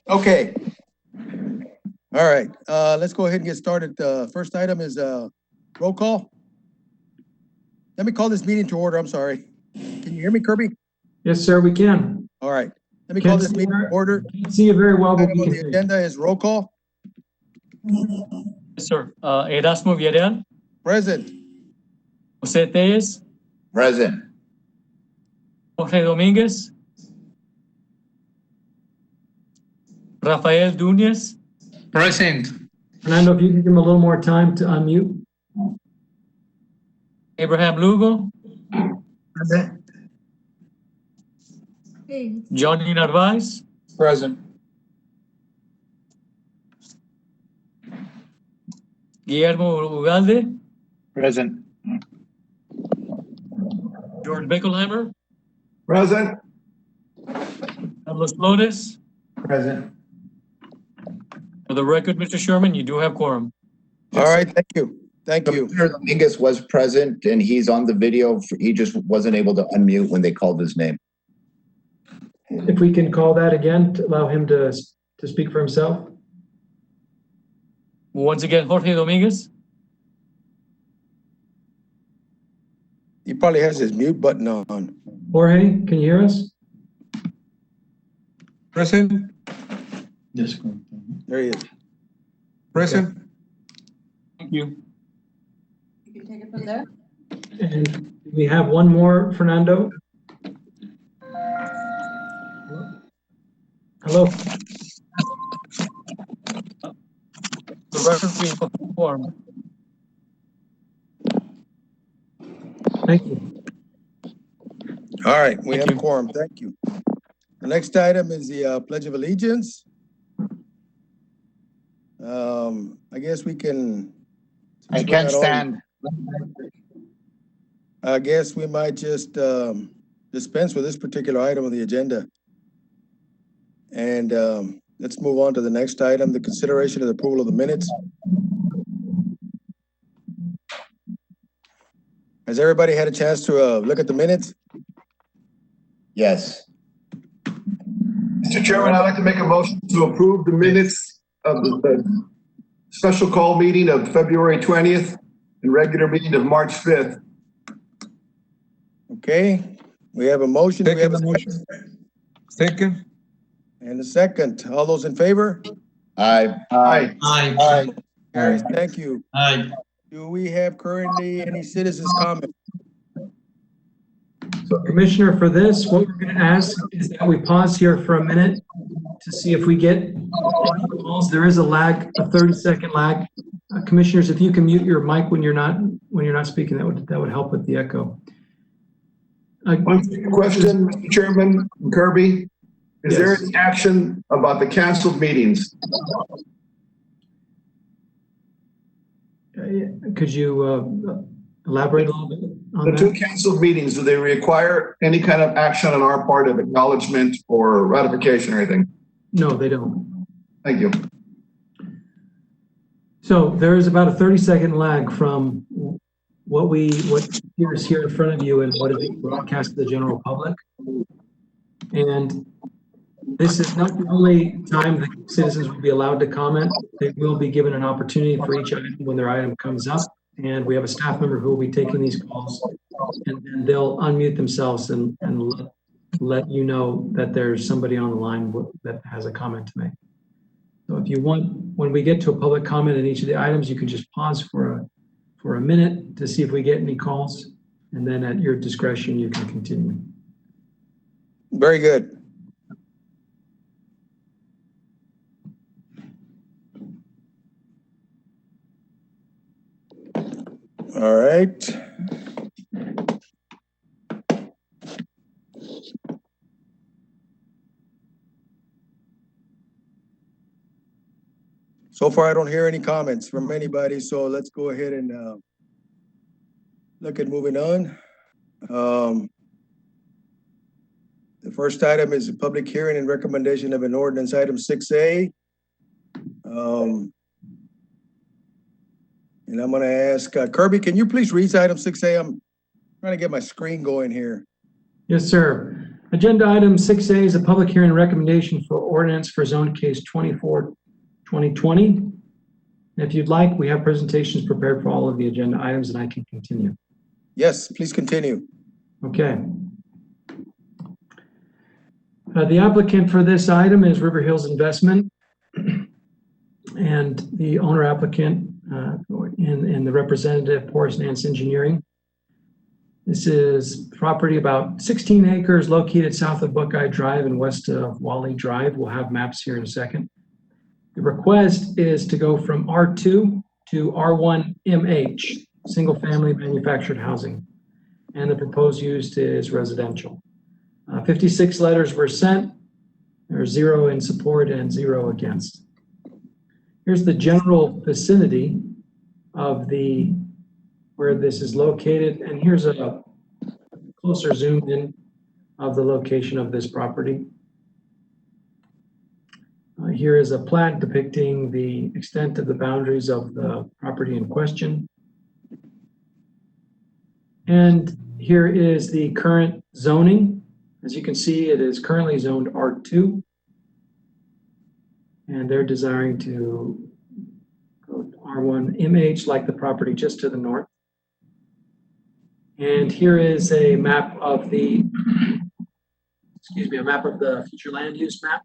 Okay. All right, let's go ahead and get started. First item is roll call. Let me call this meeting to order. I'm sorry. Can you hear me, Kirby? Yes, sir, we can. All right. Let me call this meeting to order. Can't see you very well, but Item on the agenda is roll call. Yes, sir. Erasmo Villarreal, Present. Jose Tellez, Present. Jorge Dominguez, Rafael Dunez, Present. Fernando, if you can give him a little more time to unmute. Abraham Lugo, Present. Johnny Narvaez, Present. Guillermo Ugalde, Present. George Beckelheimer, Present. Carlos Flores. Present. For the record, Mr. Sherman, you do have quorum. All right, thank you. Thank you. Commissioner Dominguez was present and he's on the video. He just wasn't able to unmute when they called his name. If we can call that again to allow him to speak for himself. Once again, Jorge Dominguez, He probably has his mute button on. Jorge, can you hear us? Present. Yes. There he is. Present. thank you. You can take it from there. And we have one more, Fernando. Hello. The record, we have quorum. Thank you. All right, we Thank have a you. quorum. Thank you. The next item is the Pledge of Allegiance. I guess we can. I can't stand. I guess we might just dispense with this particular item on the agenda. And let's move on to the next item, the consideration of the approval of the minutes. Has everybody had a chance to look at the minutes? Yes. Mr. Chairman, I'd like to make a motion to approve the minutes of the special call meeting of February 20th and regular meeting of March 5th. Okay, we have a motion. Do we have a motion. second? And a second. All those in favor? Aye. Aye. Aye. Carries. Thank you. Aye. Do we have currently any citizens' comment? So Commissioner, for this, what we're going to ask is that we pause here for a minute to see if we get any calls. There is a lag, a 30-second lag. Commissioners, if you can mute your mic when you're not speaking, that would help with the echo. One question, Mr. Chairman, Kirby. Is there any action about the canceled meetings? Could you elaborate a little bit on The two that? canceled meetings, do they require any kind of action on our part of acknowledgement or ratification or anything? No, they don't. Thank you. So there is about a 30-second lag from what appears here in front of you and what is being broadcast to the general public. And this is not the only time that citizens will be allowed to comment. They will be given an opportunity for each item when their item comes up. And we have a staff member who will be taking these calls, and then they'll unmute themselves and let you know that there's somebody on the line that has a comment to make. So if you want, when we get to a public comment in each of the items, you can just pause for a minute to see if we get any calls, and then at your discretion, you can continue. Very good. All right. So far, I don't hear any comments from anybody, so let's go ahead and look at moving on. The first item is a public hearing and recommendation of an ordinance, item 6A. And I'm gonna ask, Kirby, can you please read item 6A? I'm trying to get my screen going here. Yes, sir. Agenda item 6A is a public hearing recommendation for ordinance for zone case 24-2020. If you'd like, we have presentations prepared for all of the agenda items, and I can continue. Yes, please continue. Okay. The applicant for this item is River Hills Investment, and the owner applicant and the representative, Porras Nance Engineering. This is property about 16 acres located south of Buckeye Drive and west of Wally Drive. We'll have maps here in a second. The request is to go from R2 to R1 MH, single family manufactured housing. And the proposed use is residential. 56 letters were sent. There are 0 in support and 0 against. Here's the general vicinity of where this is located. And here's a closer zoom in of the location of this property. Here is a plat depicting the extent of the boundaries of the property in question. And here is the current zoning. As you can see, it is currently zoned R2. And they're desiring to go to R1 MH, like the property just to the north. And here is a map of the, a map of the future land use map,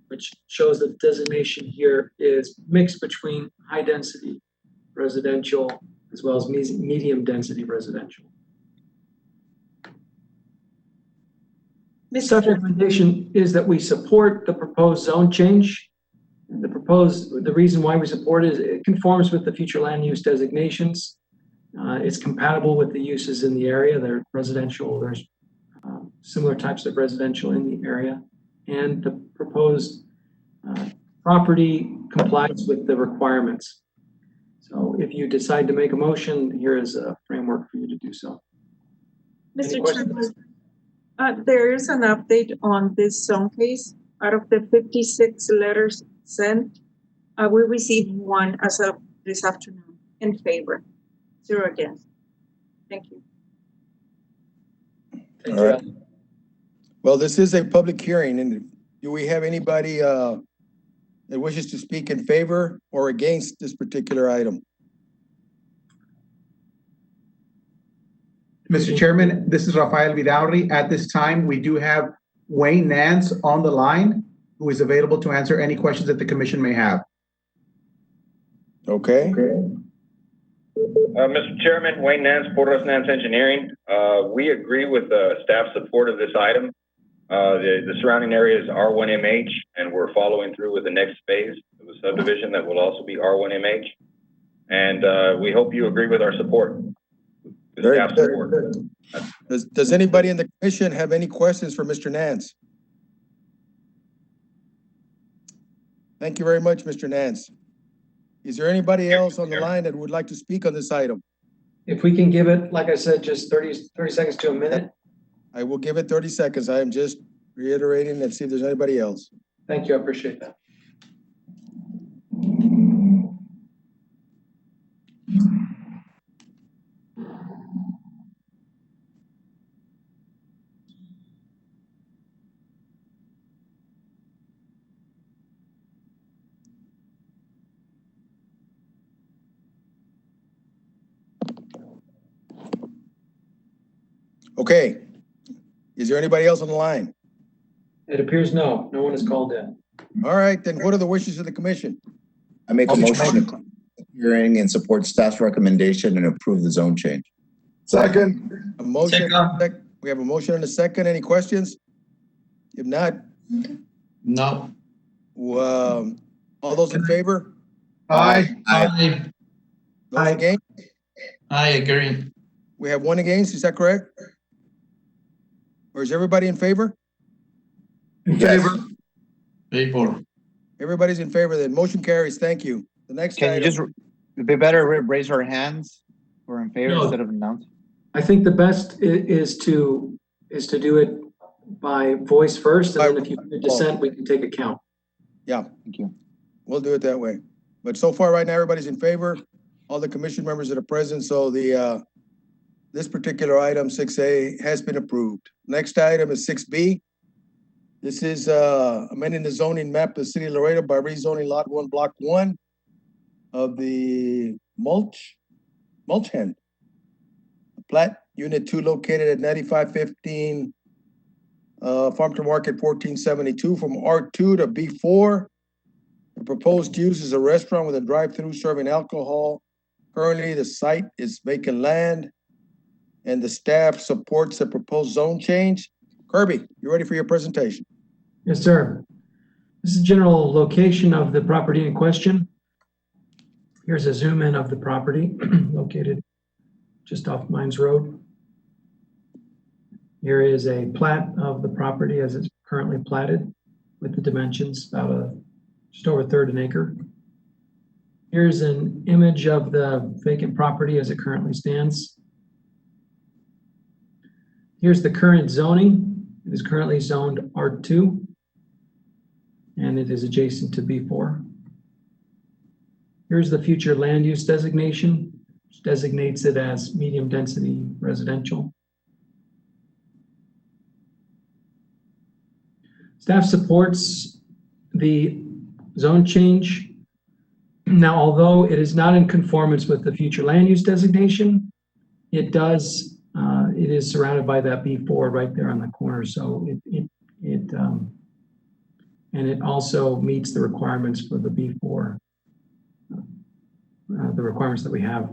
which shows that the designation here is mixed between high density residential as well as medium density residential. Staff recommendation is that we support the proposed zone change. The reason why we support it is it conforms with the future land use designations. It's compatible with the uses in the area. They're residential. There's similar types of residential in the area. And the proposed property complies with the requirements. So if you decide to make a motion, here is a framework for you to do so. Any Mr. questions? Chairman, there is an update on this zone case. Out of the 56 letters sent, we received 1 as of this afternoon in favor, 0 against. Thank you. Thank All you. right. Well, this is a public hearing, and do we have anybody that wishes to speak in favor or against this particular item? Mr. Chairman, this is Rafael Vidaurri. At this time, we do have Wayne Nance on the line, who is available to answer any questions that the commission may have. Okay. Mr. Chairman, Wayne Nance, Porras Nance Engineering. We agree with staff support of this item. The surrounding area is R1MH, and we're following through with the next phase of the subdivision that will also be R1MH. And we hope you agree with our support. Very good. Does anybody in the commission have any questions for Mr. Nance? Thank you very much, Mr. Nance. Is there anybody else on the line that would like to speak on this item? If we can give it, like I said, just 30 seconds to a minute. I will give it 30 seconds. I am just reiterating and see if there's anybody else. Thank you, I appreciate that. Okay. Is there anybody else on the line? It appears no one is called in. All right, then what are the wishes of the commission? I make a motion to hearing and support staff's recommendation and approve the zone change. Second. A motion. We have a motion and a second. Any questions? If not, No. all those in favor? Aye. Those against? I agree. We have 1 against, is that correct? Or is everybody in favor? In Yes. favor? Favor. Everybody's in favor, then motion carries. Thank you. The next Can you item. just, it'd be better raise our hands or in favor No. instead of announce? I think the best is to do it by voice first, and then if you dissent, we can take a count. Yeah, Thank you. we'll do it that way. But so far, right now, everybody's in favor. All the commission members that are present, so the this particular item, 6A, has been approved. Next item is 6B. This is amending the zoning map of the city of Laredo by rezoning Lot 1, Block 1 of the Mulch Hen. Plat Unit 2 located at 9515 Farm to Market 1472 from R2 to B4. The proposed use is a restaurant with a drive-through serving alcohol. Currently, the site is vacant land and the staff supports the proposed zone change. Kirby, you ready for your presentation? Yes, sir. This is general location of the property in question. Here's a zoom in of the property located just off Mines Road. Here is a plat of the property as it's currently platted with the dimensions, about just over a third an acre. Here's an image of the vacant property as it currently stands. Here's the current zoning. It is currently zoned R2 and it is adjacent to B4. Here's the future land use designation, which designates it as medium density residential. Staff supports the zone change. Now, although it is not in conformance with the future land use designation, it is surrounded by that B4 right there on the corner. So and it also meets the requirements for the B4, the requirements that we have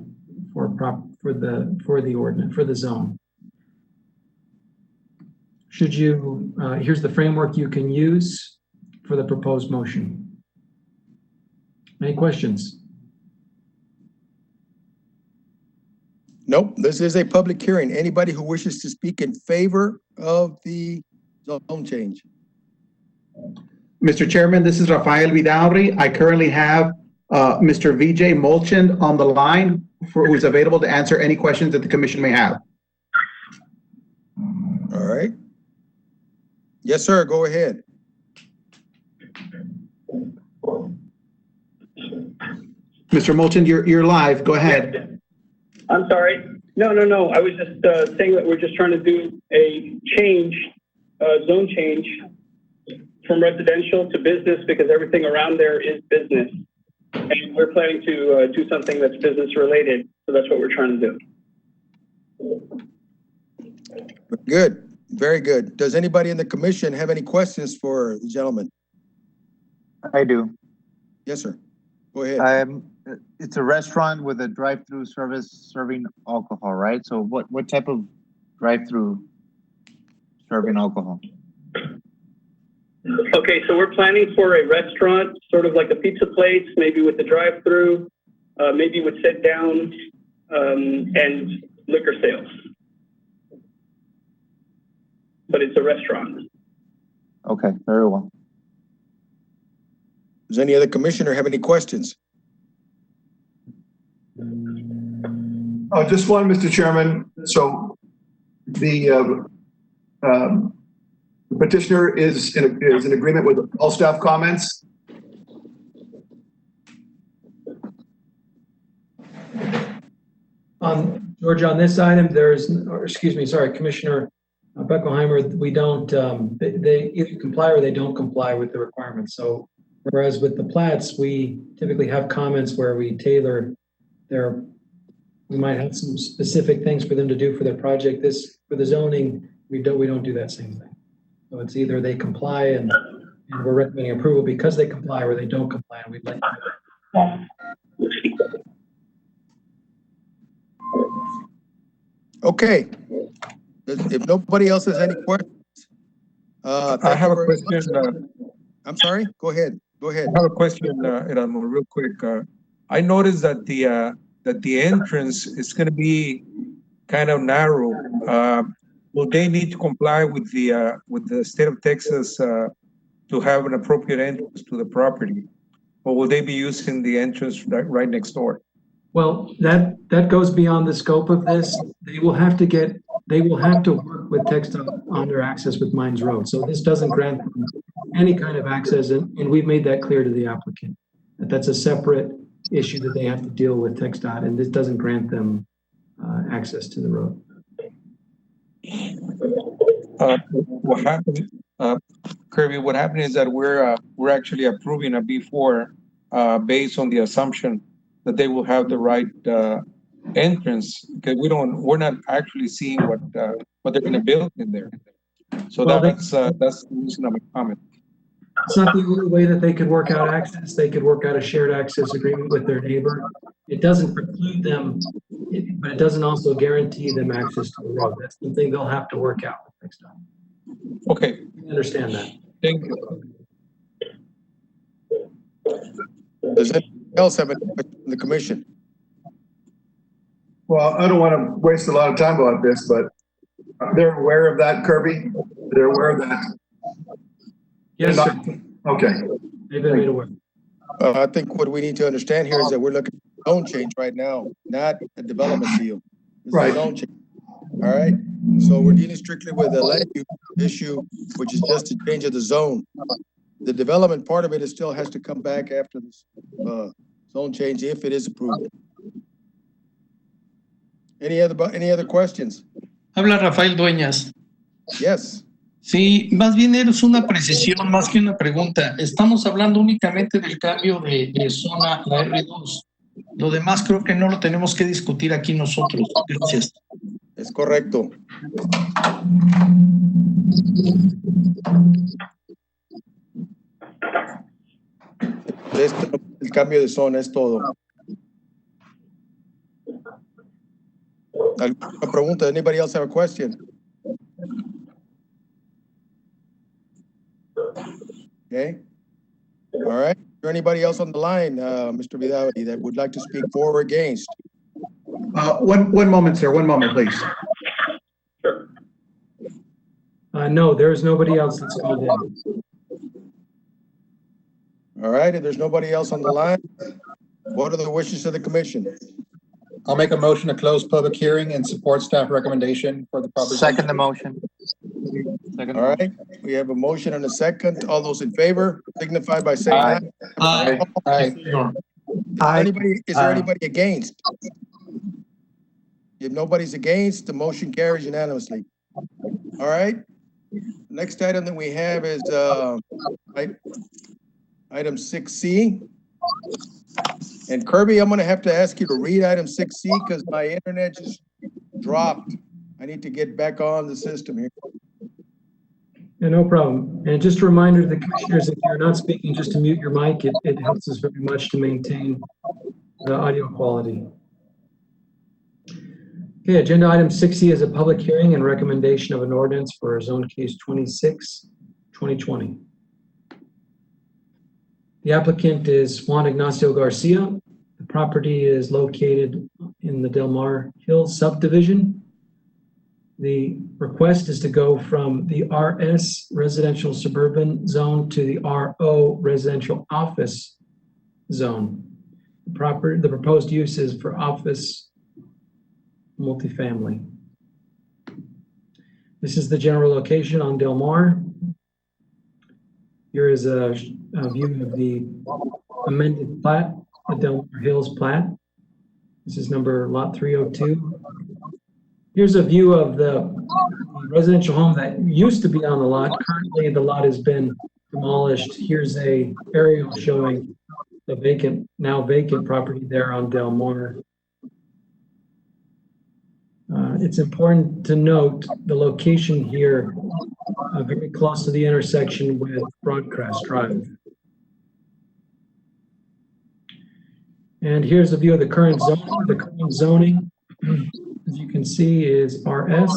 for the ordinance, for the zone. Here's the framework you can use for the proposed motion. Any questions? Nope, this is a public hearing. Anybody who wishes to speak in favor of the zone change? Mr. Chairman, this is Rafael Vidaurri. I currently have Mr. VJ Molchand on the line who is available to answer any questions that the commission may have. All right. Yes, sir, go ahead. Mr. Molchand, you're live. Go ahead. I'm sorry. No. I was just saying that we're just trying to do a change, zone change from residential to business because everything around there is business. And we're planning to do something that's business related. So that's what we're trying to do. Good, very good. Does anybody in the commission have any questions for the gentleman? I do. Yes, sir. Go ahead. It's a restaurant with a drive-through service serving alcohol, right? So what type of drive-through serving alcohol? Okay, so we're planning for a restaurant, sort of like a pizza place, maybe with the drive-through, maybe with sit down and liquor sales. But it's a restaurant. Okay, very well. Does any other commissioner have any questions? Just one, Mr. Chairman. So the petitioner is in agreement with all staff comments. George, on this item, Commissioner Beckelheimer, we don't, they either comply or they don't comply with the requirements. So whereas with the plats, we typically have comments where we tailor we might have some specific things for them to do for their project. For the zoning, we don't do that same thing. So it's either they comply and we're recommending approval because they comply, or they don't comply and we'd like to. Okay. If nobody else has any questions. I have a question. I'm sorry, go ahead. I have a question, real quick. I noticed that the entrance is going to be kind of narrow. Will they need to comply with the state of Texas to have an appropriate entrance to the property, or will they be using the entrance right next door? Well, that goes beyond the scope of this. They will have to work with TxDOT on their access with Mines Road. So this doesn't grant them any kind of access, and we've made that clear to the applicant. That's a separate issue that they have to deal with TxDOT, and this doesn't grant them access to the road. What happened, Kirby, what happened is that we're actually approving a B4 based on the assumption that they will have the right entrance, because we're not actually seeing what they're gonna build in there. So Well, that's the reason of my comment. It's not the only way that they could work out access. They could work out a shared access agreement with their neighbor. It doesn't preclude them, but it doesn't also guarantee them access to the road. That's the thing they'll have to work out next time. Okay, I understand that. thank you. Does anyone else have any question from the commission? Well, I don't want to waste a lot of time about this, but they're aware of that, Kirby? They're aware of that? Yes, sir. Okay. They've been made aware. I think what we need to understand here is that we're looking at zone change right now, not a development deal. This is a Right. zone change. All right, so we're dealing strictly with a land use issue, which is just a change of the zone. The development part of it still has to come back after this zone change if it is approved. Any other questions? Habla Rafael Dueñas. Yes. Sí, más bien es una precisión más que una pregunta. Estamos hablando únicamente del cambio de zona a R2. Lo demás creo que no lo tenemos que discutir aquí nosotros. Gracias. Es correcto. El cambio de zona es todo. ¿Alguna pregunta? Anybody else have a question? Okay. All right. Is there anybody else on the line, Mr. Vidal, that would like to speak for or against? One moment, sir. One moment, please. No, there is nobody else that's called in. All right. If there's nobody else on the line, what are the wishes of the commission? I'll make a motion to close public hearing and support staff recommendation for the proper. Second the motion. Second. All right. We have a motion and a second. All those in favor signify by saying aye. Aye. Aye. Is there anybody against? If nobody's against, the motion carries unanimously. All right. Next item that we have is item 6C. And Kirby, I'm gonna have to ask you to read item 6C because my internet just dropped. I need to get back on the system here. Yeah, no problem. And just a reminder to the commissioners, if you're not speaking, just to mute your mic. It helps us very much to maintain the audio quality. Okay, agenda item 6C is a public hearing and recommendation of an ordinance for zone case 26-2020. The applicant is Juan Ignacio Garcia. The property is located in the Del Mar Hills subdivision. The request is to go from the RS residential suburban zone to the RO residential office zone. The proposed use is for office multifamily. This is the general location on Del Mar. Here is a view of the amended plat, the Del Mar Hills plat. This is lot 302. Here's a view of the residential home that used to be on the lot. Currently, the lot has been demolished. Here's a aerial showing the now vacant property there on Del Mar. It's important to note the location here, very close to the intersection with Broadcrest Drive. And here's a view of the current zoning. The current zoning, as you can see, is RS.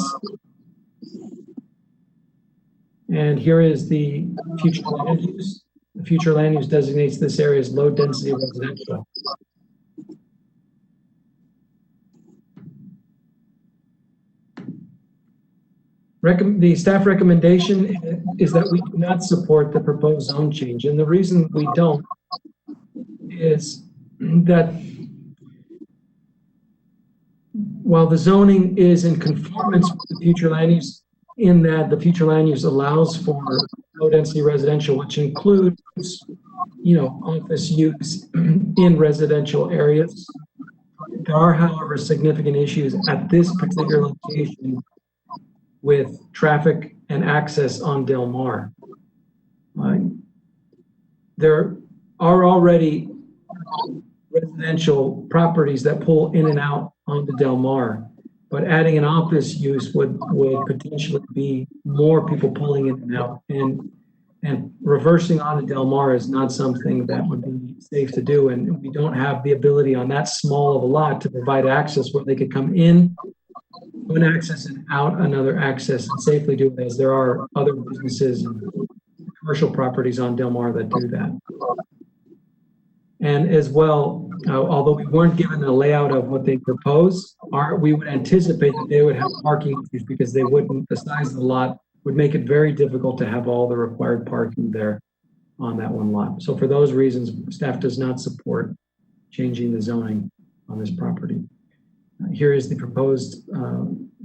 And here is the future land use. The future land use designates this area as low density residential. The staff recommendation is that we do not support the proposed zone change. And the reason we don't is that while the zoning is in conformance with the future land use, in that the future land use allows for low density residential, which includes, office use in residential areas. There are, however, significant issues at this particular location with traffic and access on Del Mar. There are already residential properties that pull in and out onto Del Mar, but adding an office use would potentially be more people pulling in and out, and reversing onto Del Mar is not something that would be safe to do, and we don't have the ability on that small of a lot to provide access where they could come in one access and out another access and safely do it, as there are other businesses and commercial properties on Del Mar that do that. And as well, although we weren't given the layout of what they propose, we would anticipate that they would have parking issues because they wouldn't, the size of the lot would make it very difficult to have all the required parking there on that one lot. So for those reasons, staff does not support changing the zoning on this property. Here is the proposed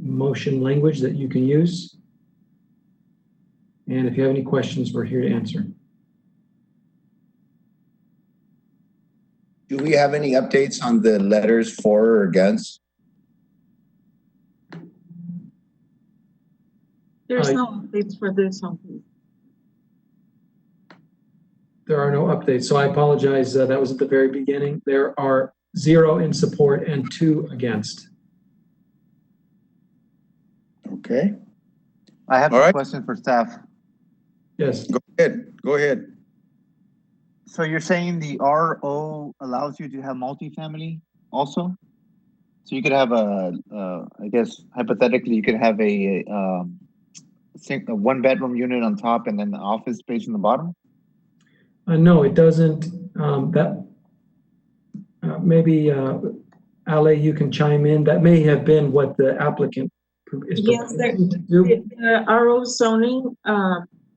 motion language that you can use. And if you have any questions, we're here to answer. Do we have any updates on the letters for or against? There's no updates for this one, please. There are no updates, so I apologize. That was at the very beginning. There are 0 in support and 2 against. Okay. I have All a right. question for staff. Yes. Go ahead. Go ahead. So you're saying the RO allows you to have multifamily also? So you could have I guess hypothetically, you could have a 1-bedroom unit on top and then the office space in the bottom? No, it doesn't. Maybe Ale, you can chime in. That may have been what the applicant is Yes, proposing to do. the RO zoning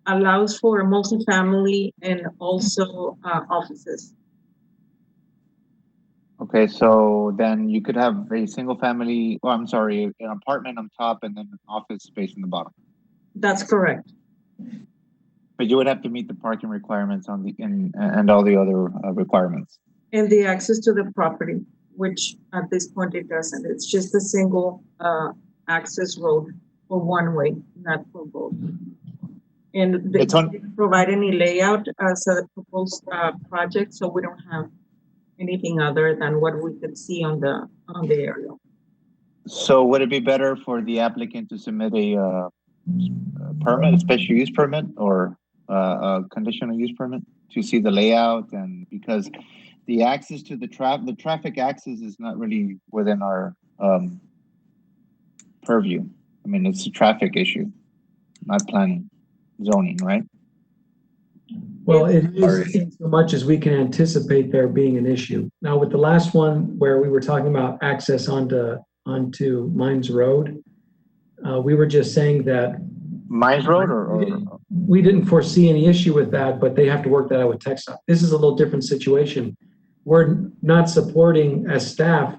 allows for multifamily and also offices. Okay, so then you could have a single family, oh, I'm sorry, an apartment on top and then an office space in the bottom. That's correct. But you would have to meet the parking requirements on the and all the other requirements. And the access to the property, which at this point it doesn't. It's just a single access road for one way, not for both. And they didn't provide any layout as a proposed project, so we don't have anything other than what we could see on the aerial. So would it be better for the applicant to submit a permit, a special use permit, or a conditional use permit to see the layout? And because the access to the traffic access is not really within our purview. I mean, it's a traffic issue, not planning, zoning, right? Well, it is in so much as we can anticipate there being an issue. Now, with the last one where we were talking about access onto Mines Road, we were just saying that Mines Road, or we didn't foresee any issue with that, but they have to work that out with TxDOT. This is a little different situation. We're not supporting as staff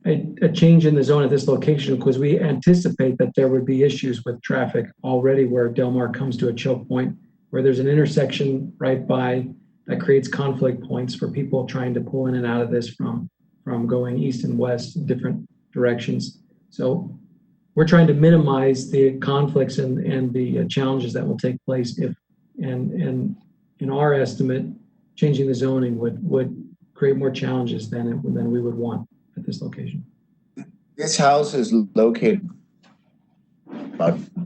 a change in the zone at this location because we anticipate that there would be issues with traffic already where Del Mar comes to a choke point, where there's an intersection right by that creates conflict points for people trying to pull in and out of this from going east and west in different directions. So we're trying to minimize the conflicts and the challenges that will take place if, and in our estimate, changing the zoning would create more challenges than we would want at this location. This house is located,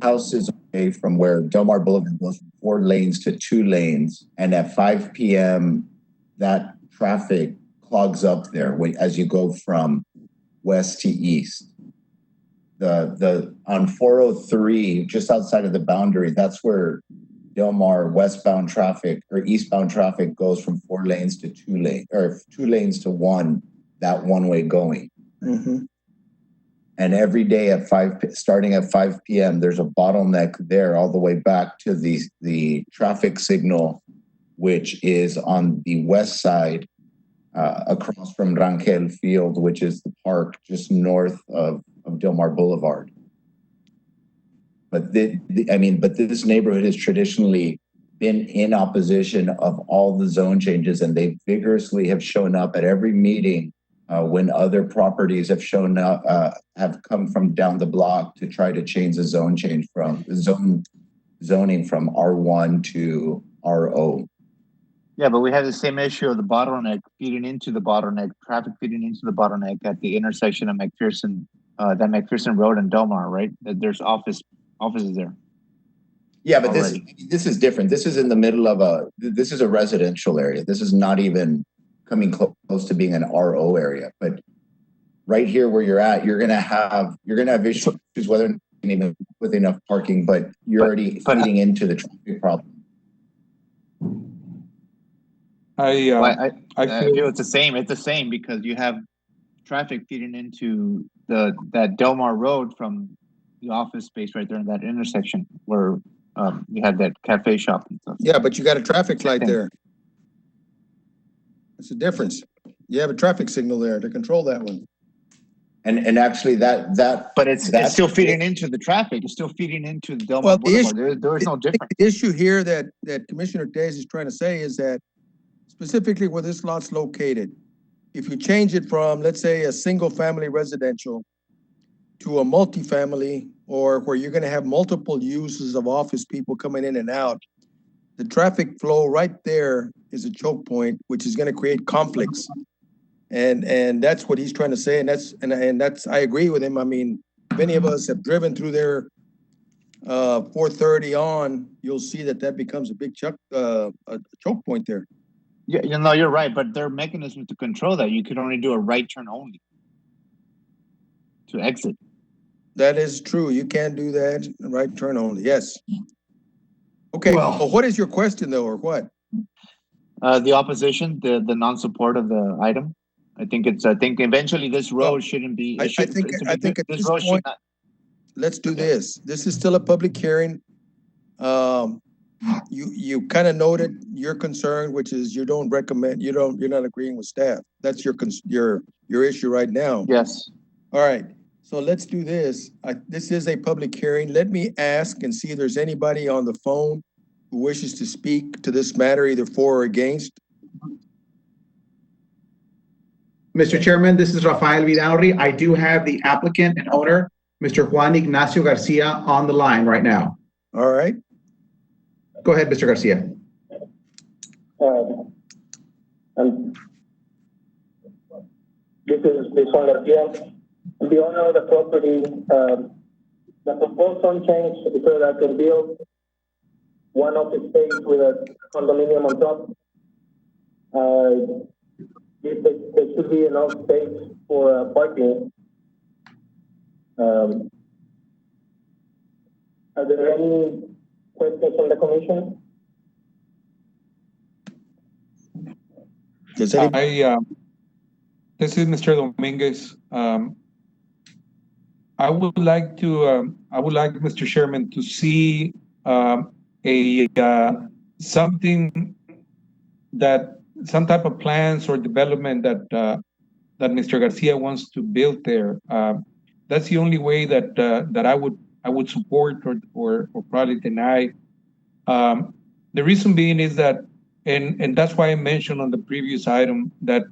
house is away from where Del Mar Boulevard goes from 4 lanes to 2 lanes. And at 5 p.m., that traffic clogs up there as you go from west to east. On 403, just outside of the boundary, that's where Del Mar westbound traffic or eastbound traffic goes from 4 lanes to 2 lanes, or 2 lanes to 1, that one way going. Mm-hmm. And every day starting at 5 p.m., there's a bottleneck there all the way back to the traffic signal, which is on the west side, across from Rangel Field, which is the park just north of Del Mar Boulevard. But this neighborhood has traditionally been in opposition of all the zone changes, and they vigorously have shown up at every meeting when other properties have shown up, have come from down the block to try to change the zoning from R1 to RO. Yeah, but we have the same issue of the bottleneck feeding into the bottleneck, traffic feeding into the bottleneck at the intersection of McPherson, that McPherson Road and Delmar, right? There's offices there. Yeah, but already. this is different. This is in the middle of this is a residential area. This is not even coming close to being an RO area. But right here where you're at, you're gonna have issues whether or not even with enough parking, but you're already feeding into the traffic problem. I feel it's the same. It's the same because you have traffic feeding into that Delmar Road from the office space right there in that intersection where you had that cafe shop and stuff. Yeah, but you got a traffic light there. That's the difference. You have a traffic signal there to control that one. And actually that but it's still feeding into the traffic. It's still feeding into the Delmar Well, Boulevard. There is no difference. The issue here that Commissioner Tellez is trying to say is that specifically where this lot's located, if you change it from, let's say, a single family residential to a multifamily, or where you're gonna have multiple uses of office people coming in and out, the traffic flow right there is a choke point, which is gonna create conflicts. And that's what he's trying to say, and that's I agree with him. I mean, if any of us have driven through there 4:30 on, you'll see that becomes a big choke point there. Yeah, you're right, but there are mechanisms to control that. You could only do a right turn only to exit. That is true. You can do that, right turn only, yes. Okay, well, what is your question though, or what? The opposition, the non-support of the item. I think eventually this road shouldn't be. I think at this point, let's do this. This is still a public hearing. You kind of noted your concern, which is you're not agreeing with staff. That's your issue right now. Yes. All right. So let's do this. This is a public hearing. Let me ask and see if there's anybody on the phone who wishes to speak to this matter, either for or against. Mr. Chairman, this is Rafael Vidaurri. I do have the applicant and owner, Mr. Juan Ignacio Garcia, on the line right now. All right. Go ahead, Mr. Garcia. This is Juan Garcia. I'm the owner of the property. The proposed zone change is so that I can build one office space with a condominium on top. There should be enough space for parking. Are there any questions from the commission? This is Mr. Dominguez. I would like Mr. Chairman to see some type of plans or development that Mr. Garcia wants to build there. That's the only way that I would support or probably deny. The reason being is that, and that's why I mentioned on the previous item that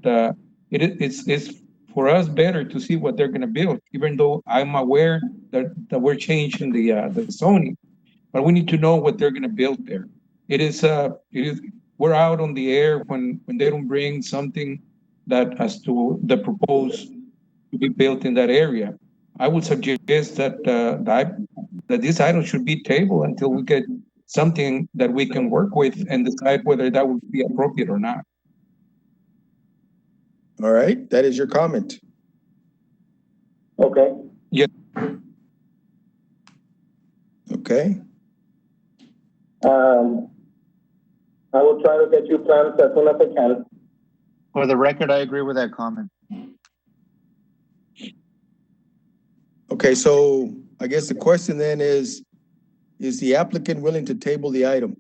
it's for us better to see what they're going to build, even though I'm aware that we're changing the zoning, but we need to know what they're going to build there. It is we're out on the air when they don't bring something that has to the proposed to be built in that area. I would suggest that that this item should be tabled until we get something that we can work with and decide whether that would be appropriate or not. All right, that is your comment. Okay. Yeah. Okay. I will try to get you plans as soon as I can. For the record, I agree with that comment. Okay, so I guess the question then is the applicant willing to table the item?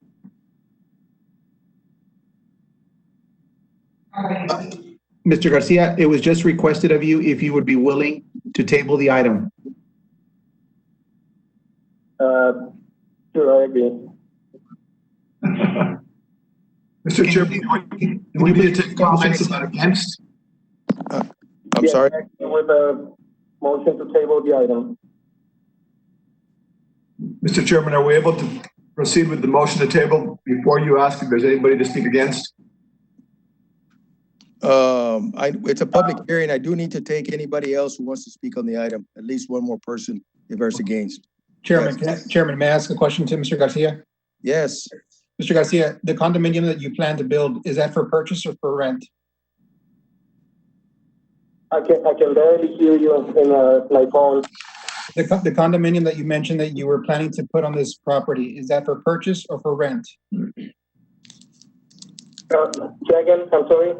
Mr. Garcia, it was just requested of you if you would be willing to table the item. Sure, I agree. Mr. Chairman, would you be to take comments about against? I'm Yes, sorry. with a motion to table the item. Mr. Chairman, are we able to proceed with the motion to table before you ask if there's anybody to speak against? It's a public hearing. I do need to take anybody else who wants to speak on the item, at least one more person if there's against. Chairman, Yes. Chairman, may I ask a question to Mr. Garcia? Yes, Mr. Garcia, the condominium that you plan to build, is that for purchase or for rent? I can barely hear you in my phone. The condominium that you mentioned that you were planning to put on this property, is that for purchase or for rent? Say again, I'm sorry.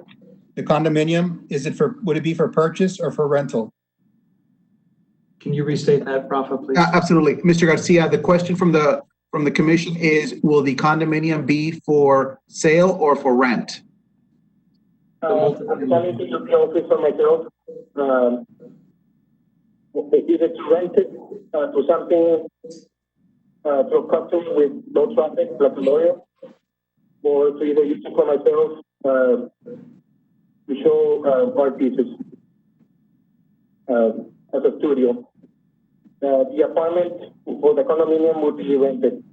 The condominium, would it be for purchase or for rental? Can you restate that, Rafa, please? Absolutely. Mr. Garcia, the question from the commission is, will the condominium be for sale or for rent? I'm planning to use the office for myself. Either to rent it to something, to a customer with low traffic, like a lawyer, or to either use it for myself to show art pieces as a studio. The apartment for the condominium would be rented.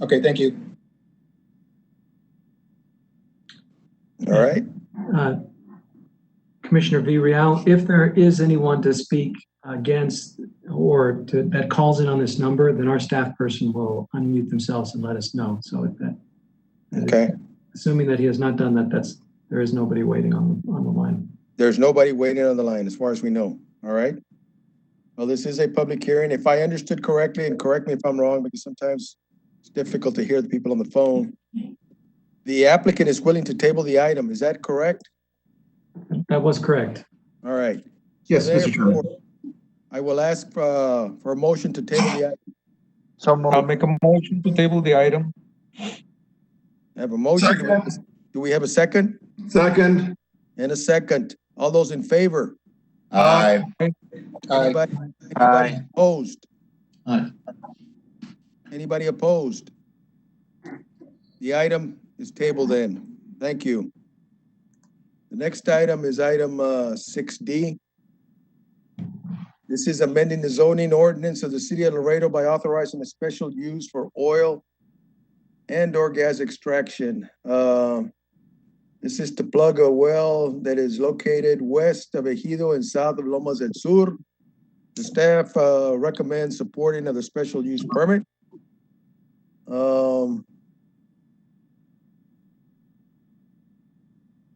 Okay, thank you. all right. Commissioner Villarreal, if there is anyone to speak against or that calls in on this number, then our staff person will unmute themselves and let us know. So if that, Okay. assuming that he has not done that, there is nobody waiting on the line. There's nobody waiting on the line as far as we know. All right. Well, this is a public hearing. If I understood correctly, and correct me if I'm wrong, because sometimes it's difficult to hear the people on the phone. The applicant is willing to table the item. Is that correct? That was correct. All right. Yes, Mr. Chairman. Therefore, I will ask for a motion to table the item. So I'll moved. make a motion to table the item. I have a motion. Do we have a second? Second. And a second. All those in favor? Aye. Anybody Aye. opposed? Aye. Anybody opposed? The item is tabled then. Thank you. The next item is item 6D. This is amending the zoning ordinance of the city of Laredo by authorizing a special use for oil and/or gas extraction. This is to plug a well that is located west of Ejido and south of Lomas del Sur. The staff recommends supporting of the special use permit.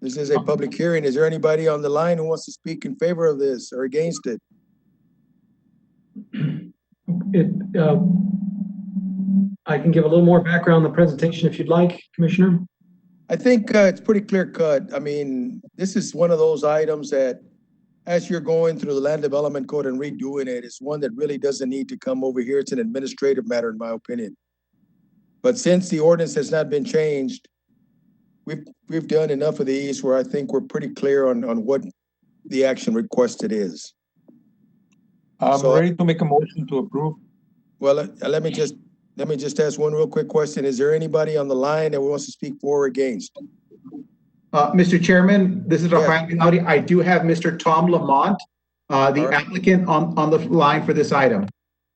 This is a public hearing. Is there anybody on the line who wants to speak in favor of this or against it? I can give a little more background on the presentation if you'd like, Commissioner. I think it's pretty clear cut. I mean, this is one of those items that as you're going through the land development code and redoing it, it's one that really doesn't need to come over here. It's an administrative matter, in my opinion. But since the ordinance has not been changed, we've done enough of these where I think we're pretty clear on what the action requested is. I'm ready to make a motion to approve. Well, let me just ask one real quick question. Is there anybody on the line that wants to speak for or against? Mr. Chairman, this is Rafael Minauti. I do have Mr. Tom Lamont, the applicant on the line for this item.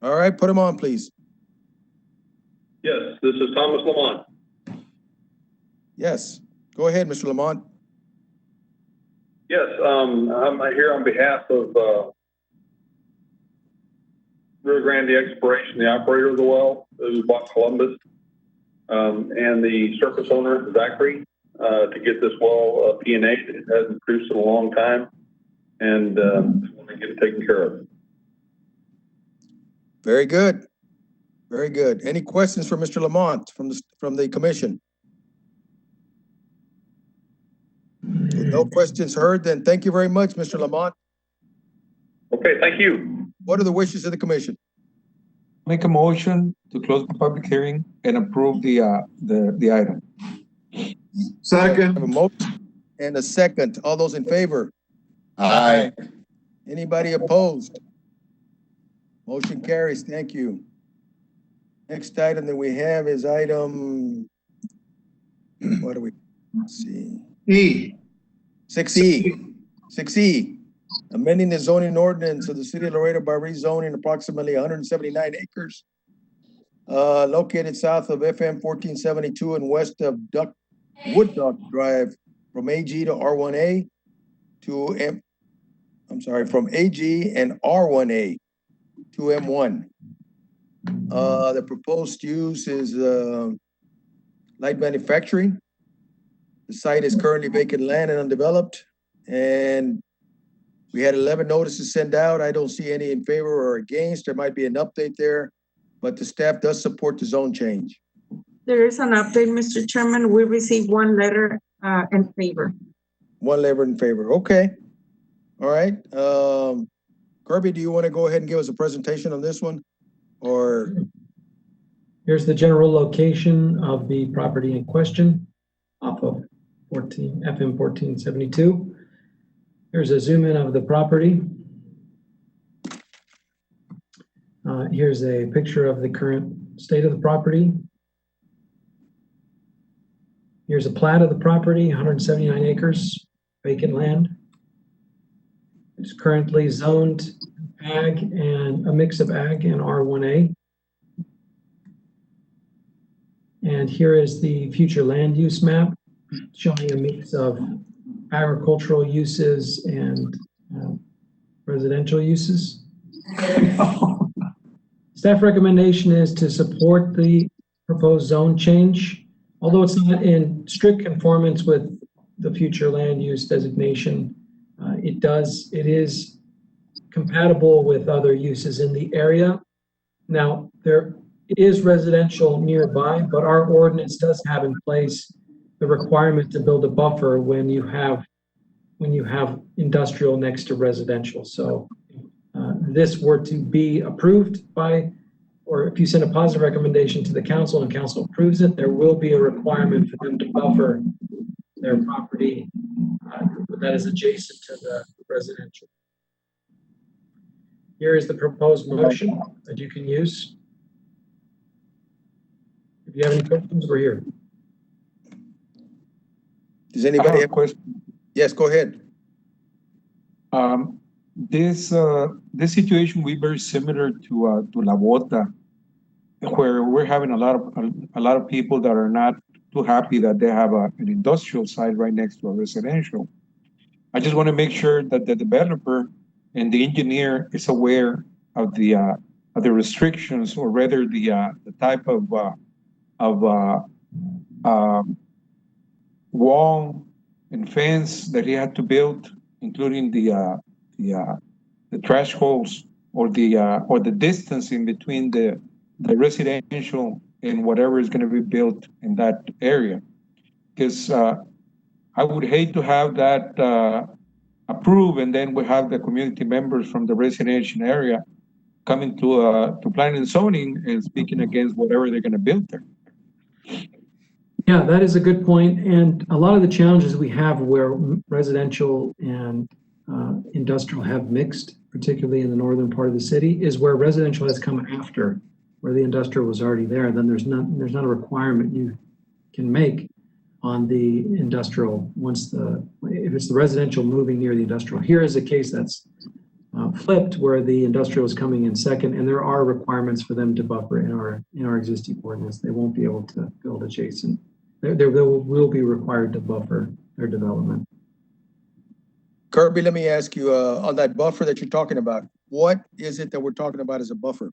All right, put him on, please. Yes, this is Thomas Lamont. Yes, go ahead, Mr. Lamont. Yes, I'm here on behalf of Rio Grande Exploration, the operator of the well, who bought Columbus, and the surface owner, Zachary, to get this well P&A. It hasn't produced in a long time, and want to get it taken care of. Very good. Very good. Any questions for Mr. Lamont from the commission? With no questions heard, then thank you very much, Mr. Lamont. Okay, thank you. What are the wishes of the commission? Make a motion to close the public hearing and approve the item. Second. I have a motion and a second. All those in favor? Aye. Anybody opposed? Motion carries. Thank you. Next item that we have is item, let's see. E. 6E, amending the zoning ordinance of the city of Laredo by rezoning approximately 179 acres located south of FM 1472 and west of Wood Duck Drive from AG to R1A from AG and R1A to M1. The proposed use is light manufacturing. The site is currently vacant land and undeveloped. And we had 11 notices sent out. I don't see any in favor or against. There might be an update there, but the staff does support the zone change. There is an update, Mr. Chairman. We received one letter in favor. One letter in favor. Okay. All right. Kirby, do you want to go ahead and give us a presentation on this one? Or here's the general location of the property in question off of FM 1472. Here's a zoom in of the property. Here's a picture of the current state of the property. Here's a plat of the property, 179 acres, vacant land. It's currently zoned ag and a mix of ag and R1A. And here is the future land use map showing a mix of agricultural uses and residential uses. Staff recommendation is to support the proposed zone change. Although it's not in strict conformance with the future land use designation, it is compatible with other uses in the area. Now, there is residential nearby, but our ordinance does have in place the requirement to build a buffer when you have industrial next to residential. So this were to be approved by, or if you send a positive recommendation to the council and council approves it, there will be a requirement for them to buffer their property that is adjacent to the residential. Here is the proposed motion that you can use. If you have any questions, we're here. Does anybody have a question? Yes, go ahead. This situation will be very similar to La Bota, where we're having a lot of people that are not too happy that they have an industrial site right next to a residential. I just want to make sure that the developer and the engineer is aware of the restrictions, or rather the type of wall and fence that he had to build, including the trash holes or the distance in between the residential and whatever is going to be built in that area. Because I would hate to have that approved, and then we have the community members from the residential area coming to planning and zoning and speaking against whatever they're going to build there. Yeah, that is a good point. And a lot of the challenges we have where residential and industrial have mixed, particularly in the northern part of the city, is where residential has come after, where the industrial was already there. Then there's not a requirement you can make on the industrial if it's the residential moving near the industrial. Here is a case that's flipped, where the industrial is coming in second, and there are requirements for them to buffer in our existing ordinance. They won't be able to build adjacent. They will be required to buffer their development. Kirby, let me ask you, on that buffer that you're talking about, what is it that we're talking about as a buffer?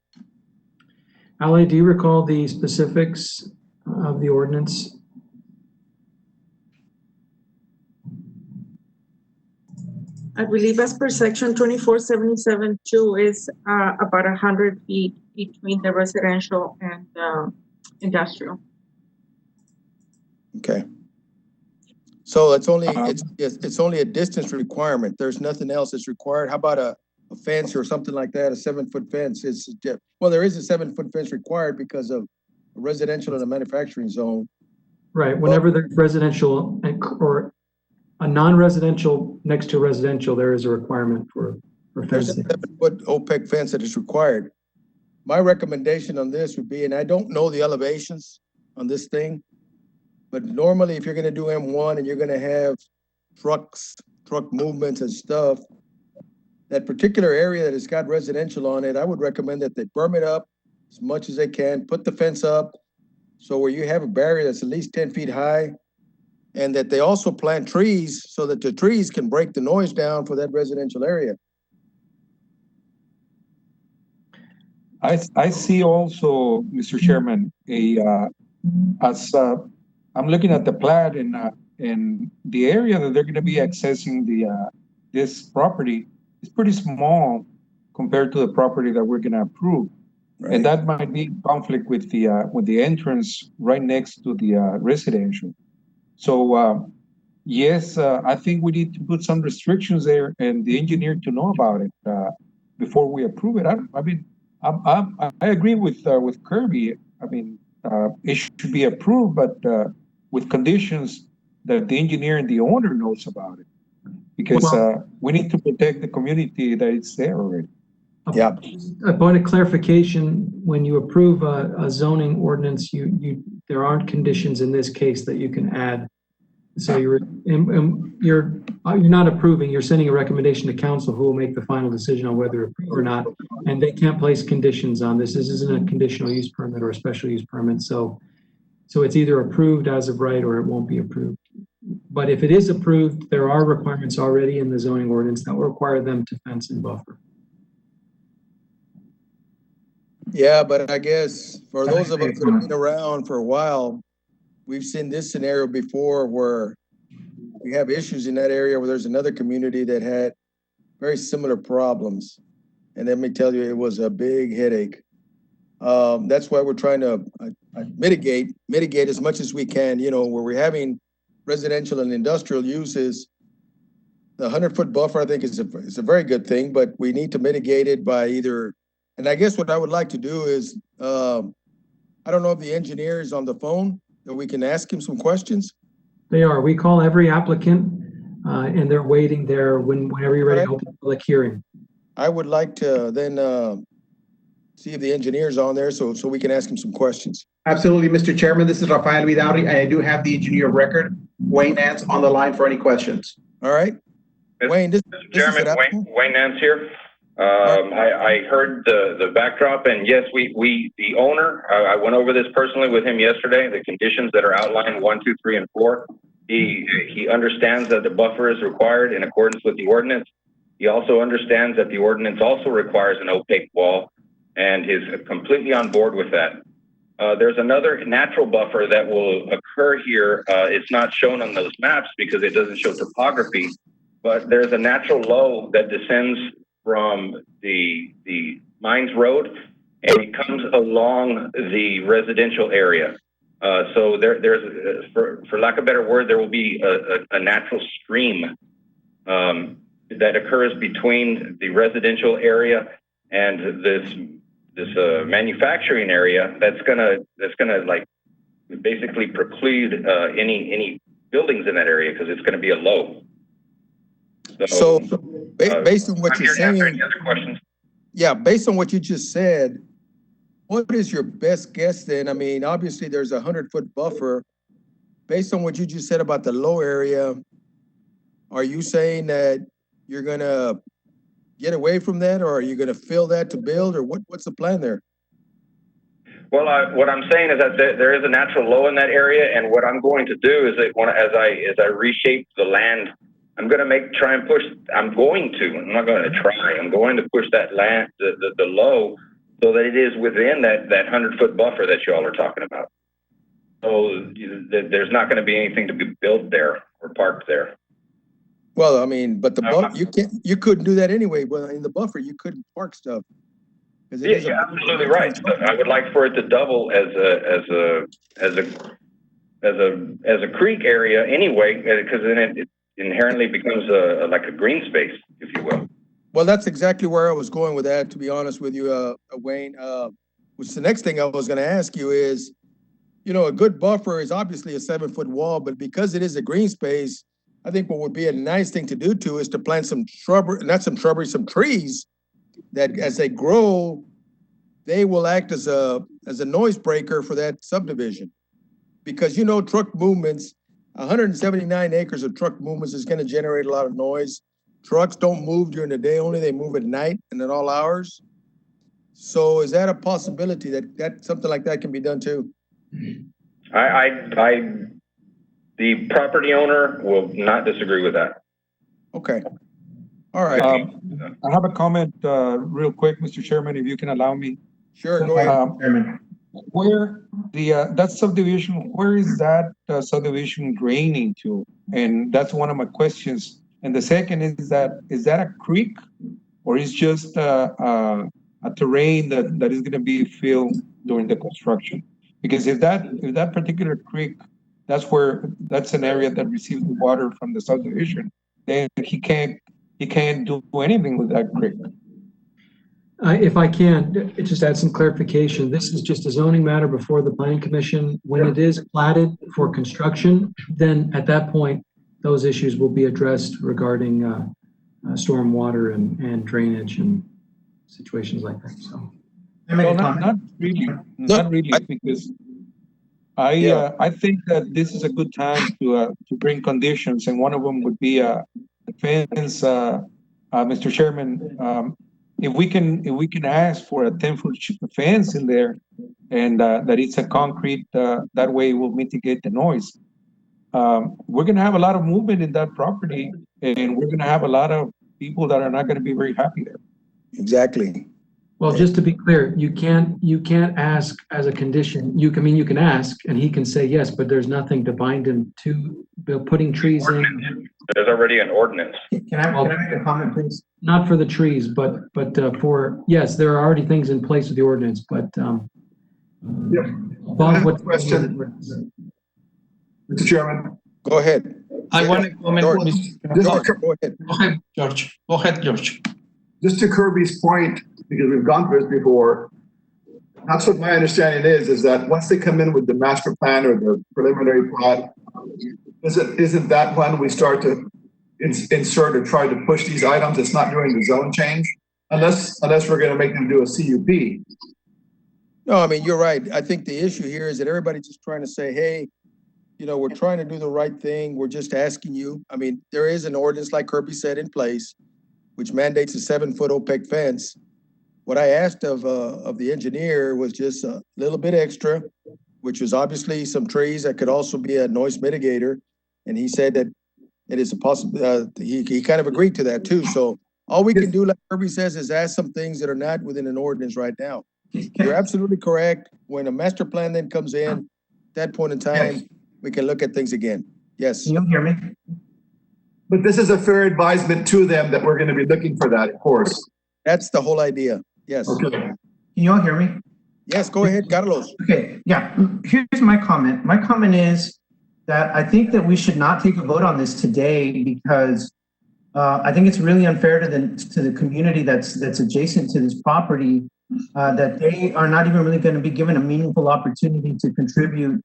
Ali, do you recall the specifics of the ordinance? I believe as per section 2477-2 is about 100 feet between the residential and industrial. Okay. So it's only it's only a distance requirement. There's nothing else that's required. How about a fence or something like that? A 7-foot fence is, well, there is a 7-foot fence required because of a residential and a manufacturing zone. Right. Whenever there's residential or a non-residential next to residential, there is a requirement for fencing. There's a 7-foot OPEC fence that is required. My recommendation on this would be, and I don't know the elevations on this thing, But normally, if you're gonna do M1 and you're gonna have truck movements and stuff, that particular area that has got residential on it, I would recommend that they berm it up as much as they can, put the fence up, so where you have a barrier that's at least 10 feet high, and that they also plant trees so that the trees can break the noise down for that residential area. I see also, Mr. Chairman, I'm looking at the plat and the area that they're gonna be accessing this property is pretty small compared to the property that we're gonna approve. Right. And that might be in conflict with the entrance right next to the residential. So yes, I think we need to put some restrictions there and the engineer to know about it before we approve it. I agree with Kirby. I mean, it should be approved, but with conditions that the engineer and the owner knows about it, because we need to protect the community that it's there already. Yeah. A point of clarification: when you approve a zoning ordinance, there aren't conditions in this case that you can add. So you're not approving. You're sending a recommendation to council, who will make the final decision on whether to approve or not. And they can't place conditions on this. This isn't a conditional use permit or a special use permit. So it's either approved as of right or it won't be approved. But if it is approved, there are requirements already in the zoning ordinance that will require them to fence and buffer. Yeah, but I guess for those of us that have been around for a while, we've seen this scenario before where we have issues in that area where there's another community that had very similar problems. And let me tell you, it was a big headache. That's why we're trying to mitigate as much as we can, where we're having residential and industrial uses. The 100-foot buffer, I think, is a very good thing, but we need to mitigate it by either, and I guess what I would like to do is, I don't know if the engineer is on the phone, that we can ask him some questions. They are. We call every applicant, and they're waiting there whenever you're ready to open the public hearing. I would like to then see if the engineer's on there so we can ask him some questions. Absolutely, Mr. Chairman. This is Rafael Vidaurri, and I do have the engineer of record, Wayne Nance, on the line for any questions. All right. Wayne, Mr. Chairman, Wayne Nance here. I heard the backdrop, and yes, the owner, I went over this personally with him yesterday, the conditions that are outlined 1, 2, 3, and 4. He understands that the buffer is required in accordance with the ordinance. He also understands that the ordinance also requires an opaque wall, and is completely on board with that. There's another natural buffer that will occur here. It's not shown on those maps because it doesn't show topography, but there's a natural low that descends from the Mines Road, and it comes along the residential area. So there's for lack of a better word, there will be a natural stream that occurs between the residential area and this manufacturing area that's gonna like basically preclude any buildings in that area because it's gonna be a low. So based on what you're saying, any other questions? Yeah, based on what you just said, what is your best guess then? I mean, obviously there's a 100-foot buffer. Based on what you just said about the low area, are you saying that you're gonna get away from that, or are you gonna fill that to build, or what's the plan there? Well, what I'm saying is that there is a natural low in that area, and what I'm going to do is that as I reshape the land, I'm going to I'm going to push that land, the low, so that it is within that 100-foot buffer that you all are talking about. So there's not going to be anything to be built there or parked there. Well, I mean, but you couldn't do that anyway. Well, in the buffer, you couldn't park stuff. Yeah, you're absolutely right. I would like for it to double as a creek area anyway, because then it inherently becomes like a green space, if you will. Well, that's exactly where I was going with that, to be honest with you, Wayne. Which the next thing I was going to ask you is, a good buffer is obviously a 7-foot wall, but because it is a green space, I think what would be a nice thing to do is to plant some some trees that as they grow, they will act as a noise breaker for that subdivision. because you know, truck movements, 179 acres of truck movements is gonna generate a lot of noise. Trucks don't move during the day only, they move at night and at all hours. So is that a possibility that something like that can be done too? The property owner will not disagree with that. Okay. All right. I have a comment, real quick, Mr. Chairman, if you can allow me. Sure, go ahead. Where that subdivision, where is that subdivision draining to? And that's one of my questions. And the second is that a creek or is just a terrain that is going to be filled during the construction? Because if that particular creek, that's an area that receives the water from the subdivision, then he can't do anything with that creek. If I can, just add some clarification. This is just a zoning matter before the planning commission. When it is platted for construction, then at that point, those issues will be addressed regarding stormwater and drainage and situations like that. So, Well, not really, because I think that this is a good time to bring conditions, and one of them would be a fence, Mr. Chairman. If we can ask for a 10-foot fence in there, and that it's a concrete, that way it will mitigate the noise. We're going to have a lot of movement in that property, and we're going to have a lot of people that are not going to be very happy there. Exactly. well, just to be clear, you can't ask as a condition. You can ask, and he can say yes, but there's nothing to bind him to putting trees in. There's already an ordinance. Can I make a comment, please? Not for the trees, but for, yes, there are already things in place with the ordinance, but above what. Question. Mr. Chairman. Go ahead. I want to comment. George, go ahead. Go ahead, George. Go ahead, George. Just to Kirby's point, because we've gone through this before, that's what my understanding is that once they come in with the master plan or the preliminary plat, isn't that when we start to insert or try to push these items? It's not during the zone change, unless we're going to make them do a CUP. No, I mean, you're right. I think the issue here is that everybody's just trying to say, hey, we're trying to do the right thing. We're just asking you. I mean, there is an ordinance, like Kirby said, in place, which mandates a 7-foot opaque fence. What I asked of the engineer was just a little bit extra, which was obviously some trees that could also be a noise mitigator. And he said that it is a possibility. He kind of agreed to that too. So all we can do, like Kirby says, is ask some things that are not within an ordinance right now. You're absolutely correct. When a master plan then comes in, at that point in time, we can look at things again. Yes. Can you hear me? But this is a fair advisement to them that we're going to be looking for that, of course. That's the whole idea. Yes. Okay. Can you all hear me? Yes, go ahead, Carlos. Okay, yeah. Here's my comment. My comment is that I think that we should not take a vote on this today because I think it's really unfair to the community that's adjacent to this property that they are not even really going to be given a meaningful opportunity to contribute.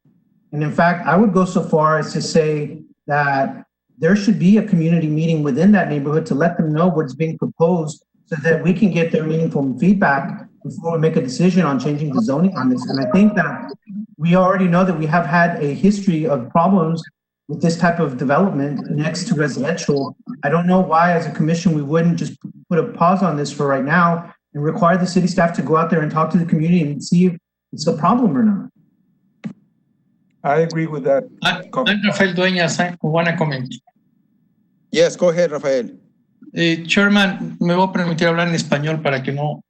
And in fact, I would go so far as to say that there should be a community meeting within that neighborhood to let them know what's being proposed so that we can get their meaningful feedback before we make a decision on changing the zoning on this. And I think that we already know that we have had a history of problems with this type of development next to residential. I don't know why, as a commission, we wouldn't just put a pause on this for right now and require the city staff to go out there and talk to the community and see if it's a problem or not. I agree with that. Rafael Dueñas, I want to comment. Yes, go ahead, Rafael. Chairman, me voy a permitir hablar en español para que no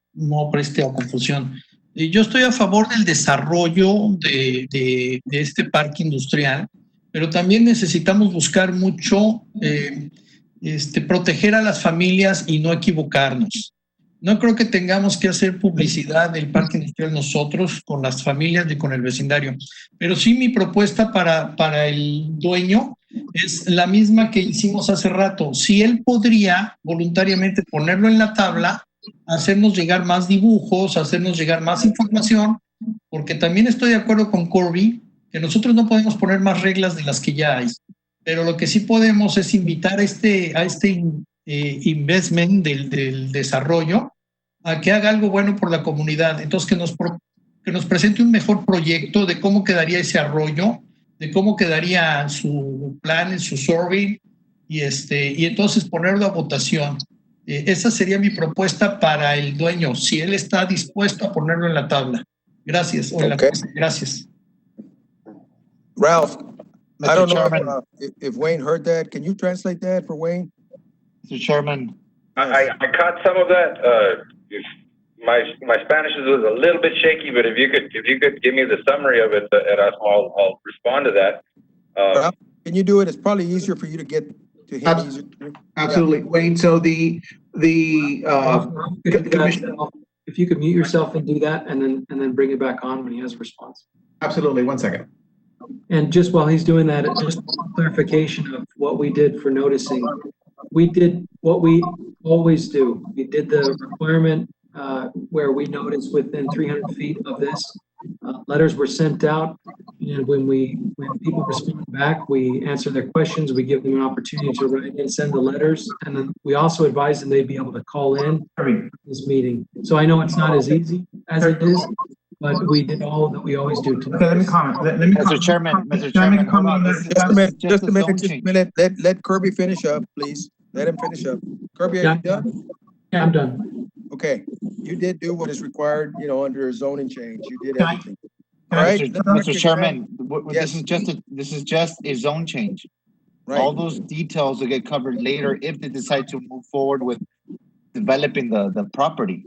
preste a confusión. Yo estoy a favor del desarrollo de este parque industrial, pero también necesitamos buscar mucho proteger a las familias y no equivocarnos. No creo que tengamos que hacer publicidad del parque industrial nosotros con las familias ni con el vecindario, pero sí mi propuesta para el dueño es la misma que hicimos hace rato. Si él podría voluntariamente ponerlo en la tabla, hacernos llegar más dibujos, hacernos llegar más información, porque también estoy de acuerdo con Kirby que nosotros no podemos poner más reglas de las que ya hay, pero lo que sí podemos es invitar a este investment del desarrollo a que haga algo bueno por la comunidad. Entonces que nos presente un mejor proyecto de cómo quedaría ese arroyo, de cómo quedaría su plan, su survey, y entonces ponerlo a votación. Esa sería mi propuesta para el dueño, si él está dispuesto a ponerlo en la tabla. Gracias. O en la mesa. Gracias. Ralph, I don't know Chairman. if Wayne heard that. Can you translate that for Wayne? Mr. Chairman. I caught some of that. My Spanish was a little bit shaky, but if you could give me the summary of it, Erasmo, I'll respond to that. Ralph, can you do it? It's probably easier for you to get to him. Absolutely, Wayne. So the commission. If you could mute yourself and do that, and then bring it back on when he has a response. Absolutely. 1 second. And just while he's doing that, just clarification of what we did for noticing. We did what we always do. We did the requirement where we noticed within 300 feet of this. Letters were sent out, and when people respond back, we answer their questions. We give them an opportunity to write and send the letters, and then we also advise them they'd be able to call in this meeting. So I know it's not as easy as it is, but we did all that we always do. Okay, let me comment. Mr. Chairman, hold on. Just a minute. Let Kirby finish up, please. Let him finish up. Kirby, are you done? Yeah, I'm done. Okay, you did do what is required, under a zoning change. You did everything. All Right, right, Mr. Chairman, Yes. this is just a zone change. All those details will get covered later if they decide to move forward with developing the property.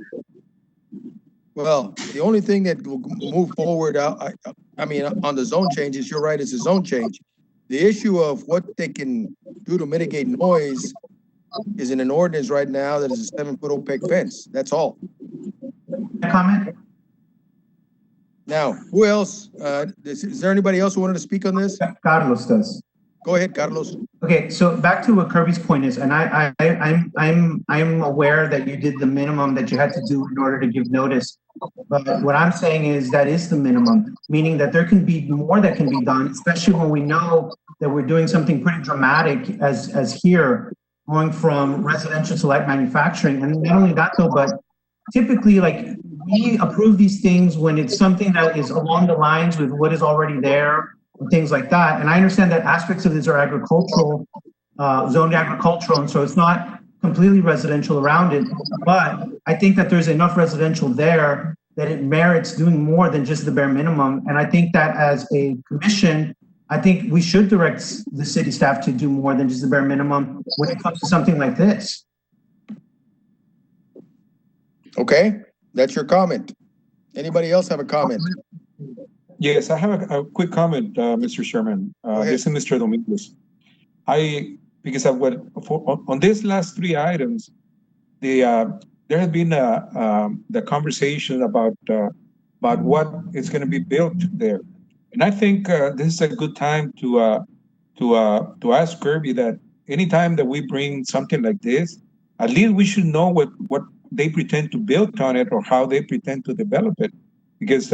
Well, the only thing that will move forward, I mean, on the zone changes, you're right, it's a zone change. The issue of what they can do to mitigate noise is in an ordinance right now that is a 7-foot opaque fence. That's all. Comment? Now, who else? Is there anybody else who wanted to speak on this? Carlos does. Go ahead, Carlos. Okay, so back to what Kirby's point is, and I'm aware that you did the minimum that you had to do in order to give notice. But what I'm saying is that is the minimum, meaning that there can be more that can be done, especially when we know that we're doing something pretty dramatic as here, going from residential to light manufacturing. And not only that though, but typically like we approve these things when it's something that is along the lines with what is already there and things like that. And I understand that aspects of this are agricultural, zoned agricultural, and so it's not completely residential around it. But I think that there's enough residential there that it merits doing more than just the bare minimum. And I think that as a commission, I think we should direct the city staff to do more than just the bare minimum when it comes to something like this. Okay, that's your comment. Anybody else have a comment? Yes, I have a quick comment, Mr. Chairman. This is Mr. Dominguez. Because of on these last 3 items, there has been the conversation about what is going to be built there. And I think this is a good time to ask Kirby that anytime that we bring something like this, at least we should know what they pretend to build on it or how they pretend to develop it. Because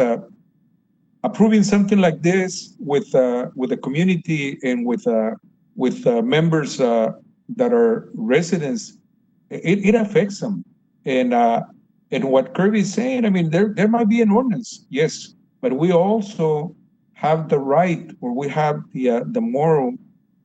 approving something like this with the community and with members that are residents, it affects them. And what Kirby is saying, I mean, there might be an ordinance, yes, but we also have the right, or we have the moral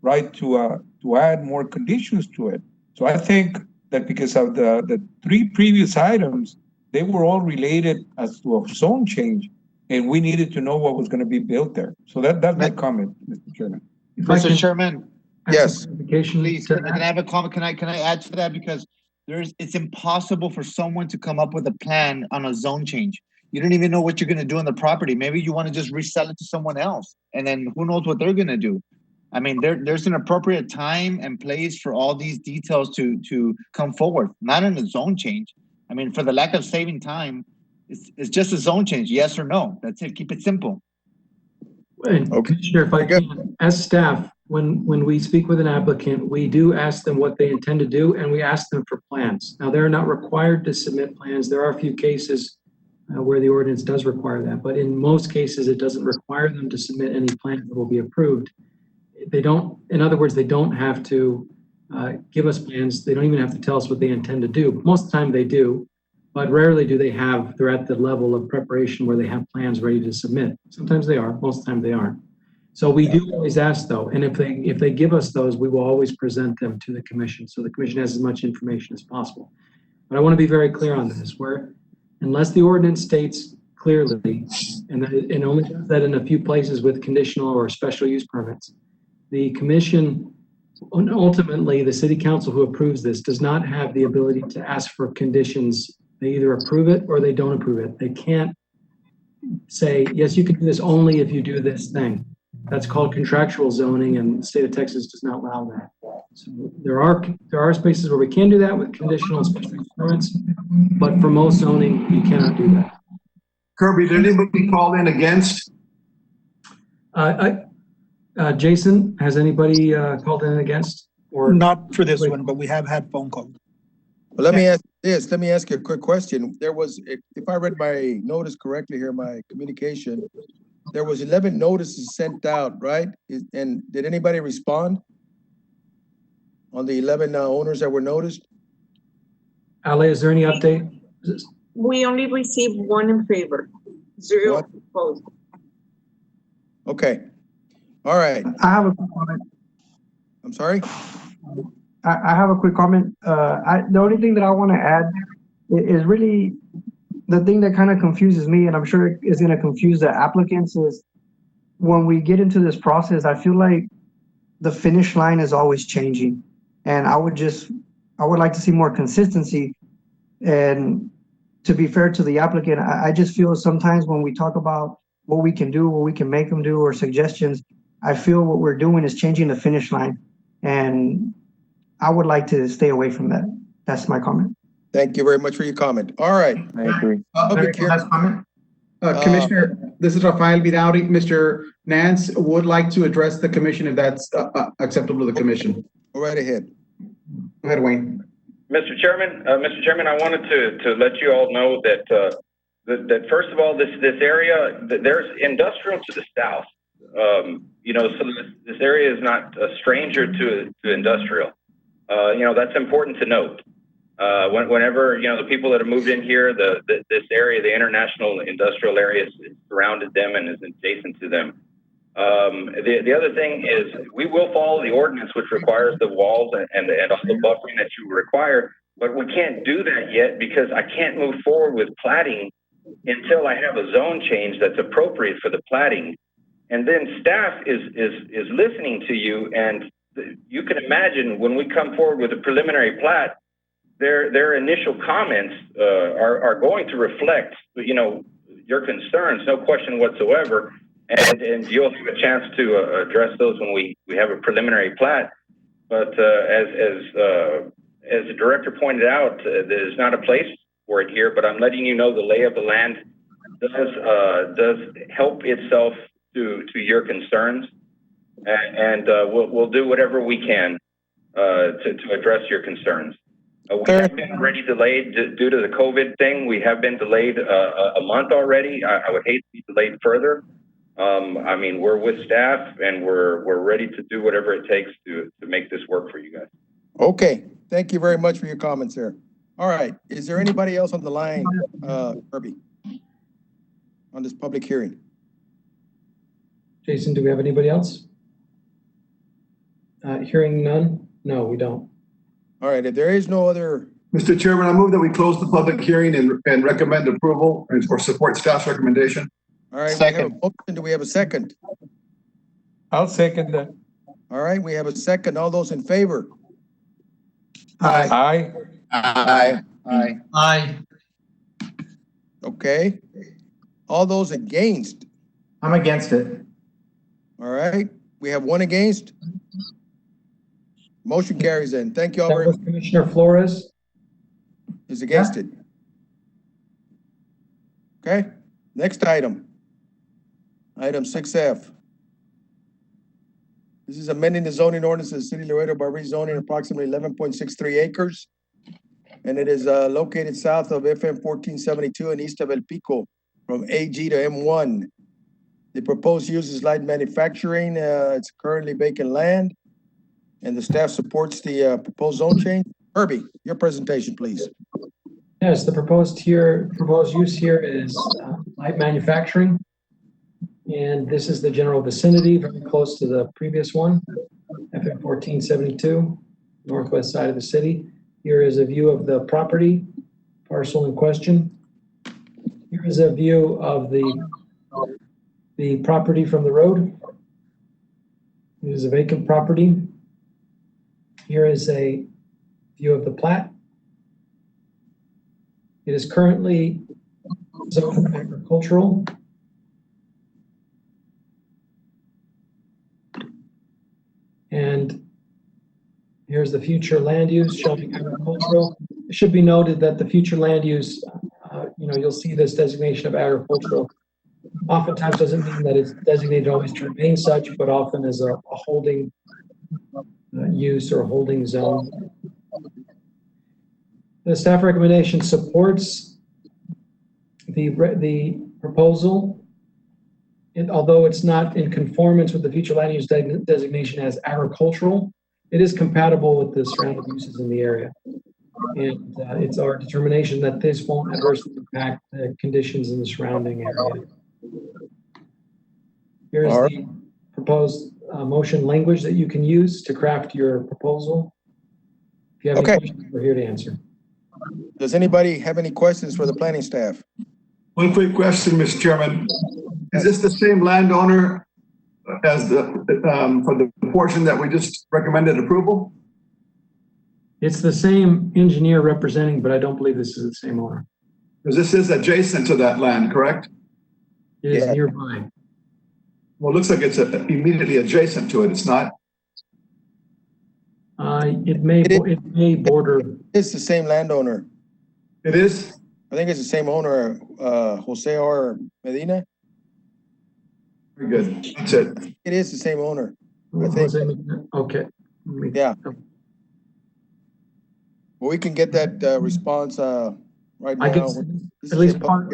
right to add more conditions to it. So I think that because of the 3 previous items, they were all related as to a zone change, and we needed to know what was going to be built there. So that's my comment, Mr. Chairman. Mr. Chairman. Yes. Please, can I have a comment? Can I add to that? Because it's impossible for someone to come up with a plan on a zone change. You don't even know what you're going to do on the property. Maybe you want to just resell it to someone else, and then who knows what they're going to do. I mean, there's an appropriate time and place for all these details to come forward, not in a zone change. I mean, for the lack of saving time, it's just a zone change, yes or no. That's it. Keep it simple. And Commissioner, if I can, as staff, when we speak with an applicant, we do ask them what they intend to do, and we ask them for plans. Now, they're not required to submit plans. There are a few cases where the ordinance does require that, but in most cases, it doesn't require them to submit any plans that will be approved. They don't, in other words, they don't have to give us plans. They don't even have to tell us what they intend to do. Most of the time they do, but rarely do they're at the level of preparation where they have plans ready to submit. Sometimes they are, most of the time they aren't. So we do always ask though, and if they give us those, we will always present them to the commission. So the commission has as much information as possible. But I want to be very clear on this, where unless the ordinance states clearly, and only does that in a few places with conditional or special use permits, the commission, ultimately the city council who approves this does not have the ability to ask for conditions. They either approve it or they don't approve it. They can't say, yes, you can do this only if you do this thing. That's called contractual zoning, and the state of Texas does not allow that. So there are spaces where we can do that with conditional and special use permits, but for most zoning, you cannot do that. Kirby, did anybody call in against? Jason, has anybody called in against? Or not for this one, but we have had phone calls. Well, let me ask this. Let me ask you a quick question. There was, if I read my notice correctly here, my communication, there was 11 notices sent out, right? And did anybody respond on the 11 owners that were noticed? Ale, is there any update? We only received one in favor, 0 opposed. Okay. All right. I have a quick comment. I'm sorry? I have a quick comment. The only thing that I want to add is really the thing that kind of confuses me, and I'm sure is going to confuse the applicants, is when we get into this process, I feel like the finish line is always changing. And I would like to see more consistency. And to be fair to the applicant, I just feel sometimes when we talk about what we can do, what we can make them do, or suggestions, I feel what we're doing is changing the finish line. And I would like to stay away from that. That's my comment. Thank you very much for your comment. All right. I agree. Last comment. Commissioner, this is Rafael Vidauri. Mr. Nance would like to address the commission if that's acceptable to the commission. Go right ahead. Go ahead, Wayne. Mr. Chairman, I wanted to let you all know that that first of all, this area, there's industrial to the south. So this area is not a stranger to industrial. That's important to note. Whenever the people that have moved in here, this area, the international industrial area, is surrounded them and is adjacent to them. The other thing is we will follow the ordinance, which requires the walls and all the buffering that you require, but we can't do that yet because I can't move forward with platting until I have a zone change that's appropriate for the platting. And then staff is listening to you, and you can imagine when we come forward with a preliminary plat, their initial comments are going to reflect, your concerns, no question whatsoever, and you'll have a chance to address those when we have a preliminary plat. But as the director pointed out, there's not a place for it here. But I'm letting you know the lay of the land does help itself to your concerns, and we'll do whatever we can to address your concerns. We have been already delayed due to the COVID thing. We have been delayed a month already. I would hate to be delayed further. We're with staff and we're ready to do whatever it takes to make this work for you guys. Okay. Thank you very much for your comments there. All right. Is there anybody else on the line, Kirby, on this public hearing? Jason, do we have anybody else? Hearing none? No, we don't. All right. If there is no other. Mr. Chairman, I move that we close the public hearing and recommend approval or support staff's recommendation. All right. Second. Do we have a second? I'll second that. All right. We have a second. All those in favor? Aye. Aye. Aye. Aye. Okay. All those against? I'm against it. All right. We have one against. Motion carries in. Thank you all very much. Commissioner Flores is against it. Okay. Next item. Item 6F. This is amending the zoning ordinance of the city of Laredo by rezoning approximately 11.63 acres. And it is located south of FM 1472 and east of El Pico from AG to M1. The proposed use is light manufacturing. It's currently vacant land. And the staff supports the proposed zone change. Herbie, your presentation, please. Yes, the proposed use here is light manufacturing. And this is the general vicinity, very close to the previous one, FM 1472, northwest side of the city. Here is a view of the property parcel in question. Here is a view of the property from the road. It is a vacant property. Here is a view of the plat. It is currently zoned agricultural. And here's the future land use, shall be agricultural. It should be noted that the future land use, you'll see this designation of agricultural. Oftentimes doesn't mean that it's designated always to remain such, but often as a holding use or holding zone. The staff recommendation supports the proposal. Although it's not in conformance with the future land use designation as agricultural, it is compatible with the surrounding uses in the area. And it's our determination that this won't adversely impact the conditions in the surrounding area. Here's the proposed motion language that you can use to craft your proposal. If you have any questions, we're here to answer. Does anybody have any questions for the planning staff? One quick question, Mr. Chairman. Is this the same landowner as for the portion that we just recommended approval? It's the same engineer representing, but I don't believe this is the same owner. Because this is adjacent to that land, correct? It is nearby. Well, it looks like it's immediately adjacent to it. It's not? It may border. It's the same landowner. It is? I think it's the same owner, Jose R. Medina. Very good. That's it. It is the same owner. I think. Jose Medina. Okay. Yeah. Well, we can get that response right now. I guess at least part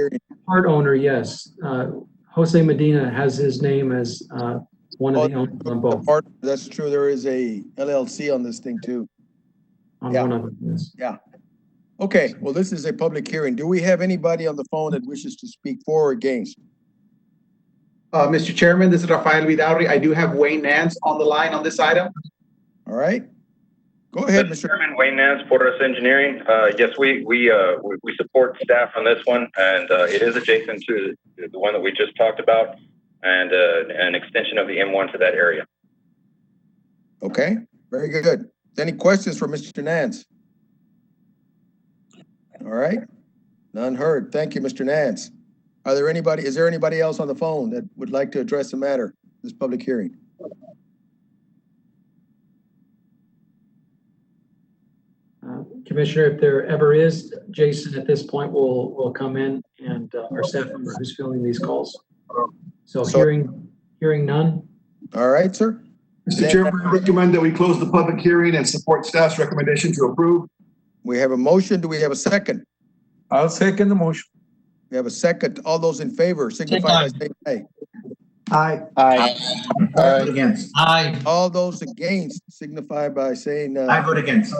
owner, yes. Jose Medina has his name as one of the owners on both. That's true. There is a LLC on this thing too. On one of them, yes. Yeah. Okay. Well, this is a public hearing. Do we have anybody on the phone that wishes to speak for or against? Mr. Chairman, this is Rafael Vidaurri. I do have Wayne Nance on the line on this item. All right. Go ahead, Mr. Chairman. Wayne Nance, Porter's Engineering. Yes, we support staff on this one, and it is adjacent to the one that we just talked about, and an extension of the M1 to that area. Okay, very good. Any questions for Mr. Nance? All right, none heard. Thank you, Mr. Nance. Is there anybody else on the phone that would like to address the matter, this public hearing? Commissioner, if there ever is, Jason at this point will come in, and our staff member who's filling these calls. So hearing none. All right, sir. Mr. Chairman, I recommend that we close the public hearing and support staff's recommendation to approve. We have a motion. Do we have a second? I'll second the motion. We have a second. All those in favor signify by saying aye. Aye. Aye. Against. Aye. All those against signify by saying I vote against.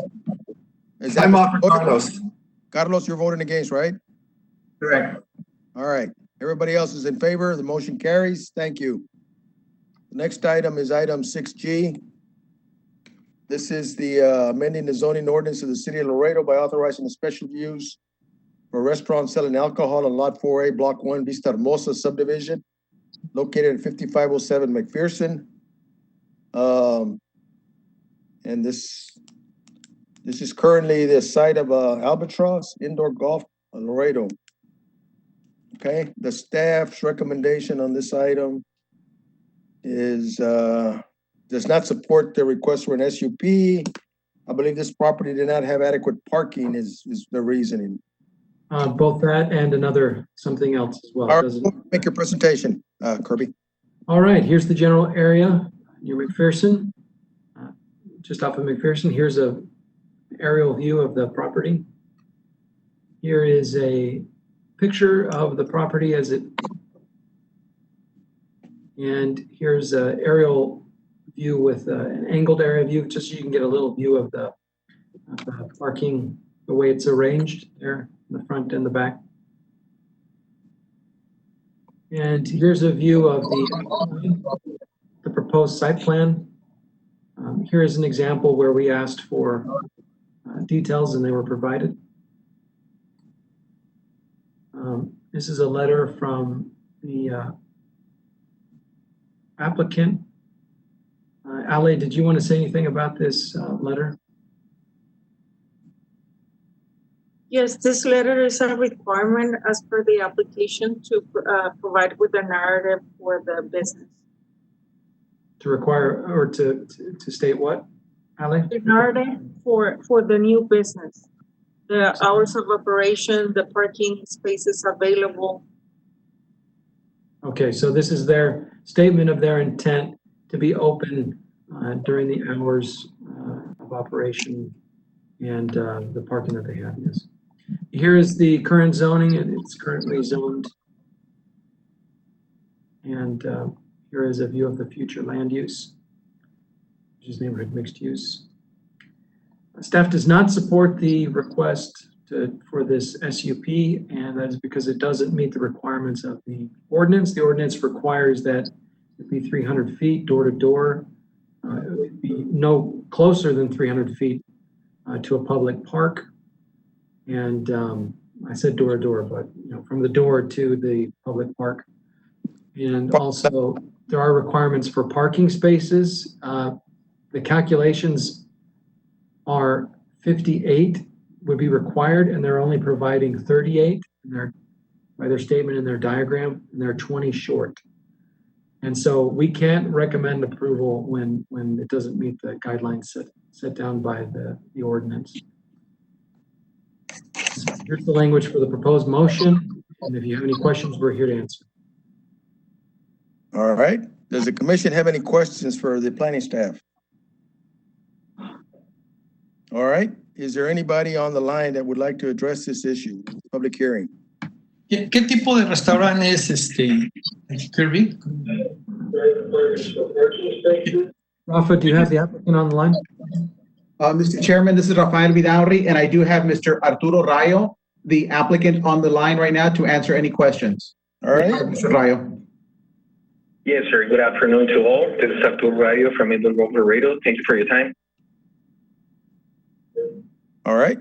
I'm off for Carlos. Carlos, you're voting against, right? Correct. All right. Everybody else is in favor. The motion carries. Thank you. The next item is item 6G. This is the amending the zoning ordinance of the city of Laredo by authorizing a special use for a restaurant selling alcohol on Lot 4A, Block 1, Vista Hermosa subdivision, located at 5507 McPherson. And this is currently the site of Albatross Indoor Golf Laredo. Okay, the staff's recommendation on this item is does not support the request for an SUP. I believe this property did not have adequate parking is the reasoning. Both that and something else as well. All right, make your presentation, Kirby. All right, here's the general area near McPherson. Just off of McPherson, here's a aerial view of the property. Here is a picture of the property and here's an aerial view with an angled area view, just so you can get a little view of the parking, the way it's arranged there in the front and the back. And here's a view of the proposed site plan. Here is an example where we asked for details and they were provided. This is a letter from the applicant. Ale, did you want to say anything about this letter? Yes, this letter is a requirement as per the application to provide with a narrative for the business. To require or to state what, Ale? The narrative for the new business, the hours of operation, the parking spaces available. Okay, so this is their statement of their intent to be open during the hours of operation and the parking that they have, yes. Here is the current zoning, and it's currently zoned. And here is a view of the future land use, which is neighborhood mixed use. Staff does not support the request for this SUP, and that is because it doesn't meet the requirements of the ordinance. The ordinance requires that it be 300 feet door to door. It would be no closer than 300 feet to a public park. And I said door to door, but from the door to the public park. And also there are requirements for parking spaces. The calculations are 58 would be required, and they're only providing 38 by their statement in their diagram, and they're 20 short. And so we can't recommend approval when it doesn't meet the guidelines set down by the ordinance. Here's the language for the proposed motion, and if you have any questions, we're here to answer. All right. Does the commission have any questions for the planning staff? All right. Is there anybody on the line that would like to address this issue? Public hearing. ¿Qué tipo de restaurante es Kirby? Rafa, do you have the applicant on the line? Mr. Chairman, this is Rafael Vidaurri, and I do have Mr. Arturo Rayo, the applicant, on the line right now to answer any questions. All right. Mr. Rayo. Yes, sir. Good afternoon to all. This is Arturo Rayo from Midland Road Laredo. Thank you for your time. All right.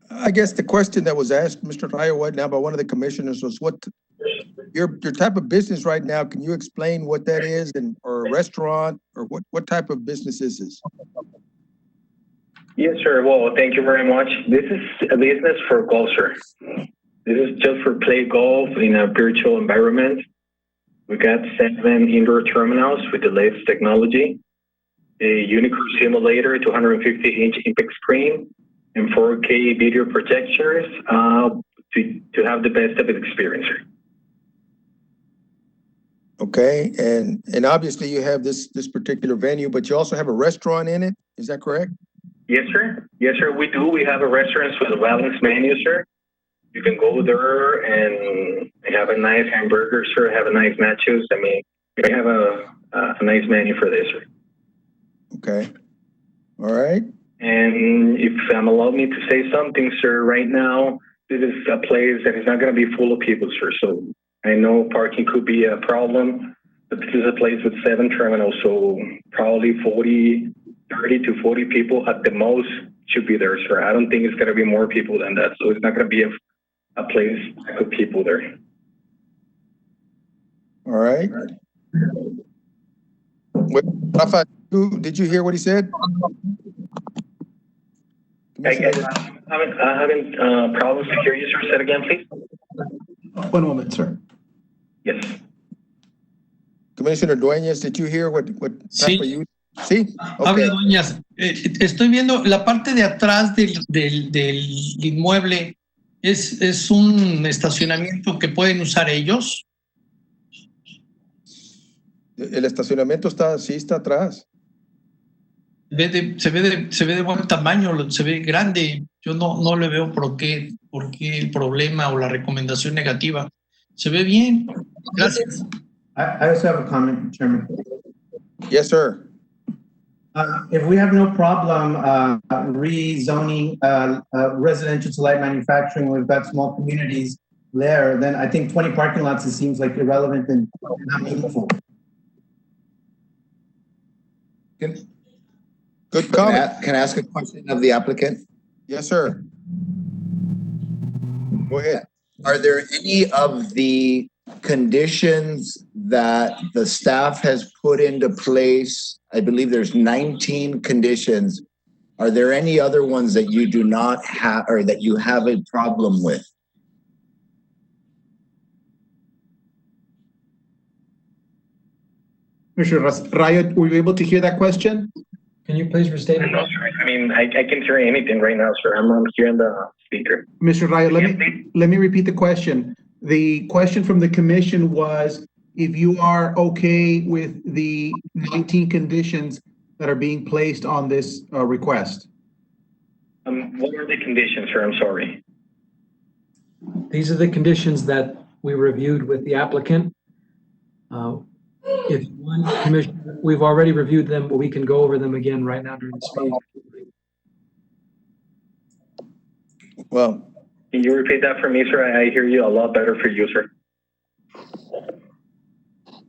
I guess the question that was asked, Mr. Rayo, right now by one of the commissioners was what your type of business right now, can you explain what that is, or a restaurant, or what type of business is this? Yes, sir. Well, thank you very much. This is a business for golf, sir. This is just for play golf in a virtual environment. We got 7 indoor terminals with the latest technology, a Unicruise simulator, 250-inch impact screen, and 4K video projectors to have the best of an experience. Okay, and obviously you have this particular venue, but you also have a restaurant in it. Is that correct? Yes, sir. Yes, sir. We do. We have a restaurant with a balanced menu, sir. You can go there and have a nice hamburger, sir. Have a nice nachos. I mean, we have a nice menu for this, sir. Okay. All right. And if I'm allowed me to say something, sir, right now, this is a place that is not going to be full of people, sir. So I know parking could be a problem, but this is a place with 7 terminals. So probably 30 to 40 people at the most should be there, sir. I don't think it's going to be more people than that. So it's not going to be a place with people there. All right. Rafa, did you hear what he said? I haven't problems to hear you, sir. Say it again, please. One moment, sir. Yes. Commissioner Dueñas, did you hear what type of use? Sí. Okay. Dueñas, estoy viendo la parte de atrás del inmueble. ¿Es un estacionamiento que pueden usar ellos? El estacionamiento está atrás. Se ve de buen tamaño, se ve grande. Yo no le veo por qué el problema o la recomendación negativa. Se ve bien. Gracias. I also have a comment, Chairman. Yes, sir. If we have no problem rezoning residential to light manufacturing, we've got small communities there, then I think 20 parking lots, it seems like irrelevant and not meaningful. Good comment. Can I ask a question of the applicant? Yes, sir. Go ahead. Are there any of the conditions that the staff has put into place? I believe there's 19 conditions. Are there any other ones that you do not have or that you have a problem with? Mr. Rayo, were you able to hear that question? Can you please restate it? No, sir. I mean, I can't hear anything right now, sir. I'm hearing the speaker. Mr. Rayo, let me repeat the question. The question from the commission was if you are okay with the 19 conditions that are being placed on this request. What are the conditions, sir? I'm sorry. These are the conditions that we reviewed with the applicant. If one commission, we've already reviewed them, but we can go over them again right now during this meeting. Well, Can you repeat that for me, sir? I hear you a lot better for you, sir.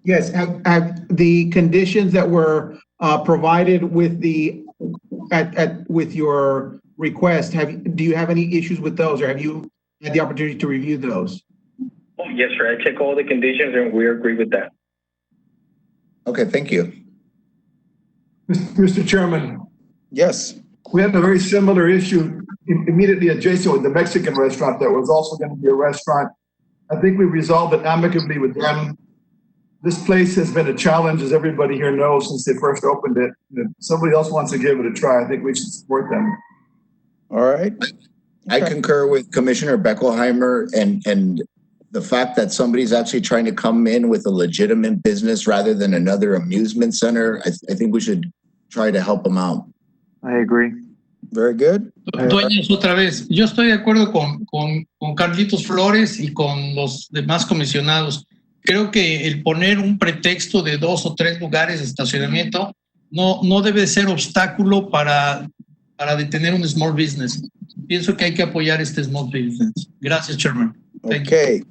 Yes, have the conditions that were provided with the with your request, do you have any issues with those, or have you had the opportunity to review those? Oh, yes, sir. I check all the conditions and we agree with that. Okay, thank you. Mr. Chairman, yes. we had a very similar issue immediately adjacent with the Mexican restaurant that was also going to be a restaurant. I think we resolved it amicably with them. This place has been a challenge, as everybody here knows, since they first opened it. If somebody else wants to give it a try, I think we should support them. All right. I concur with Commissioner Beckelheimer and the fact that somebody's actually trying to come in with a legitimate business rather than another amusement center. I think we should try to help them out. I agree. Very good. Dueñas, otra vez. Yo estoy de acuerdo con Carlitos Flores y con los demás comisionados. Creo que el poner un pretexto de 2 o 3 lugares de estacionamiento no debe ser obstáculo para detener un small business. Pienso que hay que apoyar este small business. Gracias, Chairman. Okay.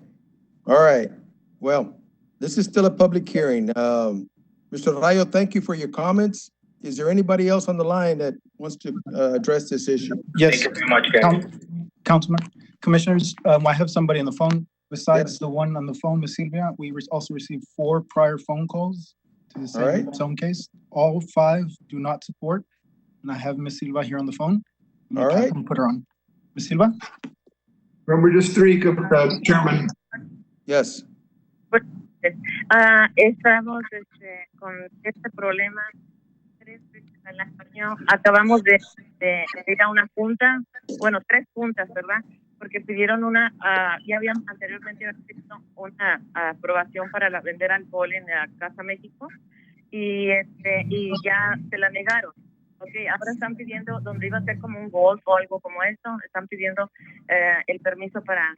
All right. Well, this is still a public hearing. Mr. Rayo, thank you for your comments. Is there anybody else on the line that wants to address this issue? Yes, Thank you very much, guys. Councilman, Commissioners, I have somebody on the phone. Besides the one on the phone, Ms. Silvia, we also received 4 prior phone calls to the same zone case. All 5 do not support. And I have Ms. Silva here on the phone. All right. Put her on. Ms. Silva? Remember, just 3, Chairman. Yes. Estamos con este problema 3 veces al año. Acabamos de ir a una junta, bueno, 3 juntas, ¿verdad? Porque pidieron ya habían anteriormente recibido una aprobación para vender alcohol en la Casa México y ya se la negaron. Okay, ahora están pidiendo, donde iba a ser como un golf o algo como eso, están pidiendo el permiso para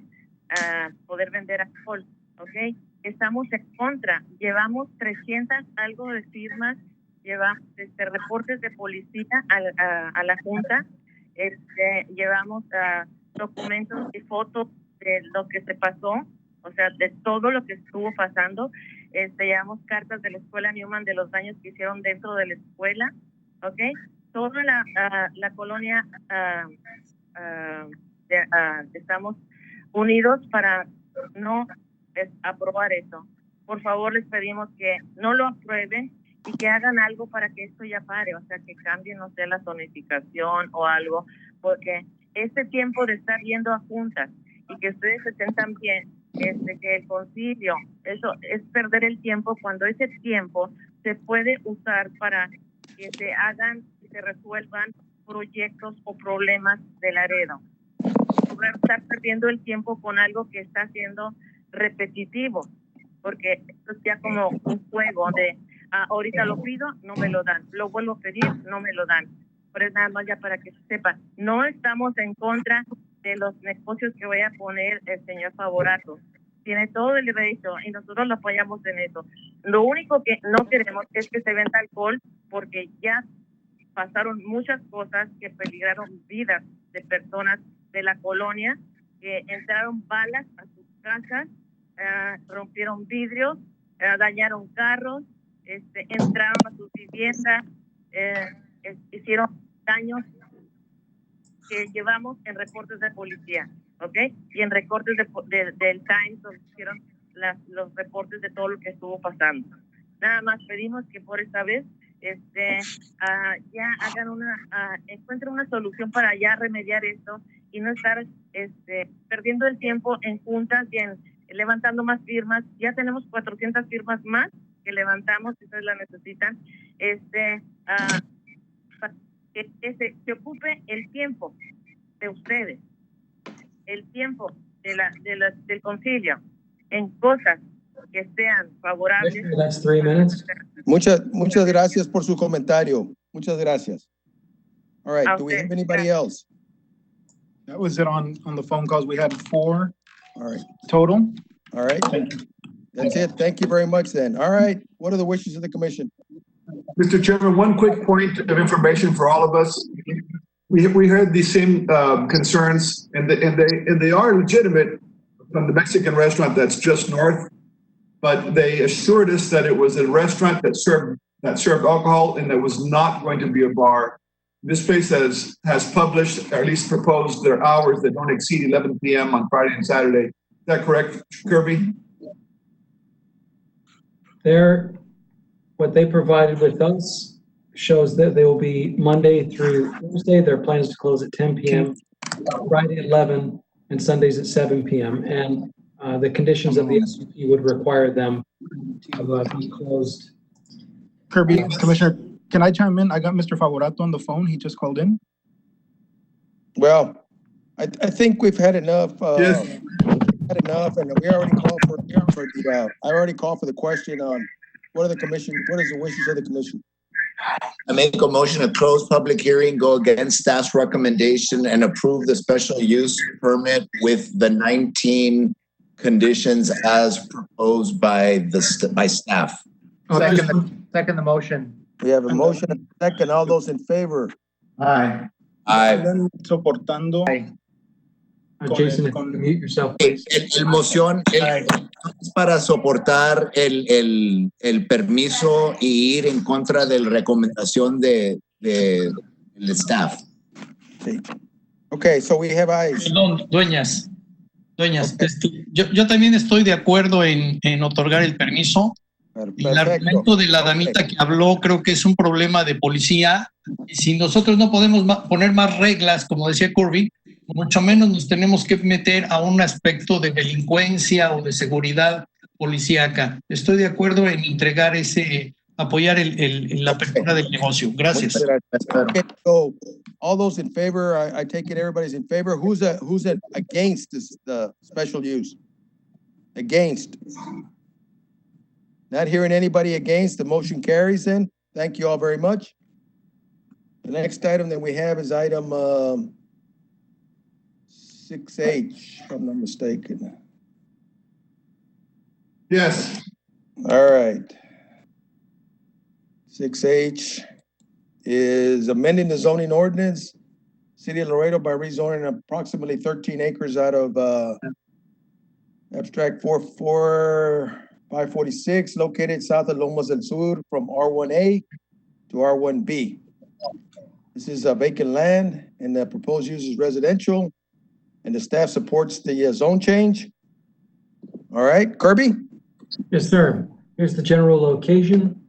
poder vender alcohol. Okay, estamos en contra. Llevamos 300 algo de firmas, llevamos reportes de policía a la junta, llevamos documentos y fotos de lo que se pasó, o sea, de todo lo que estuvo pasando. Llevamos cartas de la escuela Newman de los daños que hicieron dentro de la escuela. Okay, toda la colonia estamos unidos para no aprobar eso. Por favor, les pedimos que no lo aprueben y que hagan algo para que esto ya pare, o sea, que cambien, no sé, la zonificación o algo, porque este tiempo de estar yendo a juntas y que ustedes se sientan bien, que el concilio, eso es perder el tiempo cuando ese tiempo se puede usar para que se hagan y se resuelvan proyectos o problemas de Laredo. Estar perdiendo el tiempo con algo que está siendo repetitivo, porque esto es ya como un juego de ahorita lo pido, no me lo dan, lo vuelvo a pedir, no me lo dan. Pero es nada más ya para que se sepa, no estamos en contra de los negocios que voy a poner el señor Favorato. Tiene todo el derecho y nosotros lo apoyamos en eso. Lo único que no queremos es que se venda alcohol, porque ya pasaron muchas cosas que peligraron vidas de personas de la colonia, que entraron balas a sus casas, rompieron vidrios, dañaron carros, entraron a sus viviendas, hicieron daños que llevamos en reportes de policía, ¿ok? Y en recortes del Times donde hicieron los reportes de todo lo que estuvo pasando. Nada más pedimos que por esta vez ya hagan encuentren una solución para ya remediar esto y no estar perdiendo el tiempo en juntas y levantando más firmas. Ya tenemos 400 firmas más que levantamos, si ustedes la necesitan, para que se ocupe el tiempo de ustedes, el tiempo del concilio en cosas que sean favorables. That's 3 minutes. Muchas gracias por su comentario. Muchas gracias. All right, do we have anybody else? That was it on the phone calls. We had 4 All right. total. All right. That's it. Thank you very much then. All right. What are the wishes of the commission? Mr. Chairman, one quick point of information for all of us. We heard these same concerns, and they are legitimate from the Mexican restaurant that's just north, but they assured us that it was a restaurant that served alcohol and that was not going to be a bar. This place has published, or at least proposed, their hours that don't exceed 11 p.m. on Friday and Saturday. Is that correct, Kirby? What they provided with us shows that they will be Monday through Thursday. Their plan is to close at 10 p.m., Friday at 11, and Sundays at 7 p.m. And the conditions of the SUP would require them to be closed. Kirby, Commissioner, can I chime in? I got Mr. Favorato on the phone. He just called in. Well, I think we've had enough. Yes. Had enough, and we already called for the. I already called for the question on what is the wishes of the commission? I make a motion to close public hearing, go against staff's recommendation, and approve the special use permit with the 19 conditions as proposed by staff. Second the motion. We have a motion and a second. All those in favor? Aye. Aye. Soportando. Jason, mute yourself, please. El moción es para soportar el permiso y ir en contra de la recomendación del staff. Okay, so we have ayes. Perdón, dueñas. Yo también estoy de acuerdo en otorgar el permiso. El argumento de la damita que habló creo que es un problema de policía. Y si nosotros no podemos poner más reglas, como decía Kirby, mucho menos nos tenemos que meter a un aspecto de delincuencia o de seguridad policíaca. Estoy de acuerdo en entregar apoyar la apertura del negocio. Gracias. Okay, so all those in favor, I take it everybody's in favor. Who's against the special use? Against? Not hearing anybody against, the motion carries then. Thank you all very much. The next item that we have is item 6H, if I'm not mistaken. Yes. All right. 6H is amending the zoning ordinance, City of Laredo by rezoning approximately 13 acres out of abstract 546 located south of Lomas del Sur from R1A to R1B. This is a vacant land and the proposed use is residential and the staff supports the zone change. All right, Kirby? Yes, sir. Here's the general location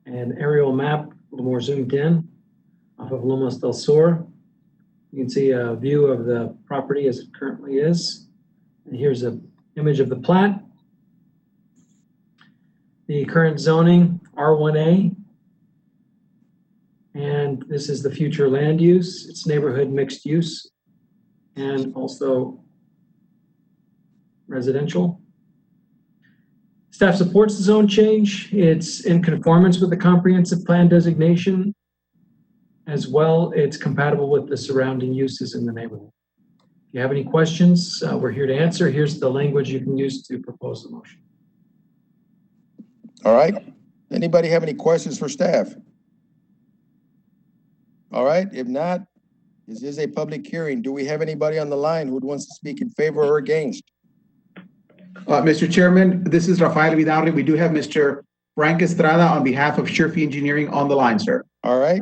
and aerial map, a little more zoomed in off of Lomas del Sur. You can see a view of the property as it currently is. And here's an image of the plat. The current zoning, R1A. And this is the future land use. It's neighborhood mixed use and also residential. Staff supports the zone change. It's in conformance with the comprehensive plan designation. As well, it's compatible with the surrounding uses in the neighborhood. If you have any questions, we're here to answer. Here's the language you can use to propose the motion. All right. Anybody have any questions for staff? All right. If not, this is a public hearing. Do we have anybody on the line who wants to speak in favor or against? Mr. Chairman, this is Rafael Vidaurri. We do have Mr. Frank Estrada on behalf of Sherfy Engineering on the line, sir. All right.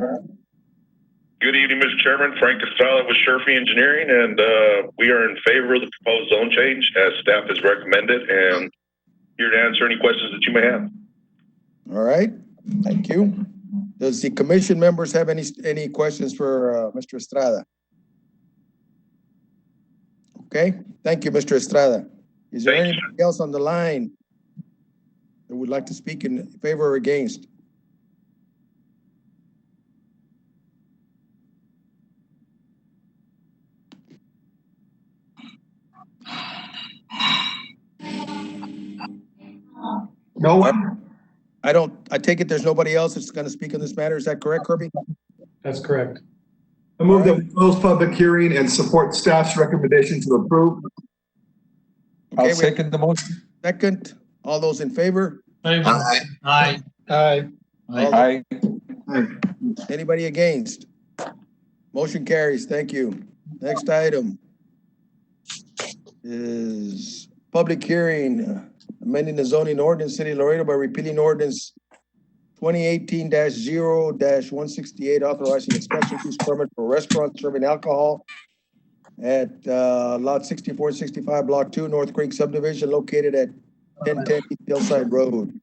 Good evening, Mr. Chairman. Frank Estrada with Sherfy Engineering, and we are in favor of the proposed zone change as staff has recommended, and here to answer any questions that you may have. All right. Thank you. Does the commission members have any questions for Mr. Estrada? Okay. Thank you, Mr. Estrada. Is there anybody else on the line that would like to speak in favor or against? No one? I take it there's nobody else that's going to speak on this matter. Is that correct, Kirby? That's correct. I move that we close public hearing and support staff's recommendation to approve. Okay, I'll second the motion. Second, all those in favor? Aye. Aye. Aye. Anybody against? Motion carries. Thank you. Next item is public hearing, amending the zoning ordinance, City of Laredo by repealing ordinance 2018-0-168, authorizing a special use permit for restaurants serving alcohol at lot 64 and 65, block 2, North Creek subdivision located at 1010 Hillside Road.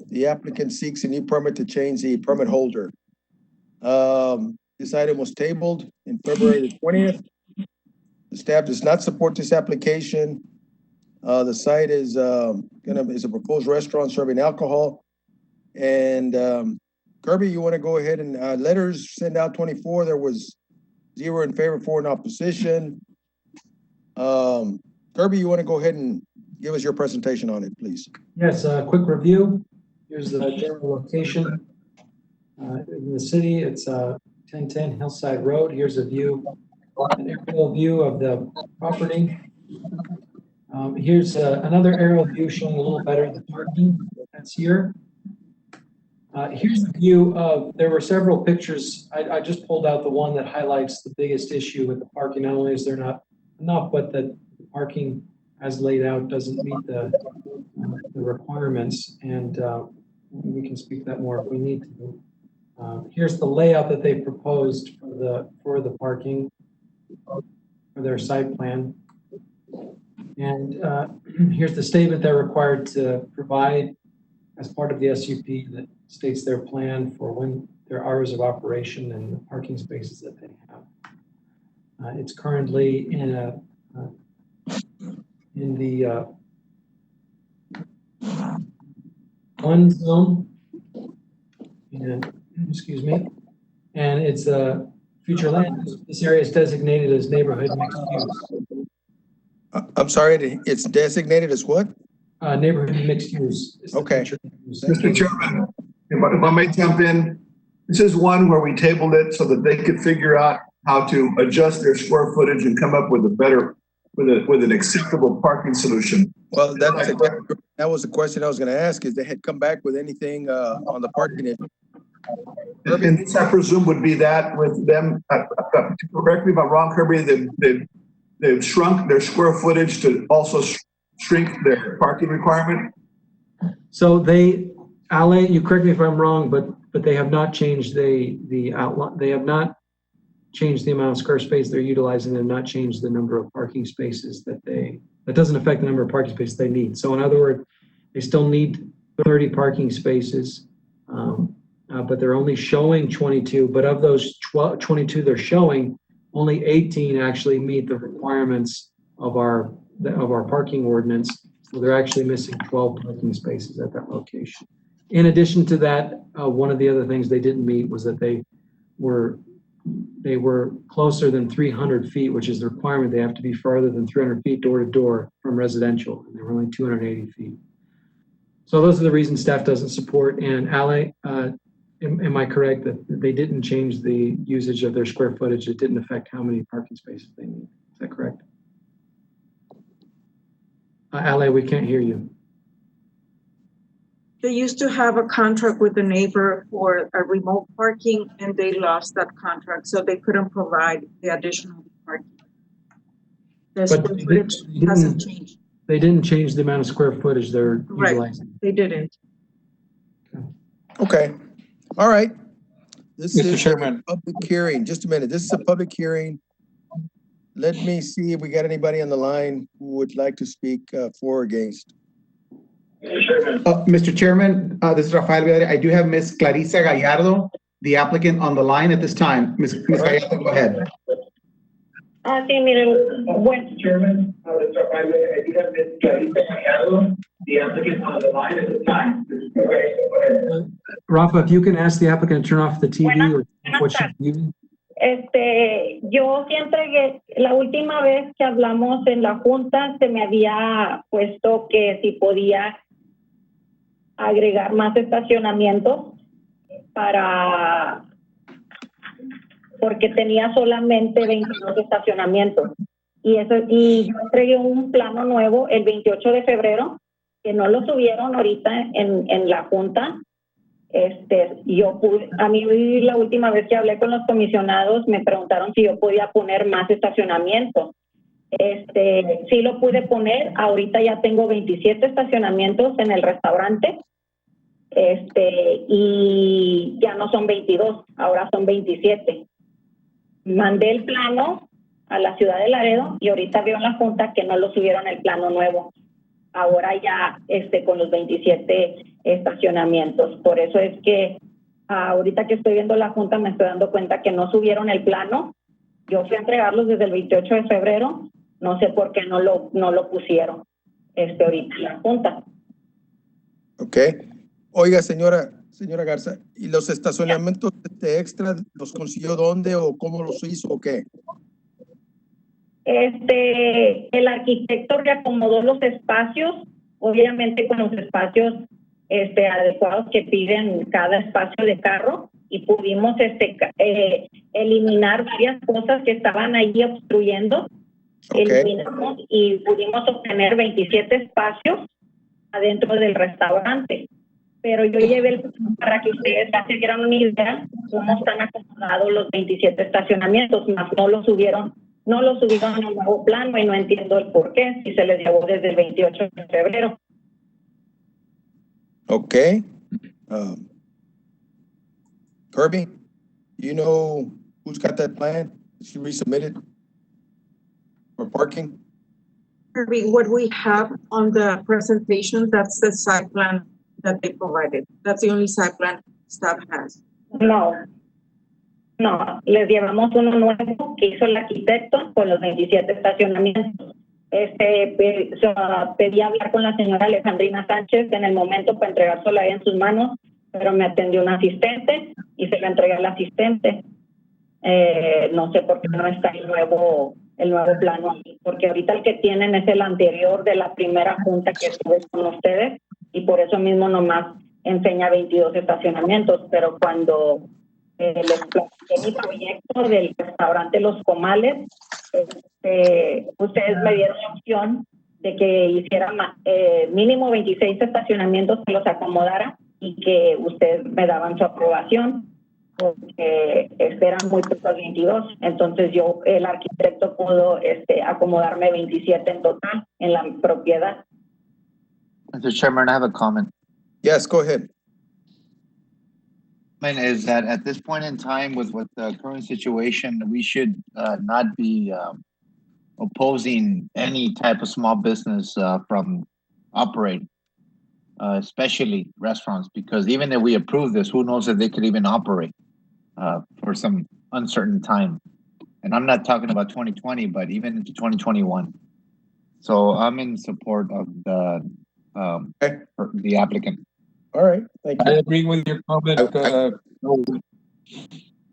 The applicant seeks a new permit to change the permit holder. This item was tabled in February the 20th. The staff does not support this application. The site is a proposed restaurant serving alcohol. And Kirby, you want to go ahead and letters send out 24. There was 0 in favor, 4 in opposition. Kirby, you want to go ahead and give us your presentation on it, please? Yes, a quick review. Here's the general location. In the city, it's 1010 Hillside Road. Here's a view, an aerial view of the property. Here's another aerial view showing a little better the parking that's here. Here's the view of, there were several pictures. I just pulled out the one that highlights the biggest issue with the parking. Not only is there not enough, but the parking as laid out doesn't meet the requirements. And we can speak to that more if we need to. Here's the layout that they proposed for the parking for their site plan. And here's the statement they're required to provide as part of the SUP that states their plan for when their hours of operation and the parking spaces that they have. It's currently in the 1 zone, and excuse me, and it's a future land. This area is designated as neighborhood mixed use. I'm sorry, it's designated as what? Neighborhood mixed use. Okay. Mr. Chairman, if I may jump in, this is one where we tabled it so that they could figure out how to adjust their square footage and come up with a better, with an acceptable parking solution. Well, that was the question I was going to ask, is they had come back with anything on the parking issue? And this, I presume, would be that with them, correct me if I'm wrong, Kirby, they've shrunk their square footage to also shrink their parking requirement? So Ale, you correct me if I'm wrong, but they have not changed the outline. They have not changed the amount of square space they're utilizing. They've not changed the number of parking spaces that doesn't affect the number of parking spaces they need. So in other words, they still need 30 parking spaces, but they're only showing 22. But of those 22 they're showing, only 18 actually meet the requirements of our parking ordinance. So they're actually missing 12 parking spaces at that location. In addition to that, one of the other things they didn't meet was that they were closer than 300 feet, which is the requirement. They have to be farther than 300 feet door to door from residential, and they were only 280 feet. So those are the reasons staff doesn't support. And Ale, am I correct that they didn't change the usage of their square footage? It didn't affect how many parking spaces they need. Is that correct? Ale, we can't hear you. They used to have a contract with the neighbor for a remote parking, and they lost that contract, so they couldn't provide the additional parking. The square footage hasn't changed. They didn't change the amount of square footage they're Right. utilizing. They didn't. Okay, all right. This Mr. is a Chairman. public hearing. Just a minute. This is a public hearing. Let me see if we got anybody on the line who would like to speak for or against. Mr. Chairman, this is Rafael Vidal. I do have Ms. Clarissa Gallardo, the applicant, on the line at this time. Ms. Gallardo, go ahead. Sí, miren, bueno, Chairman, this is Rafael Vidal. I do have Ms. Clarissa Gallardo, the applicant, on the line at this time. Okay, go ahead. Rafa, if you can ask the applicant to turn off the TV or what she's viewing. yo siempre que la última vez que hablamos en la junta se me había puesto que si podía agregar más estacionamientos porque tenía solamente 22 estacionamientos y yo entregué un plano nuevo el 28 de febrero que no lo subieron ahorita en la junta. A mí la última vez que hablé con los comisionados me preguntaron si yo podía poner más estacionamientos. Sí lo pude poner, ahorita ya tengo 27 estacionamientos en el restaurante, y ya no son 22, ahora son 27. Mandé el plano a la ciudad de Laredo y ahorita veo en la junta que no lo subieron el plano nuevo. Ahora ya con los 27 estacionamientos. Por eso es que ahorita que estoy viendo la junta me estoy dando cuenta que no subieron el plano. Yo fui a entregarlos desde el 28 de febrero. No sé por qué no lo pusieron ahorita en la junta. Ok. Oiga, señora Garza, ¿y los estacionamientos extra los consiguió dónde o cómo los hizo o qué? El arquitecto reacomodó los espacios, obviamente con los espacios adecuados que piden cada espacio de carro, y pudimos eliminar varias cosas que estaban ahí obstruyendo. Okay. Eliminamos y pudimos obtener 27 espacios adentro del restaurante. Pero yo llevé el plan para que ustedes ya se dieran una idea cómo están acomodados los 27 estacionamientos, más no lo subieron al nuevo plano y no entiendo el por qué, si se les llevó desde el 28 de febrero. Okay. Kirby, you know who's got that plan? Did she resubmit it for parking? Kirby, what we have on the presentation, that's the site plan that they provided. That's the only site plan staff has. No, les llevamos uno nuevo que hizo el arquitecto con los 27 estacionamientos. Pedí hablar con la señora Alejandrina Sánchez en el momento para entregárselo ahí en sus manos, pero me atendió un asistente y se lo entregué al asistente. No sé por qué no está el nuevo plano, porque ahorita el que tienen es el anterior de la primera junta que estuve con ustedes y por eso mismo nomás enseña 22 estacionamientos, pero cuando les platiqué mi proyecto del restaurante Los Comales, ustedes me dieron la opción de que hiciera mínimo 26 estacionamientos, que los acomodara y que ustedes me daban su aprobación, porque eran muy pocos 22. Entonces el arquitecto pudo acomodarme 27 en total en la propiedad. Mr. Chairman, I have a comment. Yes, go ahead. Is that at this point in time with the current situation, we should not be opposing any type of small business from operating, especially restaurants, because even if we approve this, who knows if they could even operate for some uncertain time. And I'm not talking about 2020, but even into 2021. So I'm in support of the applicant. All right, thank you. I agree with your comment. All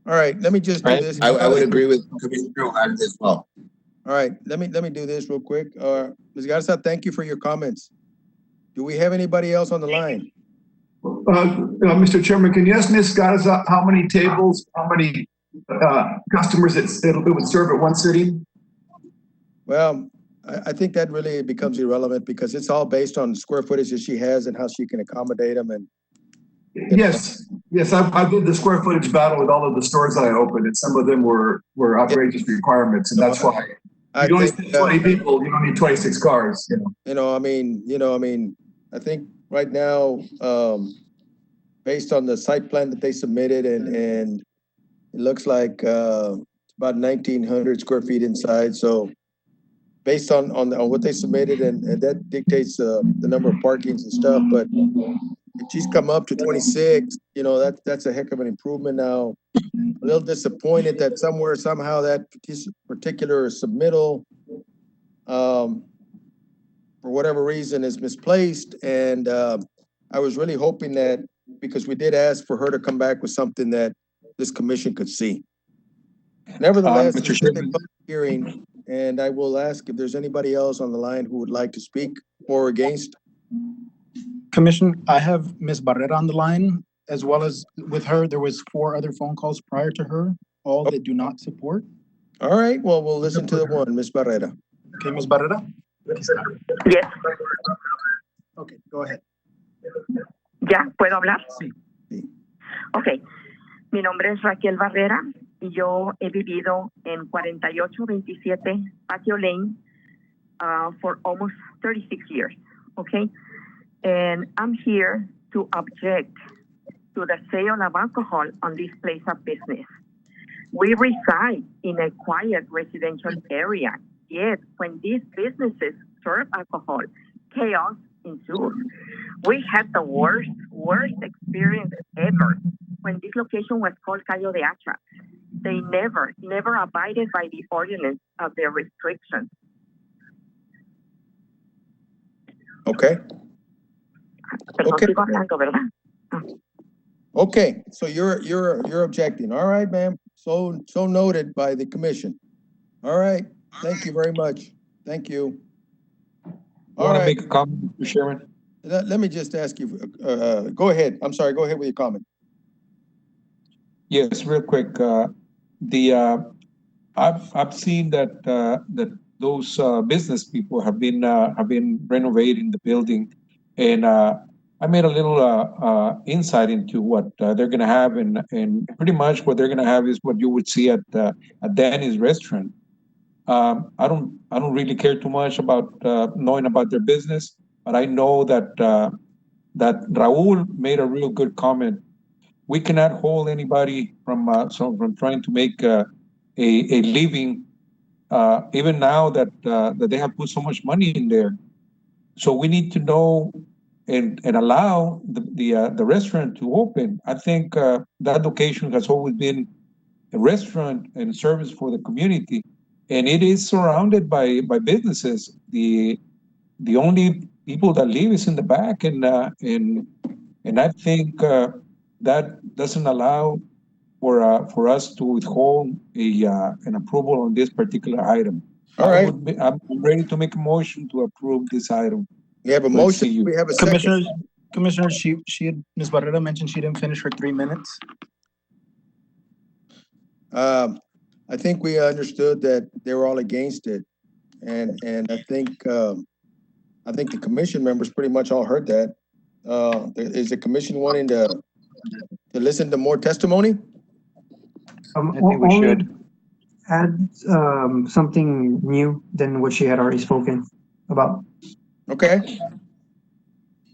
right, let me just do this. I would agree with Commissioner Juarez as well. All right, let me do this real quick. Ms. Garza, thank you for your comments. Do we have anybody else on the line? Mr. Chairman, can you ask Ms. Garza how many tables, how many customers it would serve at one sitting? Well, I think that really becomes irrelevant because it's all based on square footage that she has and how she can accommodate them. And yes, I did the square footage battle with all of the stores that I opened, and some of them were outrageous requirements, and that's why I You only think, need 20 people, you don't need 26 cars, you know. I think right now, based on the site plan that they submitted and it looks like, it's about 1,900 square feet inside, so based on what they submitted and that dictates, the number of parkings and stuff, but if she's come up to 26, that's a heck of an improvement now. A little disappointed that somehow that particular submittal, for whatever reason is misplaced. And, I was really hoping that, because we did ask for her to come back with something that this commission could see. Nevertheless, Mr. this is a Chairman. public hearing, and I will ask if there's anybody else on the line who would like to speak for or against. Commission, I have Ms. Barrera on the line, as well as with her, there was 4 other phone calls prior to her, all that do not support. All right, well, we'll listen to the one, Ms. Barrera. Okay, Ms. Barrera? Yes. Okay, go ahead. ¿Ya puedo hablar? Sí. Ok. Mi nombre es Raquel Barrera y yo he vivido en 4827 Patio Lane for almost 36 years. Okay. And I'm here to object to the sale of alcohol on this place of business. We reside in a quiet residential area, yet when these businesses serve alcohol, chaos ensues. We had the worst experience ever when this location was called Cayo de Hacha. They never abided by the ordinance of their restrictions. Okay. Perdón, Okay. sigo hablando, ¿verdad? Okay, so you're objecting. All right, ma'am. So noted by the commission. All right, thank you very much. Thank you. I All want to right, make a comment, Mr. Chairman. let me just ask you, go ahead. I'm sorry, go ahead with your comment. Yes, real quick. I've seen that those business people have been renovating the building, and I made a little insight into what they're gonna have, and pretty much what they're gonna have is what you would see at Danny's restaurant. I don't really care too much about knowing about their business, but I know that Raul made a real good comment. We cannot hold anybody from trying to make a living, even now that they have put so much money in there. So we need to know and allow the restaurant to open. I think that location has always been a restaurant and service for the community, and it is surrounded by businesses. The only people that live is in the back, and I think that doesn't allow for us to withhold an approval on this particular item. All right. I'm ready to make a motion to approve this item. We have a Let's motion, see you. we have a second. Commissioner, Ms. Barrera mentioned she didn't finish her 3 minutes. I think we understood that they were all against it. And I think the commission members pretty much all heard that. Is the commission wanting to listen to more testimony? I think we only should. Add something new than what she had already spoken about. Okay.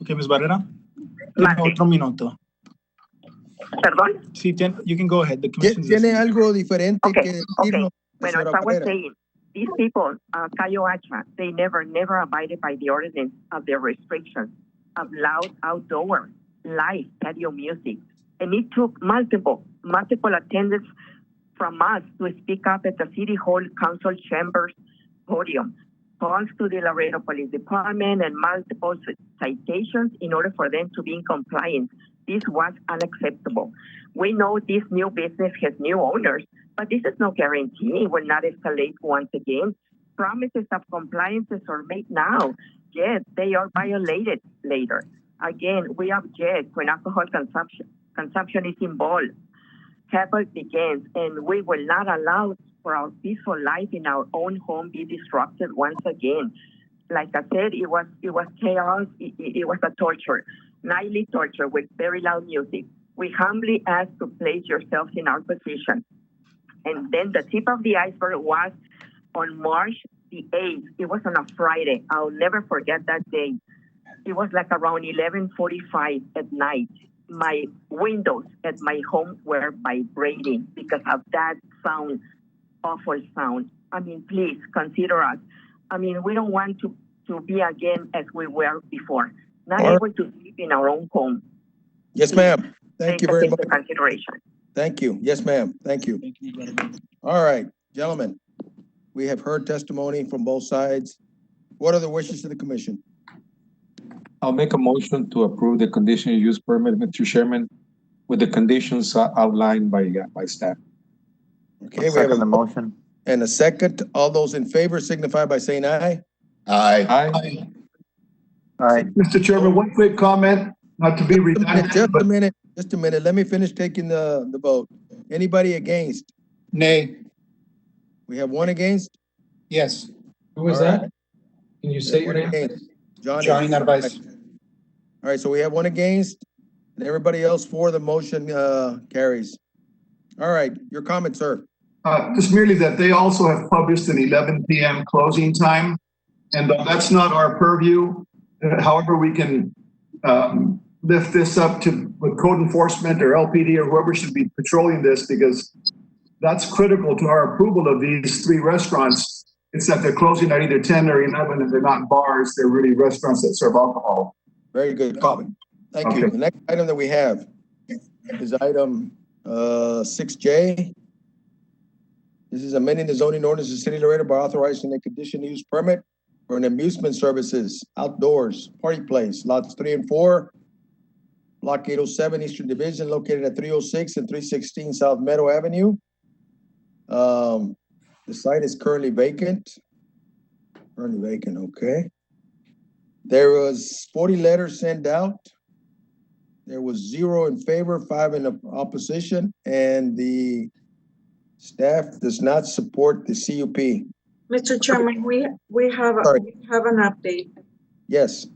Okay, Ms. Barrera. Mande. Otro minuto. Perdón. Sí, you can go ahead. The commission ¿Tiene algo diferente Okay, que okay. decirnos, Bueno, señora as I was Barrera? saying, these people, Cayo Hacha, they never abided by the ordinance of their restrictions of loud outdoor, live patio music. And it took multiple attendants from us to speak up at the City Hall Council Chambers podium, calls to the Laredo Police Department, and multiple citations in order for them to be in compliance. This was unacceptable. We know this new business has new owners, but this is no guarantee it will not escalate once again. Promises of compliances are made now, yet they are violated later. Again, we object when alcohol consumption is involved. Havoc begins, and we will not allow for our peaceful life in our own home be disrupted once again. Like I said, it was chaos. It was a torture, nightly torture with very loud music. We humbly ask to place yourselves in our position. And then the tip of the iceberg was on March the 8th. It was on a Friday. I'll never forget that day. It was like around 11:45 at night. My windows at my home were vibrating because of that sound, awful sound. I mean, please consider us. I mean, we don't want to be again as we were before, not able to sleep in our own home. Yes, ma'am. Thank you very much. Into consideration. Thank you. Yes, ma'am. Thank you. All right, gentlemen, we have heard testimony from both sides. What are the wishes of the commission? I'll make a motion to approve the conditional use permit, Mr. Chairman, with the conditions outlined by staff. Okay, we have Second the motion. and a second. All those in favor signify by saying aye. Aye. Aye. Aye. Mr. Chairman, one quick comment, not to be redundant, Just a but minute, just a minute. Let me finish taking the vote. Anybody against? Nay. We have one against? Yes. Who was All that? right. Can you say your One name? against. Johnny Narvaez. All right, so we have one against, and everybody else for the motion carries. All right, your comment, sir. just merely that they also have published an 11 p.m. closing time. And that's not our purview. However, we can lift this up to with code enforcement or LPD or whoever should be patrolling this, because that's critical to our approval of these 3 restaurants. It's that they're closing at either 10 or 11 and they're not bars. They're really restaurants that serve alcohol. Very good comment. Thank you. Okay. The next item that we have is item 6J. This is amending the zoning ordinance of the City of Laredo by authorizing a conditional use permit for an amusement services, outdoors, party place, lots 3 and 4, block 807 Eastern Division, located at 306 and 316 South Meadow Avenue. The site is currently vacant. Okay. There was 40 letters sent out. There was 0 in favor, 5 in opposition, and the staff does not support the CUP. Mr. Chairman, we have Sorry. an update. Yes.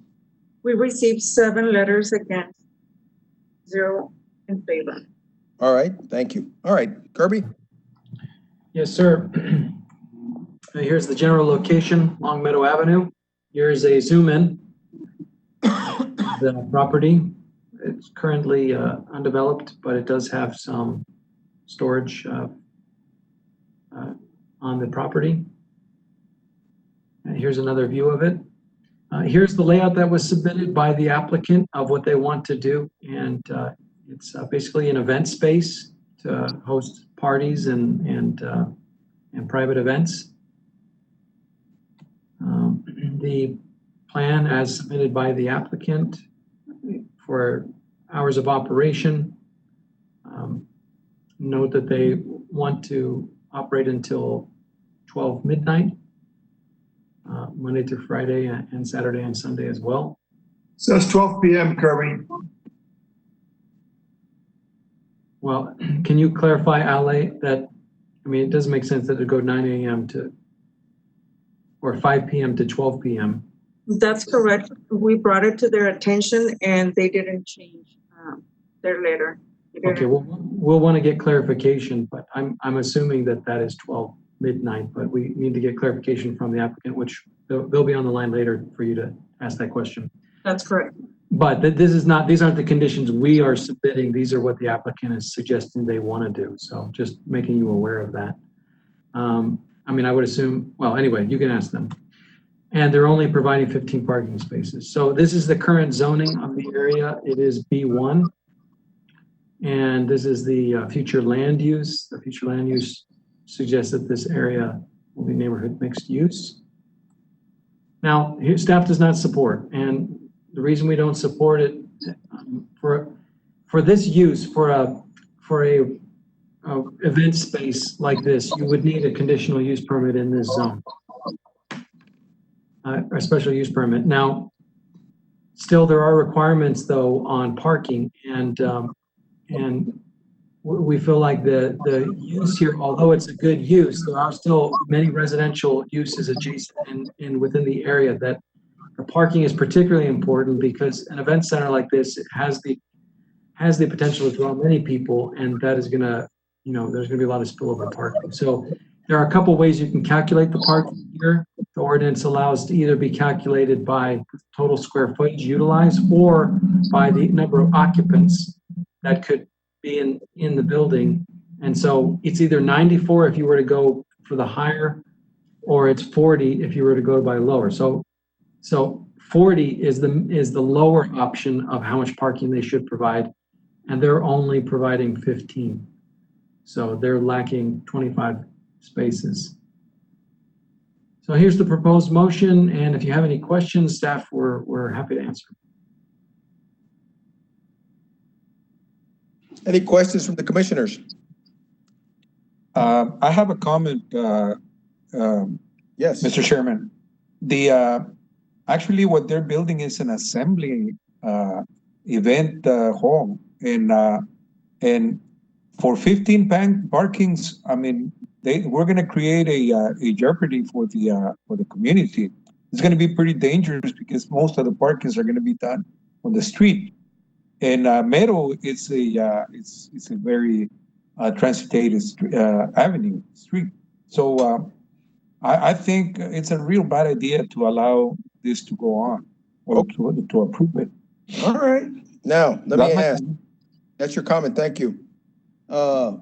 We received 7 letters against, 0 in favor. All right. Thank you. All right. Kirby? Yes, sir. Here's the general location, Long Meadow Avenue. Here's a zoom in. The property, it's currently undeveloped, but it does have some storage on the property. And here's another view of it. Here's the layout that was submitted by the applicant of what they want to do. And it's basically an event space to host parties and private events. The plan as submitted by the applicant for hours of operation. Note that they want to operate until 12 midnight, Monday through Friday and Saturday and Sunday as well. Says 12 p.m., Kirby. Well, can you clarify, Ale, that, I mean, it doesn't make sense that it go 9 a.m. or 5 p.m. to 12 p.m. That's correct. We brought it to their attention and they didn't change their letter. Okay, we'll want to get clarification, but I'm assuming that is 12 midnight, but we need to get clarification from the applicant, which they'll be on the line later for you to ask that question. That's correct. But these aren't the conditions we are submitting. These are what the applicant is suggesting they want to do. So just making you aware of that. I mean, I would assume, well, anyway, you can ask them. And they're only providing 15 parking spaces. So this is the current zoning of the area. It is B1. And this is the future land use. The future land use suggests that this area will be neighborhood mixed use. Now, here, staff does not support, and the reason we don't support it for this use, for a event space like this, you would need a conditional use permit in this zone, a special use permit. Now, still there are requirements though on parking, and we feel like the use here, although it's a good use, there are still many residential uses adjacent and within the area that the parking is particularly important, because an event center like this, it has the potential to draw many people, and that is gonna, there's gonna be a lot of spillover parking. So there are a couple ways you can calculate the parking here. The ordinance allows to either be calculated by total square footage utilized or by the number of occupants that could be in the building. And so it's either 94 if you were to go for the higher, or it's 40 if you were to go by lower. So 40 is the lower option of how much parking they should provide, and they're only providing 15. So they're lacking 25 spaces. So here's the proposed motion, and if you have any questions, staff, we're happy to answer. Any questions from the commissioners? I have a comment, Yes. Mr. Chairman. Actually, what they're building is an assembly event hall, and for 15 parkings, I mean, we're going to create a jeopardy for the community. It's going to be pretty dangerous because most of the parkings are going to be done on the street. And Mero, it's a very transitated street. So I think it's a real bad idea to allow this to go on or to approve it. All right. Now, let me ask. That's your comment. Thank you. Do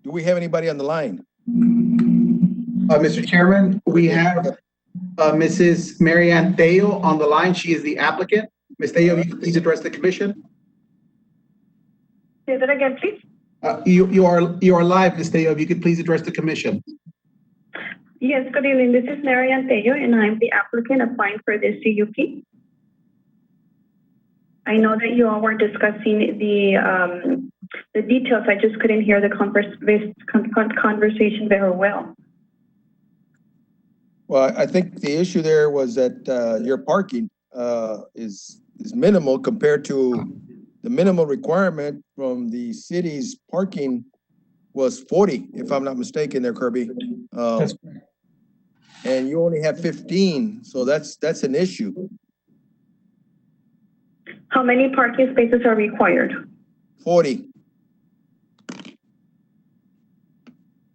we have anybody on the line? Mr. Chairman, we have Mrs. Marianne Theo on the line. She is the applicant. Ms. Theo, you can please address the commission. Say that again, please. You are live, Ms. Theo. If you could please address the commission. Yes, good evening. This is Marianne Tello, and I'm the applicant applying for this CUP. I know that you all were discussing the details. I just couldn't hear the conversation very well. Well, I think the issue there was that your parking is minimal compared to the minimal requirement from the city's parking was 40, if I'm not mistaken there, Kirby. And you only have 15, so that's an issue. How many parking spaces are required? 40.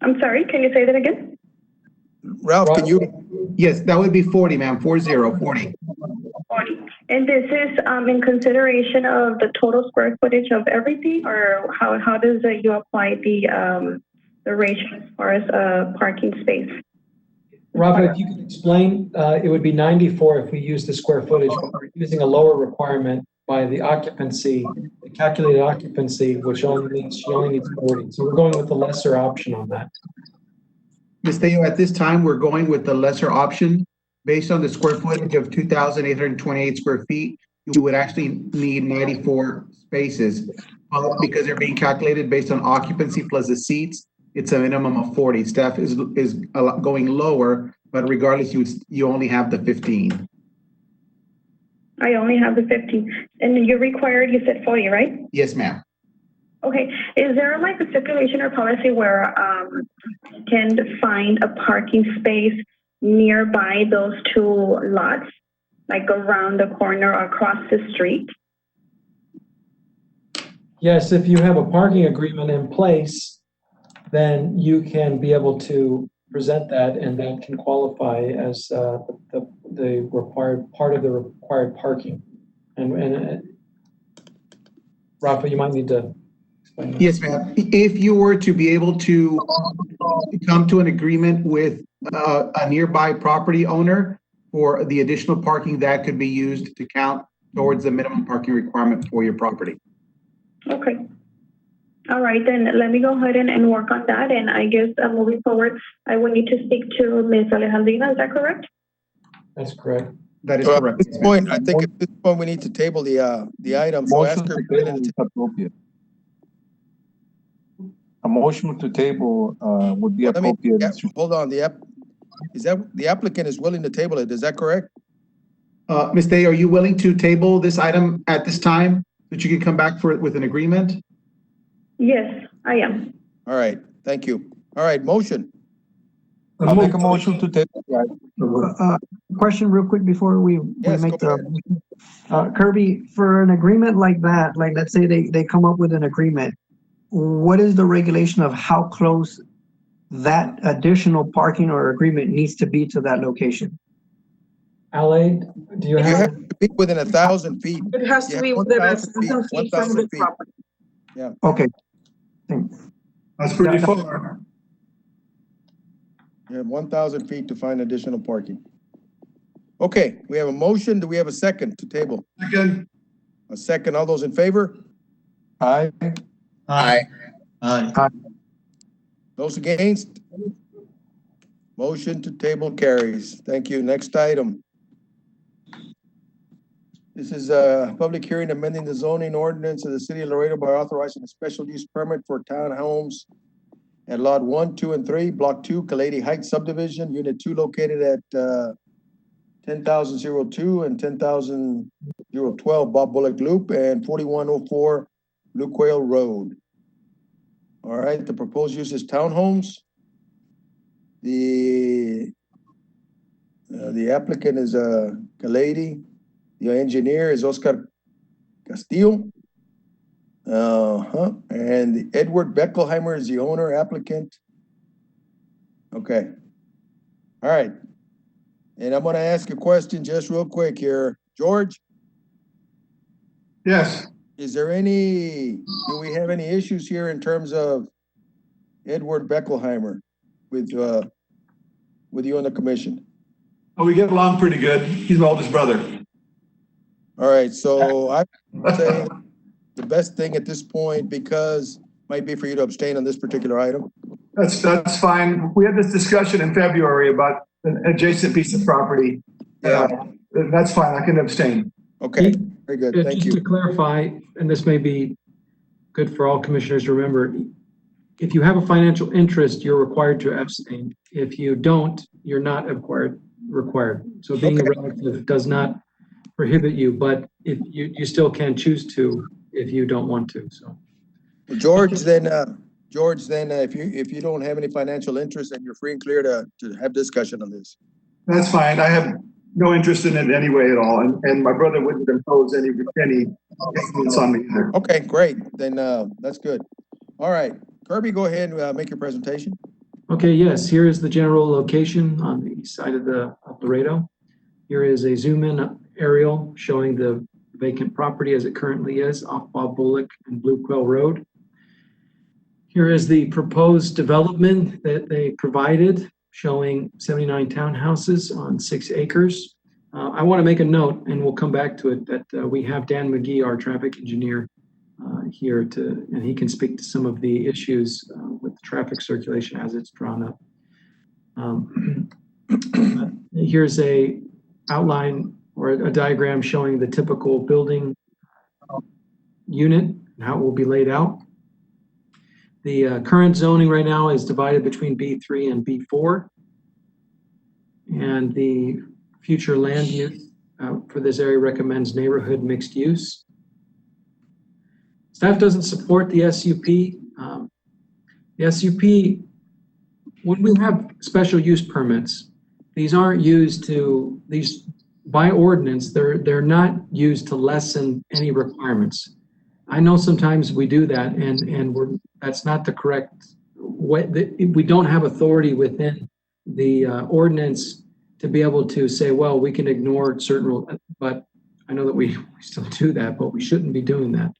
I'm sorry, can you say that again? Ralph, can you? Yes, that would be 40, ma'am. 40. 40. And this is in consideration of the total square footage of everything, or how does you apply the ratio as far as parking space? Rafa, if you could explain, it would be 94 if we use the square footage, but we're using a lower requirement by the occupancy, the calculated occupancy, which only needs 40. So we're going with the lesser option on that. Ms. Theo, at this time, we're going with the lesser option. Based on the square footage of 2,828 square feet, you would actually need 94 spaces. Because they're being calculated based on occupancy plus the seats, it's a minimum of 40. Staff is going lower, but regardless, you only have the 15. I only have the 15. And you're required, you said 40, right? Yes, ma'am. Okay. Is there like a stipulation or policy where you can find a parking space nearby those two lots, like around the corner or across the street? Yes, if you have a parking agreement in place, then you can be able to present that, and that can qualify as the required part of the required parking. And Rafa, you might need to explain that. Yes, ma'am. If you were to be able to come to an agreement with a nearby property owner for the additional parking, that could be used to count towards the minimum parking requirement for your property. Okay. All right, then let me go ahead and work on that. And I guess moving forward, I will need to speak to Ms. Alejandrina. Is that correct? That's correct. That is correct. At this point, I think at this point we need to table the item. So ask her. A motion to table would be appropriate. Hold on. The applicant is willing to table it. Is that correct? Ms. Day, are you willing to table this item at this time, that you can come back with an agreement? Yes, I am. All right. Thank you. All right. Motion. I'll make a motion to table. Question real quick before we make the Kirby, for an agreement like that, like let's say they come up with an agreement, what is the regulation of how close that additional parking or agreement needs to be to that location. Allied, do you You have? have to be within 1,000 feet. It has You to be have within 1,000 feet, 1,000 feet from 1,000 the feet. property. Yeah. Okay. Thanks. That's pretty far. You have 1,000 feet to find additional parking. Okay, we have a motion. Do we have a second to table? Second. A second. All those in favor? Aye. Aye. Aye. Those against? Motion to table carries. Thank you. Next item. This is a public hearing amending the zoning ordinance of the city of Laredo by authorizing a special use permit for townhomes at lot 1, 2, and 3, block 2, Kalady Heights subdivision, unit 2 located at 10,002 and 10,012 Bob Bullock Loop and 4104 Blue Quail Road. All right, the proposed use is townhomes. The applicant is Kalady. The engineer is Oscar Castillo. And Edward Beckelheimer is the owner applicant. Okay. All right. And I'm gonna ask a question just real quick here. George? Yes. Do we have any issues here in terms of Edward Beckelheimer with you on the commission? Oh, we get along pretty good. He's my oldest brother. All right, so I would say the best thing at this point, because might be for you to abstain on this particular item. That's fine. We had this discussion in February about an adjacent piece of property. Yeah. That's fine. I can abstain. Okay, very good. Thank Just you. to clarify, and this may be good for all commissioners to remember, if you have a financial interest, you're required to abstain. If you don't, you're not required. So being a relative does not prohibit you, but if you still can choose to if you don't want to. So George, then if you don't have any financial interest, then you're free and clear to have discussion on this. That's fine. I have no interest in it anyway at all. And my brother wouldn't impose any influence on me either. Okay, great. Then that's good. All right, Kirby, go ahead and make your presentation. okay, yes, here is the general location on the east side of Laredo. Here is a zoom in aerial showing the vacant property as it currently is off Bob Bullock and Blue Quail Road. Here is the proposed development that they provided showing 79 townhouses on 6 acres. I want to make a note, and we'll come back to it, that we have Dan McGee, our traffic engineer, here and he can speak to some of the issues with the traffic circulation as it's drawn up. Here's a outline or a diagram showing the typical building unit and how it will be laid out. The current zoning right now is divided between B3 and B4. And the future land use for this area recommends neighborhood mixed use. Staff doesn't support the SUP. The SUP, when we have special use permits, these aren't used to, by ordinance, they're not used to lessen any requirements. I know sometimes we do that and that's not the correct way. We don't have authority within the ordinance to be able to say, well, we can ignore certain rules, but I know that we still do that, but we shouldn't be doing that.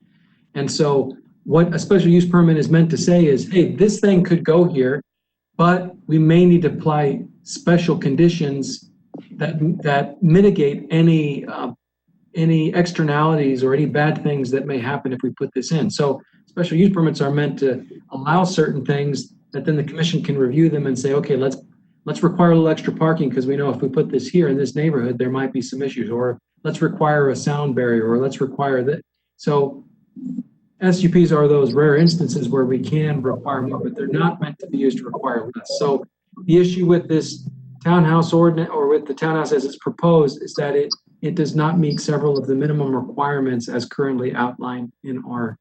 And so what a special use permit is meant to say is, hey, this thing could go here, but we may need to apply special conditions that mitigate any externalities or any bad things that may happen if we put this in. So special use permits are meant to allow certain things that then the commission can review them and say, okay, let's require a little extra parking because we know if we put this here in this neighborhood, there might be some issues, or let's require a sound barrier, or let's require that. So SUPs are those rare instances where we can require more, but they're not meant to be used to require less. So the issue with this townhouse ordinance, or with the townhouse as it's proposed, is that it does not meet several of the minimum requirements as currently outlined in our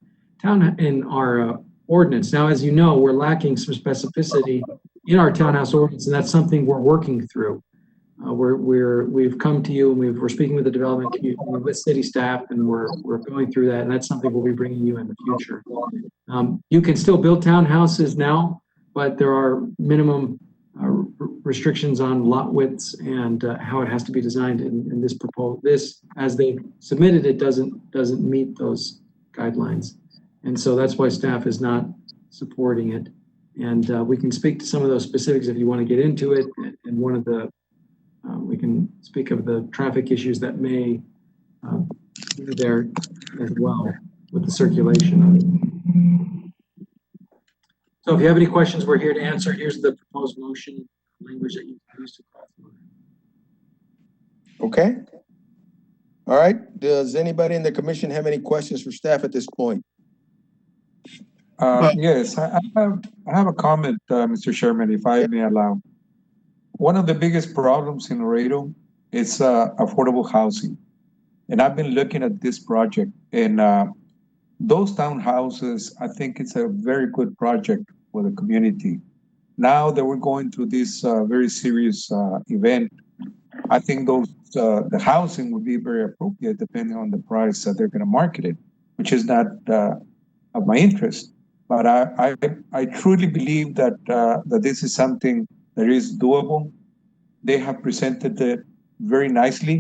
ordinance. Now, as you know, we're lacking some specificity in our townhouse ordinance, and that's something we're working through. We've come to you and we're speaking with the development community, with city staff, and we're going through that, and that's something we'll be bringing you in the future. You can still build townhouses now, but there are minimum restrictions on lot widths and how it has to be designed in this proposal. This, as they submitted it, doesn't meet those guidelines. And so that's why staff is not supporting it. And we can speak to some of those specifics if you want to get into it. And one of the, we can speak of the traffic issues that may be there as well with the circulation of it. So if you have any questions, we're here to answer. Here's the proposed motion language that you can use to call for it. Okay. All right. Does anybody in the commission have any questions for staff at this point? Yes, I have a comment, Mr. Chairman, if I may allow. One of the biggest problems in Laredo is affordable housing. And I've been looking at this project, and those townhouses, I think it's a very good project for the community. Now that we're going through this very serious event, I think those the housing would be very appropriate depending on the price that they're going to market it, which is not of my interest. But I truly believe that that this is something that is doable. They have presented it very nicely.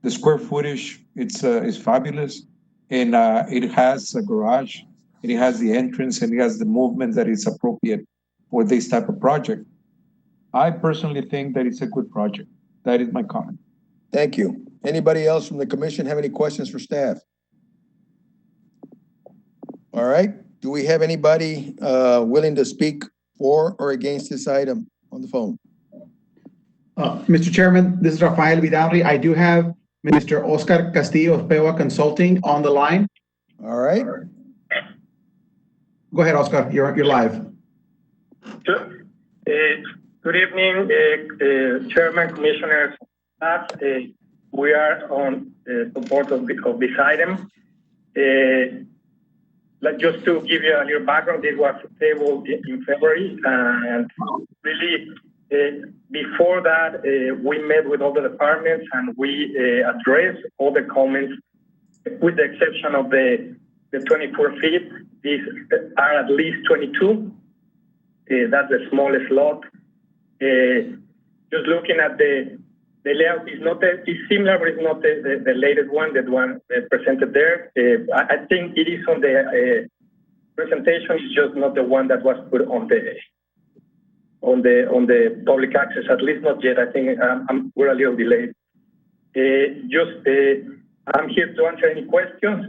The square footage is fabulous, and it has a garage, and it has the entrance, and it has the movement that is appropriate for this type of project. I personally think that it's a good project. That is my comment. Thank you. Anybody else from the commission have any questions for staff? All right. Do we have anybody willing to speak for or against this item on the phone? Mr. Chairman, this is Rafael Vidalri. I do have Mr. Oscar Castillo of PEWA Consulting on the line. All right. Go ahead, Oscar. You're live. Sure. Good evening, Chairman, Commissioners, staff. We are on support of this item. Just to give you a little background, this was tabled in February, and really before that, we met with all the departments and we addressed all the comments, with the exception of the 24 feet. These are at least 22. That's the smallest lot. Just looking at the layout, it's similar, but it's not the latest one, the one presented there. I think it is on the presentation. It's just not the one that was put on the public access, at least not yet. I think we're a little delayed. I'm here to answer any questions,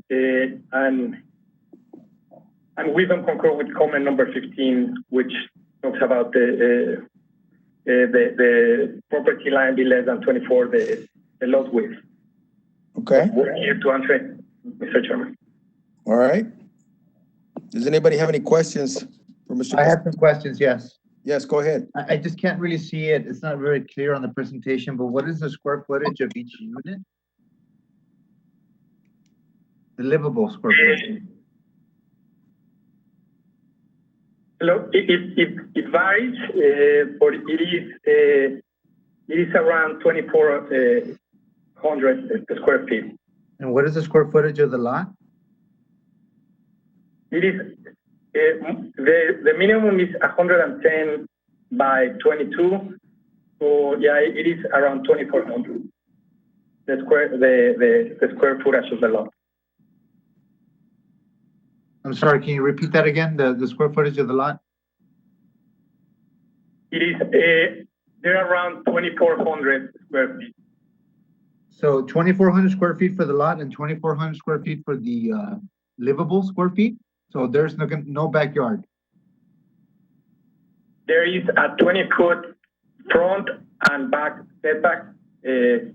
and we don't concur with comment number 15, which talks about the property line be less than 24, the lot width. Okay. We're here to answer it, Mr. Chairman. All right. Does anybody have any questions for Mr. I have some questions, yes. Yes, go ahead. I just can't really see it. It's not very clear on the presentation, but what is the square footage of each unit? The livable square footage. Hello, it varies, but it is around 2,400 square feet. And what is the square footage of the lot? It is the minimum is 110 by 22. So yeah, it is around 2,400. The square footage of the lot. I'm sorry, can you repeat that again? The square footage of the lot? It is they're around 2,400 square feet. So 2,400 square feet for the lot and 2,400 square feet for the livable square feet. So there's no backyard. There is a 20-foot front and back setback and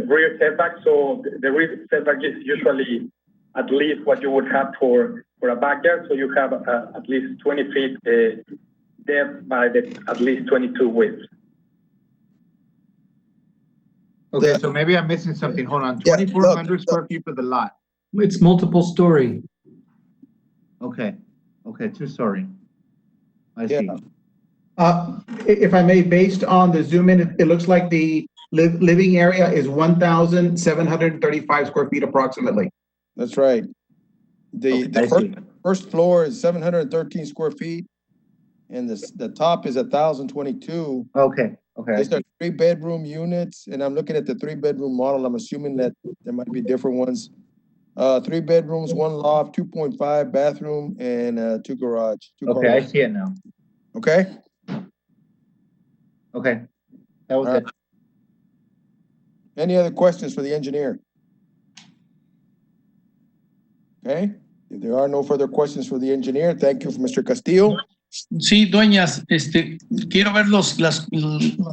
rear setback. So the rear setback is usually at least what you would have for a backyard. So you have at least 20 feet depth by at least 22 width. Okay, so maybe I'm missing something. Hold on, 2,400 square feet for the lot. It's multiple story. Okay, 2-story. I see. If I may, based on the zoom in, it looks like the living area is 1,735 square feet approximately. That's right. The first floor is 713 square feet. And the top is 1,022. Okay, okay. These are 3-bedroom units, and I'm looking at the 3-bedroom model. I'm assuming that there might be different ones. 3 bedrooms, 1 loft, 2.5 bathroom, and 2 garage. Okay, I see it now. Okay? Okay, that was it. Any other questions for the engineer? Okay, if there are no further questions for the engineer, thank you, Mr. Castillo. Sí, dueñas, quiero ver los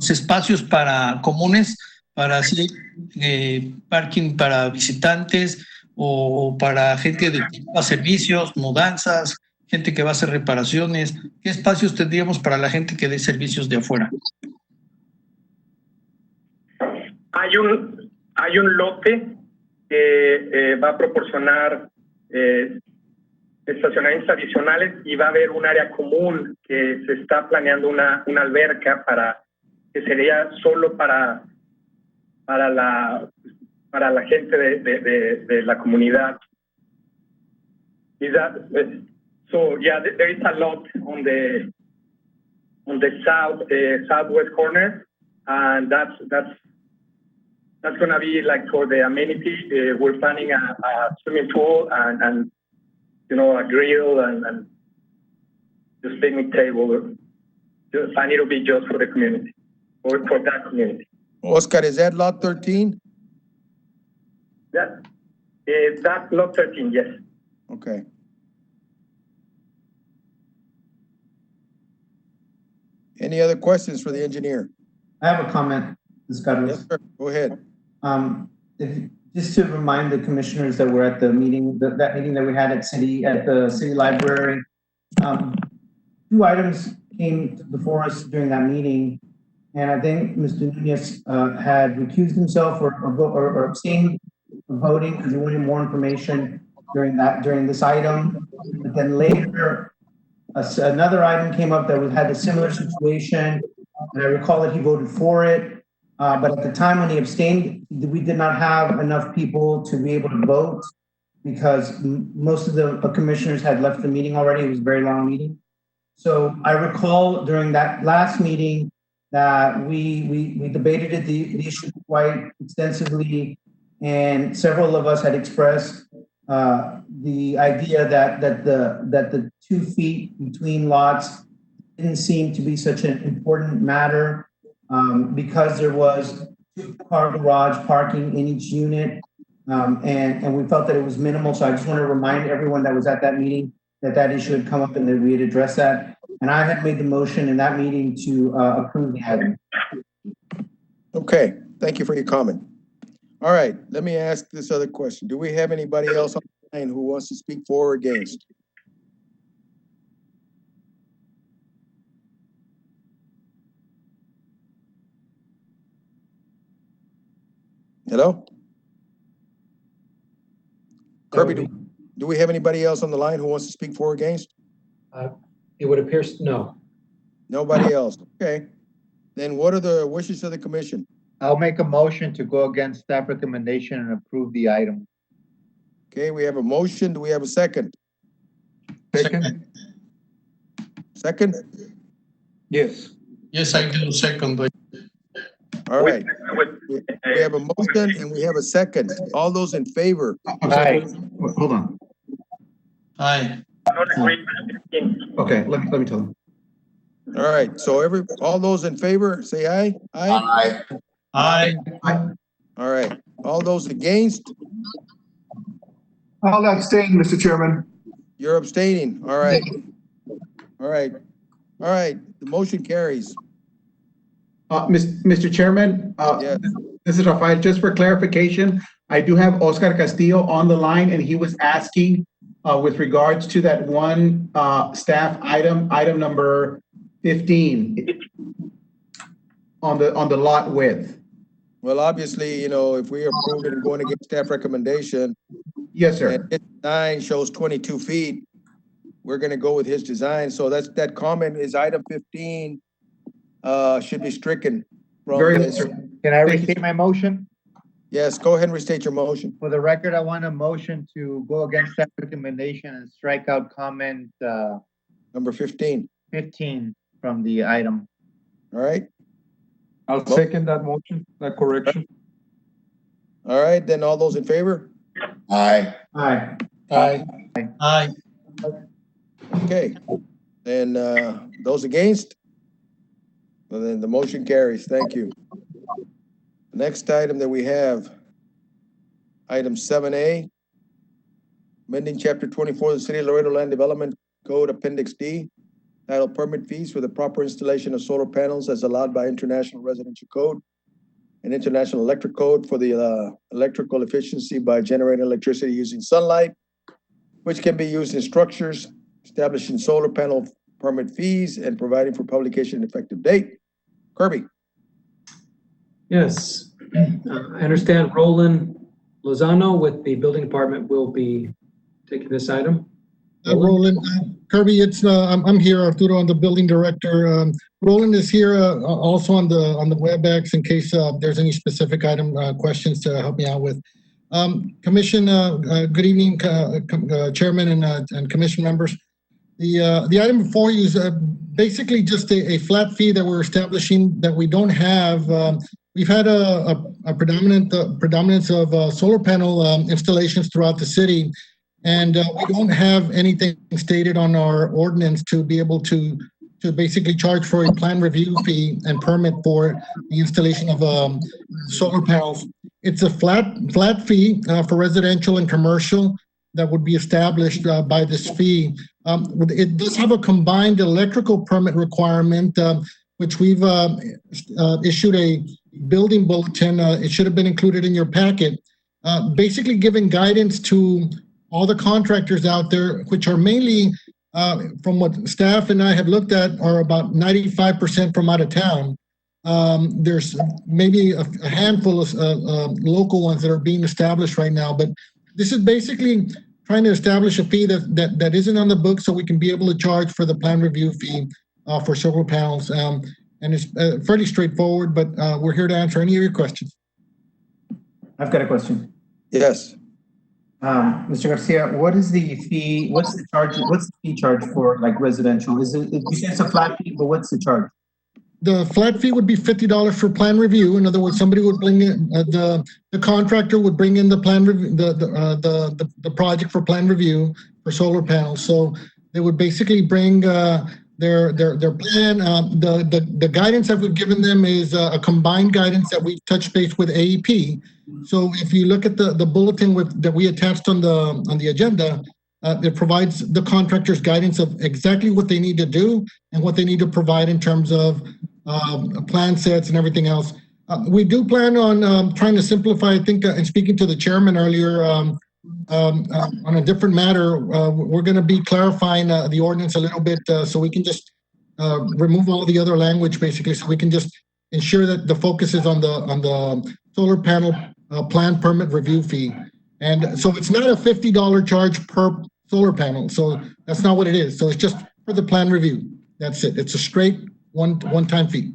espacios para comunes, para hacer parking para visitantes o para gente de servicios, mudanzas, gente que va a hacer reparaciones. ¿Qué espacios tendríamos para la gente que dé servicios de afuera? Hay un lote que va a proporcionar estacionamientos adicionales y va a haber un área común que se está planeando una alberca que sería solo para la gente de la comunidad. So yeah, there is a lot on the southwest corner, and that's going to be like for the amenity. We're planning a swimming pool and a grill and just picnic table. And it'll be just for the community, or for that community. Oscar, is that lot 13? That's lot 13, yes. Okay. Any other questions for the engineer? I have a comment, Ms. Carlos. Yes, sir. Go ahead. Just to remind the commissioners that were at the meeting, that meeting that we had at the city library, 2 items came before us during that meeting, and I think Mr. Nunez had recused himself or abstained from voting because he wanted more information during this item. But then later, another item came up that had a similar situation, and I recall that he voted for it. But at the time when he abstained, we did not have enough people to be able to vote because most of the commissioners had left the meeting already. It was a very long meeting. So I recall during that last meeting that we debated the issue quite extensively, and several of us had expressed the idea that the 2 feet between lots didn't seem to be such an important matter. Because there was 2-car garage parking in each unit, and we felt that it was minimal. So I just want to remind everyone that was at that meeting that issue had come up and that we had addressed that. And I had made the motion in that meeting to approve the item. Okay, thank you for your comment. All right, let me ask this other question. Do we have anybody else on the line who wants to speak for or against? Hello? Kirby, do we have anybody else on the line who wants to speak for or against? It would appear, no. Nobody else. Okay. Then what are the wishes of the commission? I'll make a motion to go against staff recommendation and approve the item. Okay, we have a motion. Do we have a second? Second. Second? Yes. Yes, I do second. All right. We have a motion and we have a second. All those in favor? Aye. Hold on. Aye. Okay, let me tell them. All right, so all those in favor, say aye. Aye. Aye. All right, all those against? I'll abstain, Mr. Chairman. You're abstaining. All right. All right. All right, the motion carries. Mr. Chairman, Yes. this is Rafael. Just for clarification, I do have Oscar Castillo on the line, and he was asking with regards to that one staff item number 15 on the lot width. Well, obviously, if we approve it and going against staff recommendation. Yes, sir. And his design shows 22 feet. We're gonna go with his design. So that comment is item 15 should be stricken. Very this. good, sir. Can I restate my motion? Yes, go ahead and restate your motion. For the record, I want a motion to go against staff recommendation and strike out comment Number 15. 15 from the item. All right, I'll second that motion, that correction. all right, then all those in favor? Aye. Aye. Aye. Aye. Okay, and those against? Well, then the motion carries. Thank you. Next item that we have, item 7A, amending Chapter 24 of the City of Laredo Land Development Code Appendix D, titled Permit Fees for the Proper Installation of Solar Panels as allowed by International Residential Code and International Electric Code for the electrical efficiency by generating electricity using sunlight, which can be used in structures, establishing solar panel permit fees, and providing for publication and effective date. Kirby. Yes, I understand Roland Lozano with the building department will be taking this item. Roland, Kirby, I'm here, Arturo, I'm the building director. Roland is here also on the WebEx in case there's any specific item questions to help me out with. Commission, good evening, Chairman and Commission members. The item before you is basically just a flat fee that we're establishing that we don't have. We've had a predominance of solar panel installations throughout the city, and we don't have anything stated on our ordinance to be able to basically charge for a plan review fee and permit for the installation of solar panels. It's a flat fee for residential and commercial that would be established by this fee. It does have a combined electrical permit requirement, which we've issued a building bulletin. It should have been included in your packet. Basically giving guidance to all the contractors out there, which are mainly, from what staff and I have looked at, are about 95% from out of town. There's maybe a handful of local ones that are being established right now, but this is basically trying to establish a fee that isn't on the book so we can be able to charge for the plan review fee for solar panels. And it's fairly straightforward, but we're here to answer any of your questions. I've got a question. Yes. Mr. Garcia, what is the fee? What's the charge? What's the fee charge for like residential? Is it? You said it's a flat fee, but what's the charge? The flat fee would be $50 for plan review. In other words, somebody would bring in the contractor would bring in the plan review, the project for plan review for solar panels. So they would basically bring their plan. The guidance that we've given them is a combined guidance that we've touched base with AEP. So if you look at the bulletin that we attached on the agenda, it provides the contractors guidance of exactly what they need to do and what they need to provide in terms of plan sets and everything else. We do plan on trying to simplify, I think, and speaking to the chairman earlier on a different matter, we're going to be clarifying the ordinance a little bit so we can just remove all the other language, basically, so we can just ensure that the focus is on the solar panel plan permit review fee. And so it's not a $50 charge per solar panel. So that's not what it is. So it's just for the plan review. That's it. It's a straight one-time fee.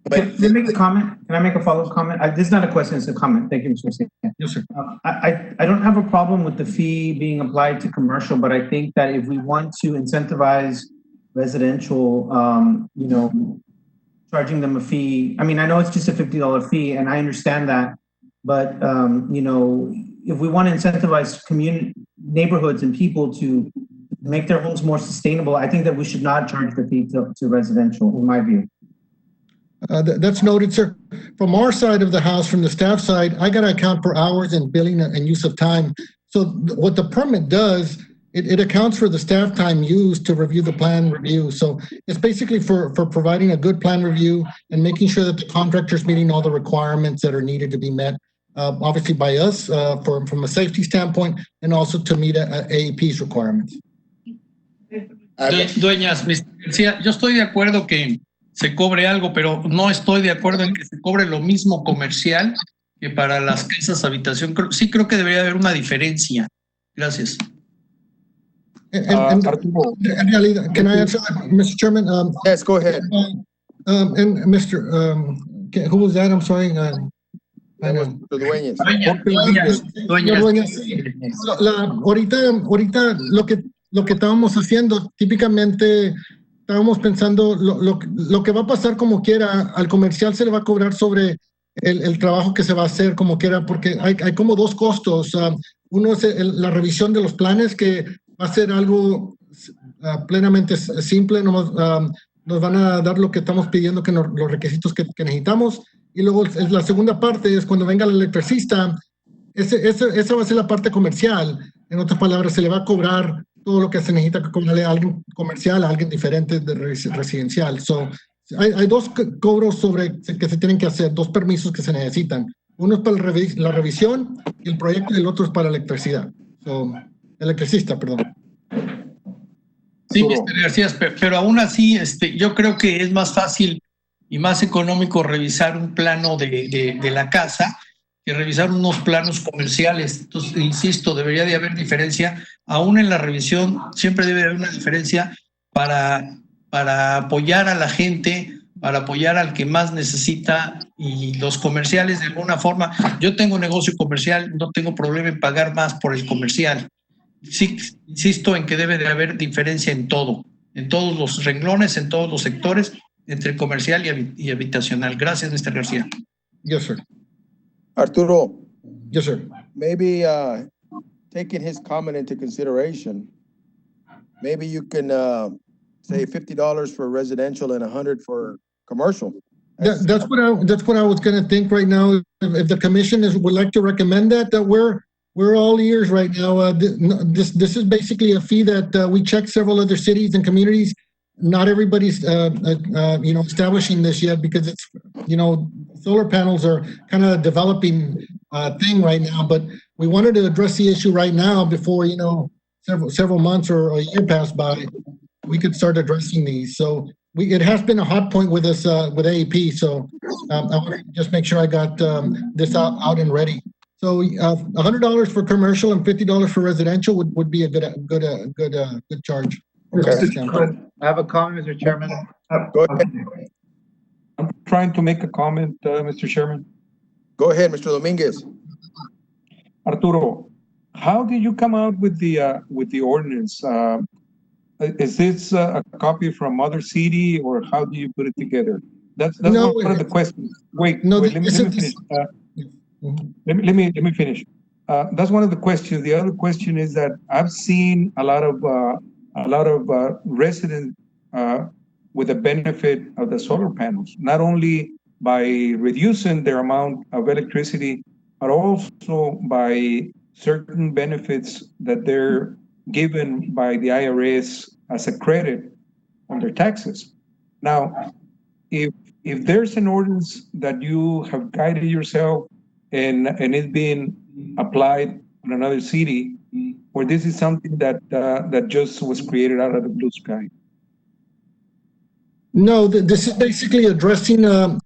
Can I make a comment? Can I make a follow-up comment? This is not a question, it's a comment. Thank you, Mr. Garcia. Yes, sir. I don't have a problem with the fee being applied to commercial, but I think that if we want to incentivize residential, charging them a fee, I mean, I know it's just a $50 fee and I understand that, but, if we want to incentivize neighborhoods and people to make their homes more sustainable, I think that we should not charge the fee to residential, in my view. That's noted, sir. From our side of the house, from the staff side, I got to account for hours and billing and use of time. So what the permit does, it accounts for the staff time used to review the plan review. So it's basically for providing a good plan review and making sure that the contractor's meeting all the requirements that are needed to be met, obviously by us from a safety standpoint and also to meet AEP's requirements. Dueñas, Mr. García, yo estoy de acuerdo que se cobre algo, pero no estoy de acuerdo en que se cobre lo mismo comercial que para las casas habitación. Sí creo que debería haber una diferencia. Gracias. And can I answer that, Mr. Chairman? Yes, go ahead. And Mr. Who was that? I'm sorry. Dueñas. Ahorita lo que estábamos haciendo, típicamente estábamos pensando lo que va a pasar como quiera, al comercial se le va a cobrar sobre el trabajo que se va a hacer como quiera, porque hay como dos costos. Uno es la revisión de los planes, que va a ser algo plenamente simple, nomás, nos van a dar lo que estamos pidiendo, los requisitos que necesitamos, y luego la segunda parte es cuando venga el electricista, esa va a ser la parte comercial. En otras palabras, se le va a cobrar todo lo que se necesita cobrarle a alguien comercial, a alguien diferente de residencial. Hay dos cobros que se tienen que hacer, dos permisos que se necesitan. Uno es para la revisión y el proyecto, y el otro es para electricidad. Electricista, perdón. Sí, Mr. García, pero aún así, yo creo que es más fácil y más económico revisar un plano de la casa que revisar unos planos comerciales. Entonces, insisto, debería de haber diferencia. Aún en la revisión siempre debe haber una diferencia para apoyar a la gente, para apoyar al que más necesita, y los comerciales de alguna forma. Yo tengo un negocio comercial, no tengo problema en pagar más por el comercial. Sí, insisto en que debe de haber diferencia en todo, en todos los renglones, en todos los sectores, entre comercial y habitacional. Gracias, Mr. García. Yes, sir. Arturo. Yes, sir. Maybe taking his comment into consideration, maybe you can say $50 for residential and $100 for commercial. That's what I was going to think right now. If the commission would like to recommend that we're all ears right now. This is basically a fee that we checked several other cities and communities. Not everybody's establishing this yet, because it's solar panels are kind of a developing thing right now. But we wanted to address the issue right now before several months or a year pass by. We could start addressing these. So it has been a hot point with us with AEP. So I want to just make sure I got this out and ready. So $100 for commercial and $50 for residential would be a good charge. I have a comment, Mr. Chairman. Go ahead. I'm trying to make a comment, Mr. Chairman. Go ahead, Mr. Dominguez. Arturo, how did you come out with the ordinance? Is this a copy from other city, or how do you put it together? That's one of the questions. Wait, let me finish. Let me finish. That's one of the questions. The other question is that I've seen a lot of residents with the benefit of the solar panels, not only by reducing their amount of electricity, but also by certain benefits that they're given by the IRS as a credit on their taxes. Now, if there's an ordinance that you have guided yourself and it's being applied in another city, or this is something that just was created out of the blue sky? No, this is basically addressing a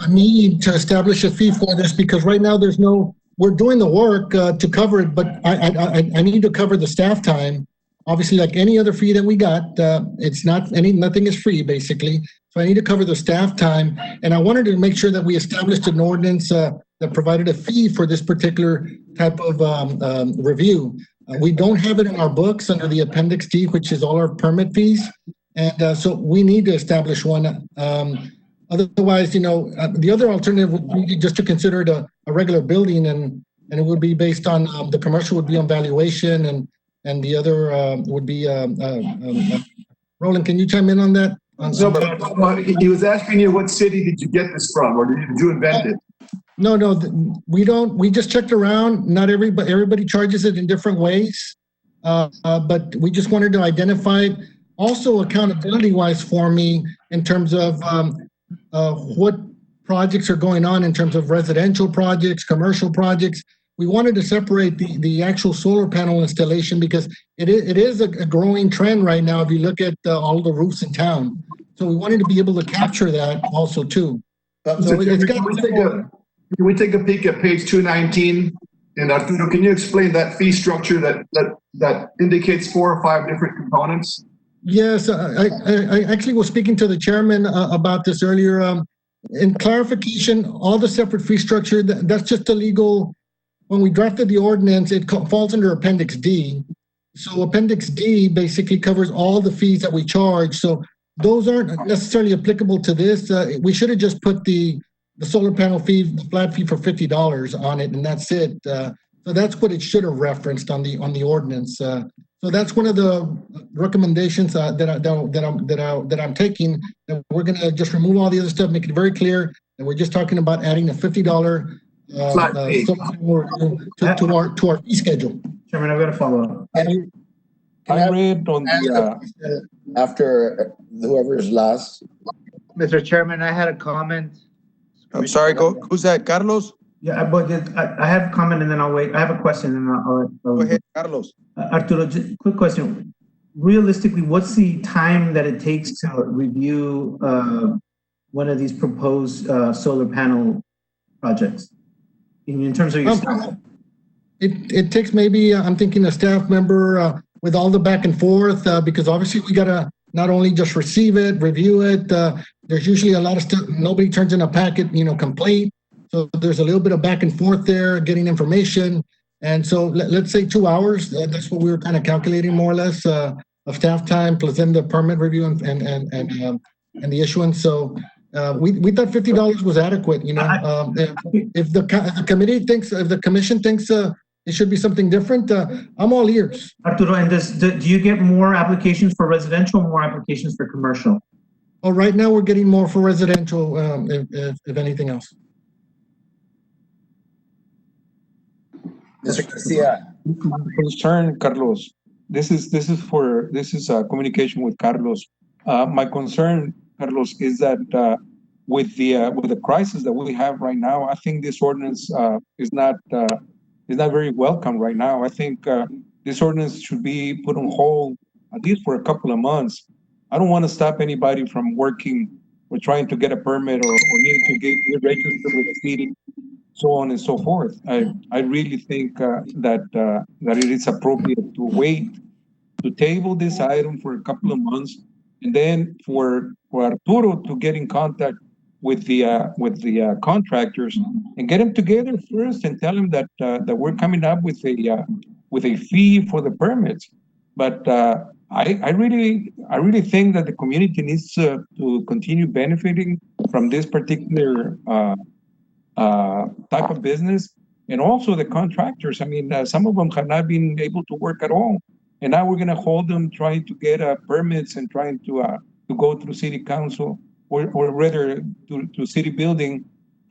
need to establish a fee for this, because right now we're doing the work to cover it, but I need to cover the staff time. Obviously, like any other fee that we got, nothing is free, basically. So I need to cover the staff time, and I wanted to make sure that we established an ordinance that provided a fee for this particular type of review. We don't have it in our books under the Appendix D, which is all our permit fees, and so we need to establish one. Otherwise, the other alternative would be just to consider it a regular building, and it would be based on the commercial would be on valuation, and the other would be Roland. Can you chime in on that? No, but he was asking you, what city did you get this from, or did you invent it? No, we don't. We just checked around. Not everybody charges it in different ways, but we just wanted to identify it. Also, accountability-wise for me, in terms of what projects are going on in terms of residential projects, commercial projects. We wanted to separate the actual solar panel installation, because it is a growing trend right now if you look at all the roofs in town. So we wanted to be able to capture that also too. So can we take a peek at page 219? And Arturo, can you explain that fee structure that indicates 4 or 5 different components? Yes, I actually was speaking to the chairman about this earlier. In clarification, all the separate fee structure, that's just a legal. When we drafted the ordinance, it falls under Appendix D. So Appendix D basically covers all the fees that we charge. So those aren't necessarily applicable to this. We should have just put the solar panel fee, the flat fee for $50 on it, and that's it. So that's what it should have referenced on the ordinance. So that's one of the recommendations that I'm taking. That we're going to just remove all the other stuff, make it very clear that we're just talking about adding a $50 to our fee schedule. Chairman, I've got to follow up. I read on the after whoever's last. Mr. Chairman, I had a comment. I'm sorry, who's that, Carlos? Yeah, but I have a comment and then I'll wait. I have a question and I'll Go ahead, Carlos. Arturo, just quick question. Realistically, what's the time that it takes to review one of these proposed solar panel projects in terms of your staff? It takes maybe, I'm thinking a staff member with all the back and forth, because obviously we gotta not only just receive it, review it. There's usually a lot of stuff. Nobody turns in a packet, complete. So there's a little bit of back and forth there, getting information. And so let's say 2 hours. That's what we were kind of calculating more or less of staff time, plus then the permit review and the issuance. So we thought $50 was adequate. If the committee thinks, if the commission thinks it should be something different, I'm all ears. Arturo, and do you get more applications for residential, more applications for commercial? Oh, right now we're getting more for residential, if anything else. Mr. Garcia. Concern, Carlos. This is communication with Carlos. My concern, Carlos, is that with the crisis that we have right now, I think this ordinance is not very welcome right now. I think this ordinance should be put on hold at least for a couple of months. I don't want to stop anybody from working or trying to get a permit or needing to get registered with the city, so on and so forth. I really think that it is appropriate to wait to table this item for a couple of months, and then for Arturo to get in contact with the contractors and get them together first and tell them that we're coming up with a fee for the permits. But I really think that the community needs to continue benefiting from this particular type of business, and also the contractors. I mean, some of them have not been able to work at all, and now we're going to hold them trying to get permits and trying to go through city council or rather to city building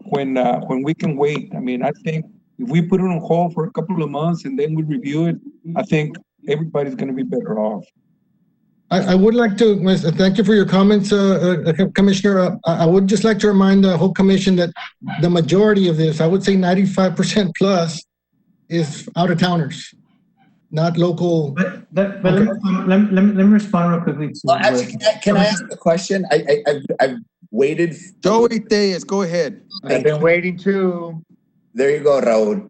when we can wait. I mean, I think if we put it on hold for a couple of months and then we review it, I think everybody's going to be better off. I would like to thank you for your comments, Commissioner. I would just like to remind the whole commission that the majority of this, I would say 95% plus, is out of towners, not local. But let me respond real quickly. Well, actually, can I ask a question? I've waited. Joey Diaz, go ahead. I've been waiting too. There you go, Raul.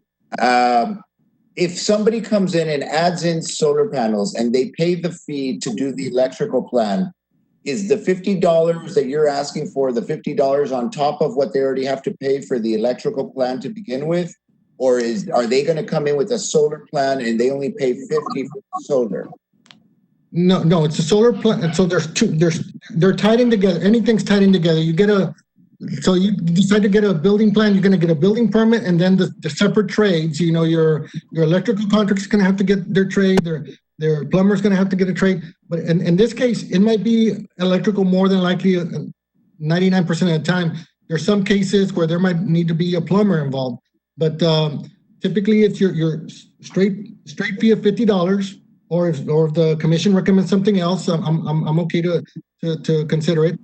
If somebody comes in and adds in solar panels and they pay the fee to do the electrical plan, is the $50 that you're asking for the $50 on top of what they already have to pay for the electrical plan to begin with? Or are they going to come in with a solar plan and they only pay $50 for solar? No, it's a solar plan. So they're tied in together. Anything's tied in together. So you decide to get a building plan, you're going to get a building permit, and then the separate trades, your electrical contractor is going to have to get their trade, their plumber is going to have to get a trade. But in this case, it might be electrical more than likely 99% of the time. There's some cases where there might need to be a plumber involved. But typically it's your straight fee of $50, or if the commission recommends something else, I'm okay to consider it.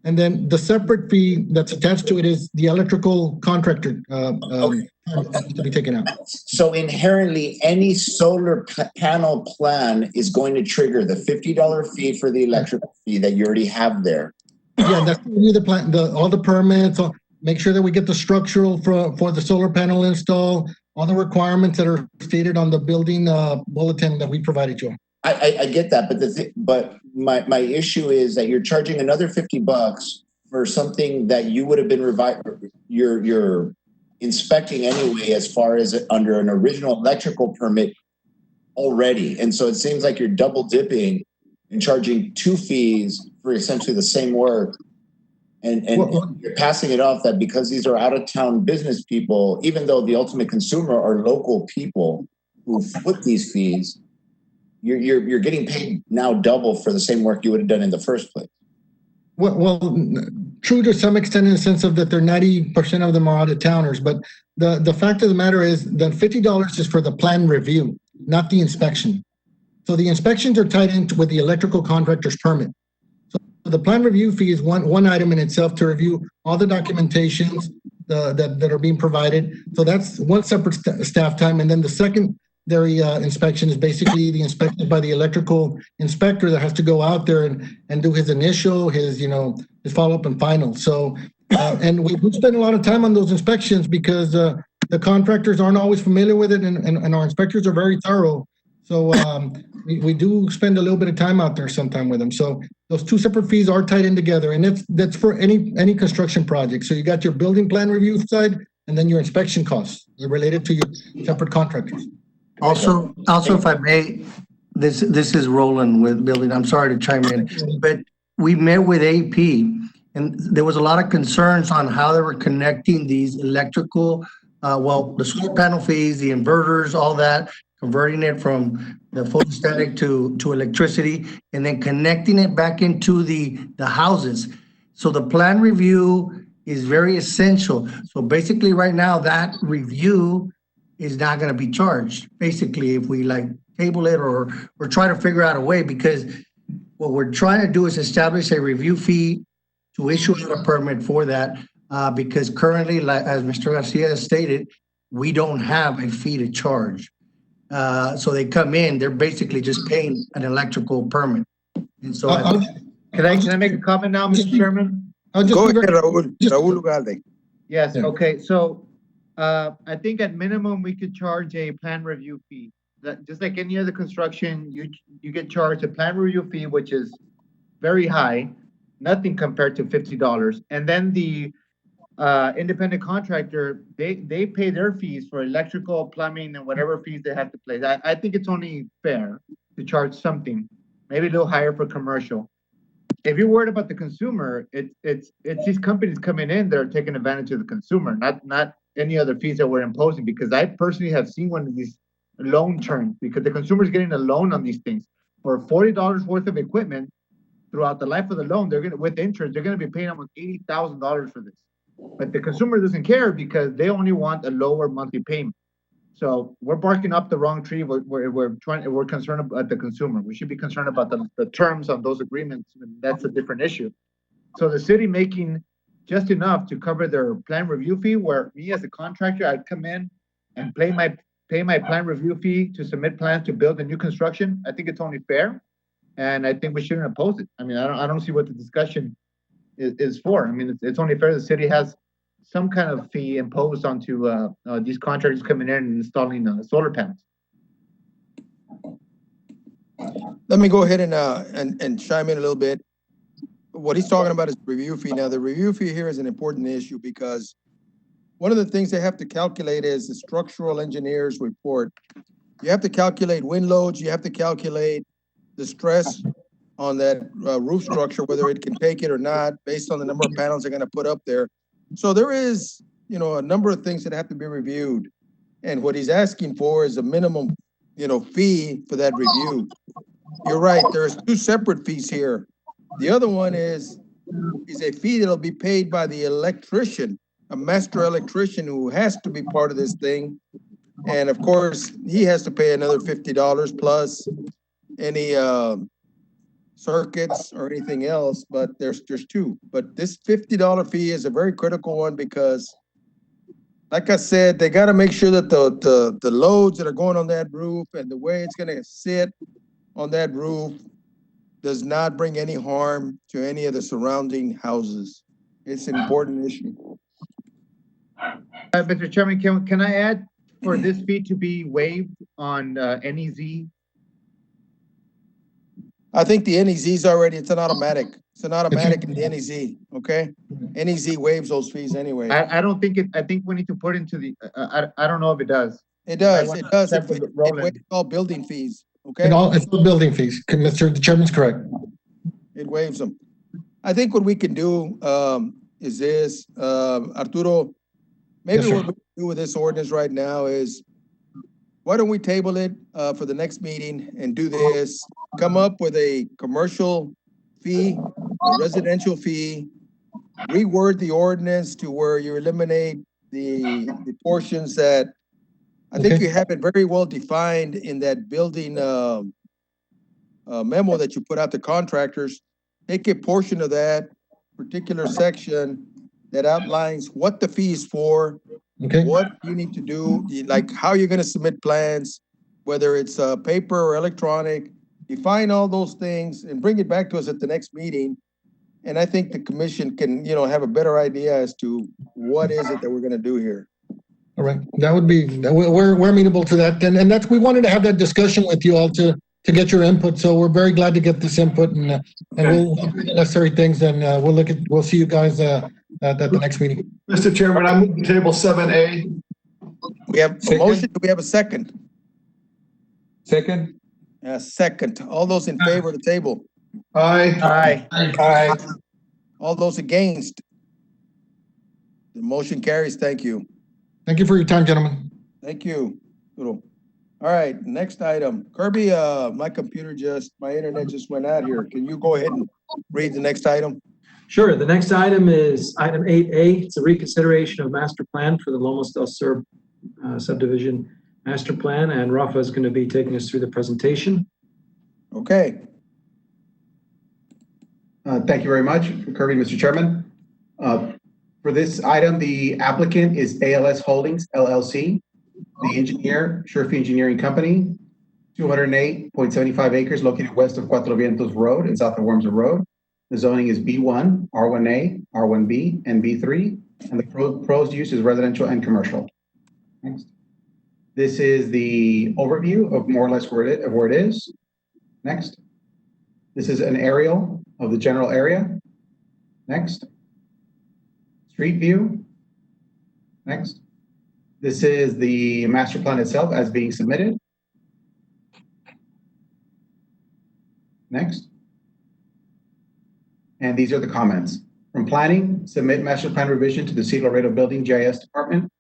And then the separate fee that's attached to it is the electrical contractor to be taken out. So inherently, any solar panel plan is going to trigger the $50 fee for the electrical fee that you already have there. Yeah, that's the plan, all the permits. Make sure that we get the structural for the solar panel install, all the requirements that are stated on the building bulletin that we provided you. I get that, but my issue is that you're charging another $50 for something that you would have been you're inspecting anyway, as far as under an original electrical permit already. And so it seems like you're double dipping and charging two fees for essentially the same work. And you're passing it off that because these are out of town business people, even though the ultimate consumer are local people who put these fees, you're getting paid now double for the same work you would have done in the first place. Well, true to some extent in the sense of that they're 90% of them are out of towners, but the fact of the matter is that $50 is for the plan review, not the inspection. So the inspections are tied into with the electrical contractor's permit. So the plan review fee is one item in itself to review all the documentations that are being provided. So that's one separate staff time. And then the secondary inspection is basically the inspection by the electrical inspector that has to go out there and do his initial, his follow-up and final. So, and we spend a lot of time on those inspections because the contractors aren't always familiar with it and our inspectors are very thorough. So we do spend a little bit of time out there sometime with them. So those two separate fees are tied in together, and that's for any construction project. So you got your building plan review side, and then your inspection costs are related to your separate contractors. Also, if I may, this is Roland with building. I'm sorry to chime in, but we met with AP, and there was a lot of concerns on how they were connecting these electrical, the solar panel fees, the inverters, all that, converting it from the photostatic to electricity, and then connecting it back into the houses. So the plan review is very essential. So basically right now that review is not going to be charged. Basically, if we table it or try to figure out a way, because what we're trying to do is establish a review fee to issue a permit for that, because currently, as Mr. Garcia has stated, we don't have a fee to charge. So they come in, they're basically just paying an electrical permit. And so Can I make a comment now, Mr. Chairman? Go ahead, Raul Ugalde. Yes, okay, so I think at minimum, we could charge a plan review fee. That just like any other construction, you get charged a plan review fee, which is very high, nothing compared to $50. And then the independent contractor, they pay their fees for electrical, plumbing, and whatever fees they have to pay. I think it's only fair to charge something, maybe a little higher for commercial. If you're worried about the consumer, it's these companies coming in that are taking advantage of the consumer, not any other fees that we're imposing, because I personally have seen one of these loan terms, because the consumer is getting a loan on these things for $40 worth of equipment throughout the life of the loan. With interest, they're going to be paying almost $80,000 for this. But the consumer doesn't care because they only want a lower monthly payment. So we're barking up the wrong tree. We're concerned about the consumer. We should be concerned about the terms on those agreements. And that's a different issue. So the city making just enough to cover their plan review fee, where me as a contractor, I'd come in and pay my plan review fee to submit plans to build a new construction. I think it's only fair, and I think we shouldn't oppose it. I mean, I don't see what the discussion is for. I mean, it's only fair the city has some kind of fee imposed onto these contractors coming in and installing solar panels. Let me go ahead and chime in a little bit. What he's talking about is review fee. Now, the review fee here is an important issue because one of the things they have to calculate is the structural engineer's report. You have to calculate wind loads. You have to calculate the stress on that roof structure, whether it can take it or not, based on the number of panels they're going to put up there. So there is, a number of things that have to be reviewed. And what he's asking for is a minimum, fee for that review. You're right. There's two separate fees here. The other one is a fee that'll be paid by the electrician, a master electrician who has to be part of this thing. And of course, he has to pay another $50 plus any circuits or anything else, but there's two. But this $50 fee is a very critical one because, like I said, they got to make sure that the loads that are going on that roof and the way it's going to sit on that roof does not bring any harm to any of the surrounding houses. It's an important issue. Mr. Chairman, can I add for this fee to be waived on NEZ? I think the NEZ's already, it's an automatic. It's an automatic in the NEZ, okay? NEZ waives those fees anyway. I don't think I think we need to put into the, I don't know if it does. It does. It waives all building fees, okay? It's all building fees. The chairman's correct. It waives them. I think what we can do, is this, Arturo, maybe Yes, sir. what we do with this ordinance right now is, why don't we table it, for the next meeting and do this? Come up with a commercial fee, a residential fee, reword the ordinance to where you eliminate the portions that, I think Okay. you have it very well defined in that building, memo that you put out to contractors. Take a portion of that particular section that outlines what the fee is for, Okay. what you need to do, like how you're gonna submit plans, whether it's paper or electronic. Define all those things and bring it back to us at the next meeting. And I think the commission can, have a better idea as to what is it that we're gonna do here. All right, that would be, we're amenable to that. And that's, we wanted to have that discussion with you all to get your input. So we're very glad to get this input and we'll do the necessary things and we'll see you guys at the next meeting. Mr. Chairman, I move to table 7A. We have a motion, do we have a second? Second? Second. All those in favor of the table? Aye. Aye. All those against? The motion carries. Thank you. Thank you for your time, gentlemen. Thank you. All right, next item. Kirby, my internet just went out here. Can you go ahead and read the next item? Sure. The next item is item 8A. It's a reconsideration of master plan for the Lomas del Sur subdivision master plan, and Rafa is going to be taking us through the presentation. Okay. Thank you very much, Kirby, Mr. Chairman. For this item, the applicant is ALS Holdings LLC. The engineer, Sherfy Engineering Company, 208.75 acres located west of Cuatro Vientos Road and south of Wormser Road. The zoning is B1, R1A, R1B, and B3, and the proposed use is residential and commercial. Next. This is the overview of more or less where it is. Next. This is an aerial of the general area. Next. Street view. Next. This is the master plan itself as being submitted. Next. And these are the comments. From planning, submit master plan revision to the Cedar Laredo Building GIS department.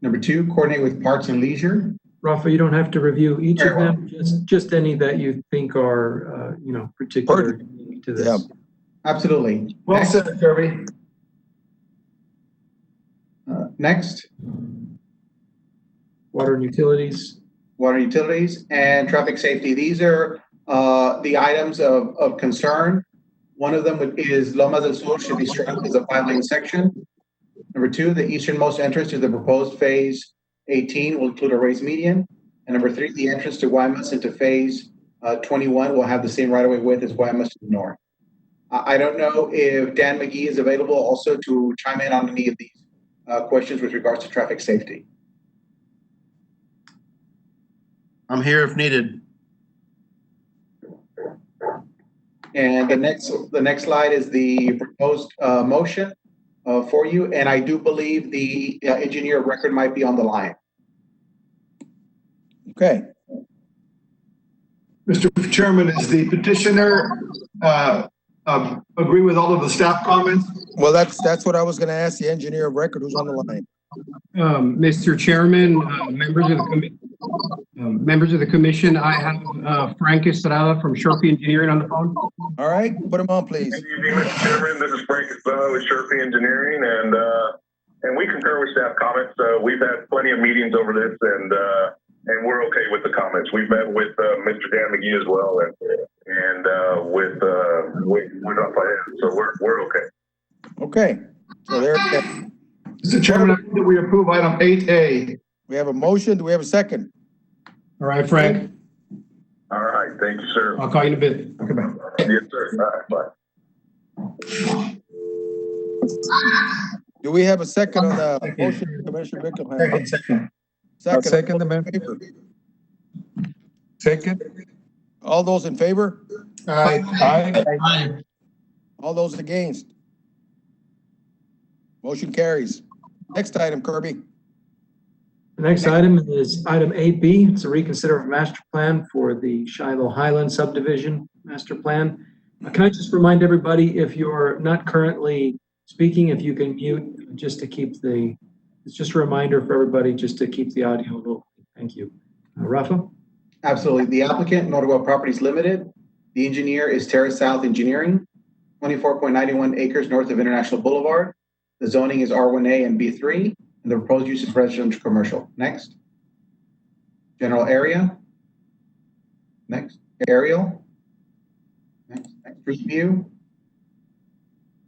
Number 2, coordinate with Parks and Leisure. Rafa, you don't have to review each of them, just any that you think are, particular to this. Yeah. Absolutely. Well said, Kirby. Next. Water and utilities. Water and utilities and traffic safety. These are the items of concern. One of them is Lomas del Sur should be struck as a 5-lane section. Number 2, the easternmost entrance to the proposed phase 18 will include a raised median. And number 3, the entrance to Guaymas into phase 21 will have the same right-of-way width as Guaymas to the north. I don't know if Dan McGee is available also to chime in on any of these questions with regards to traffic safety. I'm here if needed. And the next slide is the proposed motion for you. And I do believe the engineer of record might be on the line. Okay. Mr. Chairman, is the petitioner agree with all of the staff comments? Well, that's what I was gonna ask the engineer of record who's on the line. Mr. Chairman, members of the commission, I have Frank Estrada from Sherfy Engineering on the phone. All right, put him on, please. Good evening, Mr. Chairman. This is Frank Estrada with Sherfy Engineering, and we concur with staff comments. We've had plenty of meetings over this, and we're okay with the comments. We've met with Mr. Dan McGee as well, and with Rafael, so we're okay. Okay, so there. Mr. Chairman, I move that we approve item 8A. We have a motion. Do we have a second? All right, Frank, All right, thank you, sir. I'll call you in a bit. Okay, bye. Yes, sir. All right, bye. Do we have a second on the motion, Commissioner Bickham? Second. I'll second the amendment. Second? All those in favor? Aye. All those against? Motion carries. Next item, Kirby. The next item is item 8B. It's a reconsider of master plan for the Shiloh Highland subdivision master plan. Can I just remind everybody, if you're not currently speaking, if you can mute, just to keep it's just a reminder for everybody, just to keep the audio low. Thank you. Rafa? Absolutely. The applicant, Norwell Properties Limited. The engineer is Terra South Engineering, 24.91 acres north of International Boulevard. The zoning is R1A and B3, and the proposed use is residential commercial. Next. General area. Next. Aerial. Next. Street view.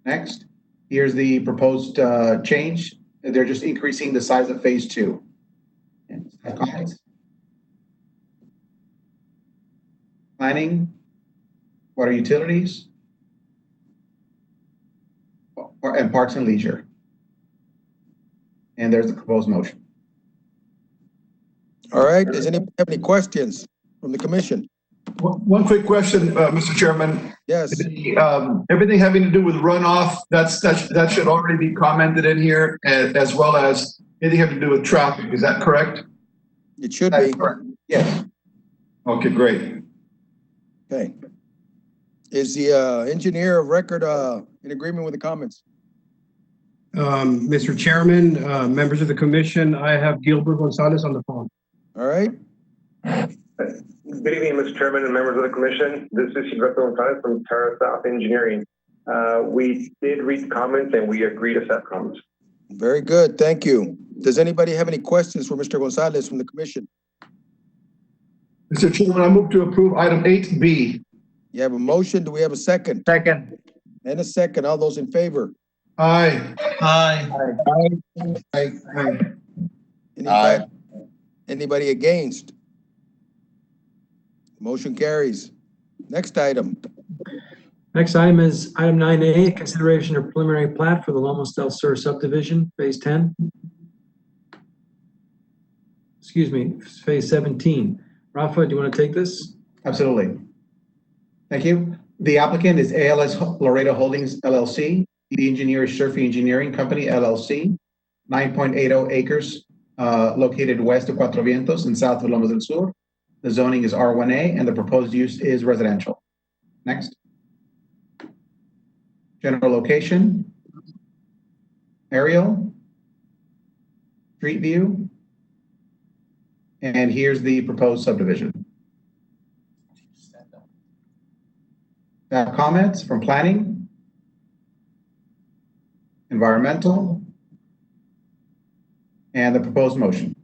Next. Here's the proposed change. They're just increasing the size of phase 2. Comments? Planning, water utilities, and parks and leisure. And there's the proposed motion. All right, does anybody have any questions from the commission? One quick question, Mr. Chairman. Yes. Everything having to do with runoff, that should already be commented in here, as well as anything having to do with traffic. Is that correct? It should be. Yes. Okay, great. Okay. Is the engineer of record in agreement with the comments? Mr. Chairman, members of the commission, I have Gilbert Gonzalez on the phone. All right. Good evening, Mr. Chairman and members of the commission. This is Gilberto Gonzalez from Terra South Engineering. We did read the comments and we agree to accept comments. Very good, thank you. Does anybody have any questions for Mr. Gonzalez from the commission? Mr. Chairman, I move to approve item 8B. You have a motion, do we have a second? Second. And a second, all those in favor? Aye. Aye. Anybody against? Motion carries. Next item. Next item is item 9A, consideration of preliminary plat for the Lomos del Sur subdivision, phase 10. Excuse me, phase 17. Rafa, do you want to take this? Absolutely. Thank you. The applicant is ALS Laredo Holdings LLC. The engineer is Sherfy Engineering Company LLC, 9.80 acres located west of Cuatro Vientos and south of Lomas del Sur. The zoning is R1A and the proposed use is residential. Next. General location. Aerial. Street view. And here's the proposed subdivision. Comments from planning, environmental, and the proposed motion.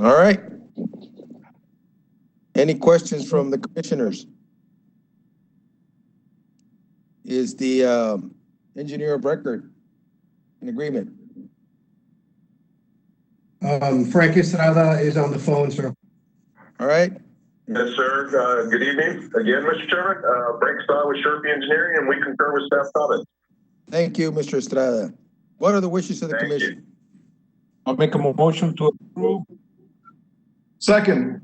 All right. Any questions from the commissioners? Is the engineer of record in agreement? Frank Estrada is on the phone, sir. All right. Yes, sir. Good evening. Again, Mr. Chairman, Frank Estrada with Sherfy Engineering, and we concur with staff comments. Thank you, Mr. Estrada. What are the wishes of the commission? I'll make a motion to approve. Second.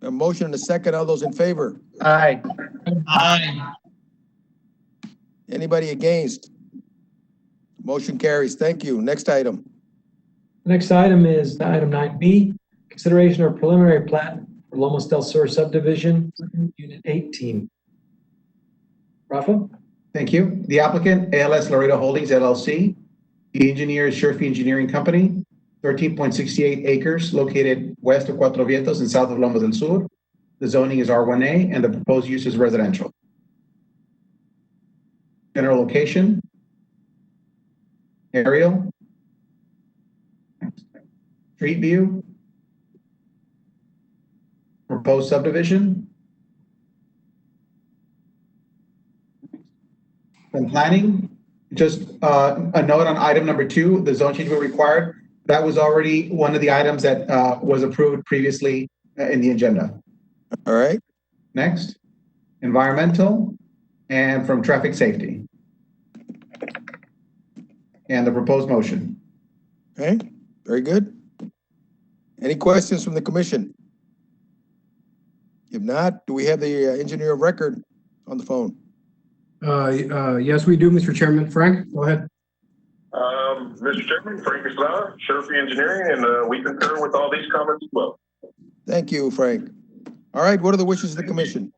A motion and a second. All those in favor? Aye. Anybody against? Motion carries. Thank you. Next item. Next item is item 9B, consideration of preliminary plat for Lomos del Sur subdivision, unit 18. Rafa? Thank you. The applicant, ALS Laredo Holdings LLC. The engineer is Sherfy Engineering Company, 13.68 acres located west of Cuatro Vientos and south of Lomas del Sur. The zoning is R1A and the proposed use is residential. General location. Aerial. Street view. Proposed subdivision. And planning, just a note on item number 2, the zone change will be required. That was already one of the items that was approved previously in the agenda. All right. Next, environmental and from traffic safety. And the proposed motion. Okay, very good. Any questions from the commission? If not, do we have the engineer of record on the phone? Yes, we do, Mr. Chairman. Frank, go ahead. Mr. Chairman, Frank Estrada, Sherfy Engineering, and we concur with all these comments as well. Thank you, Frank. All right, what are the wishes of the commission?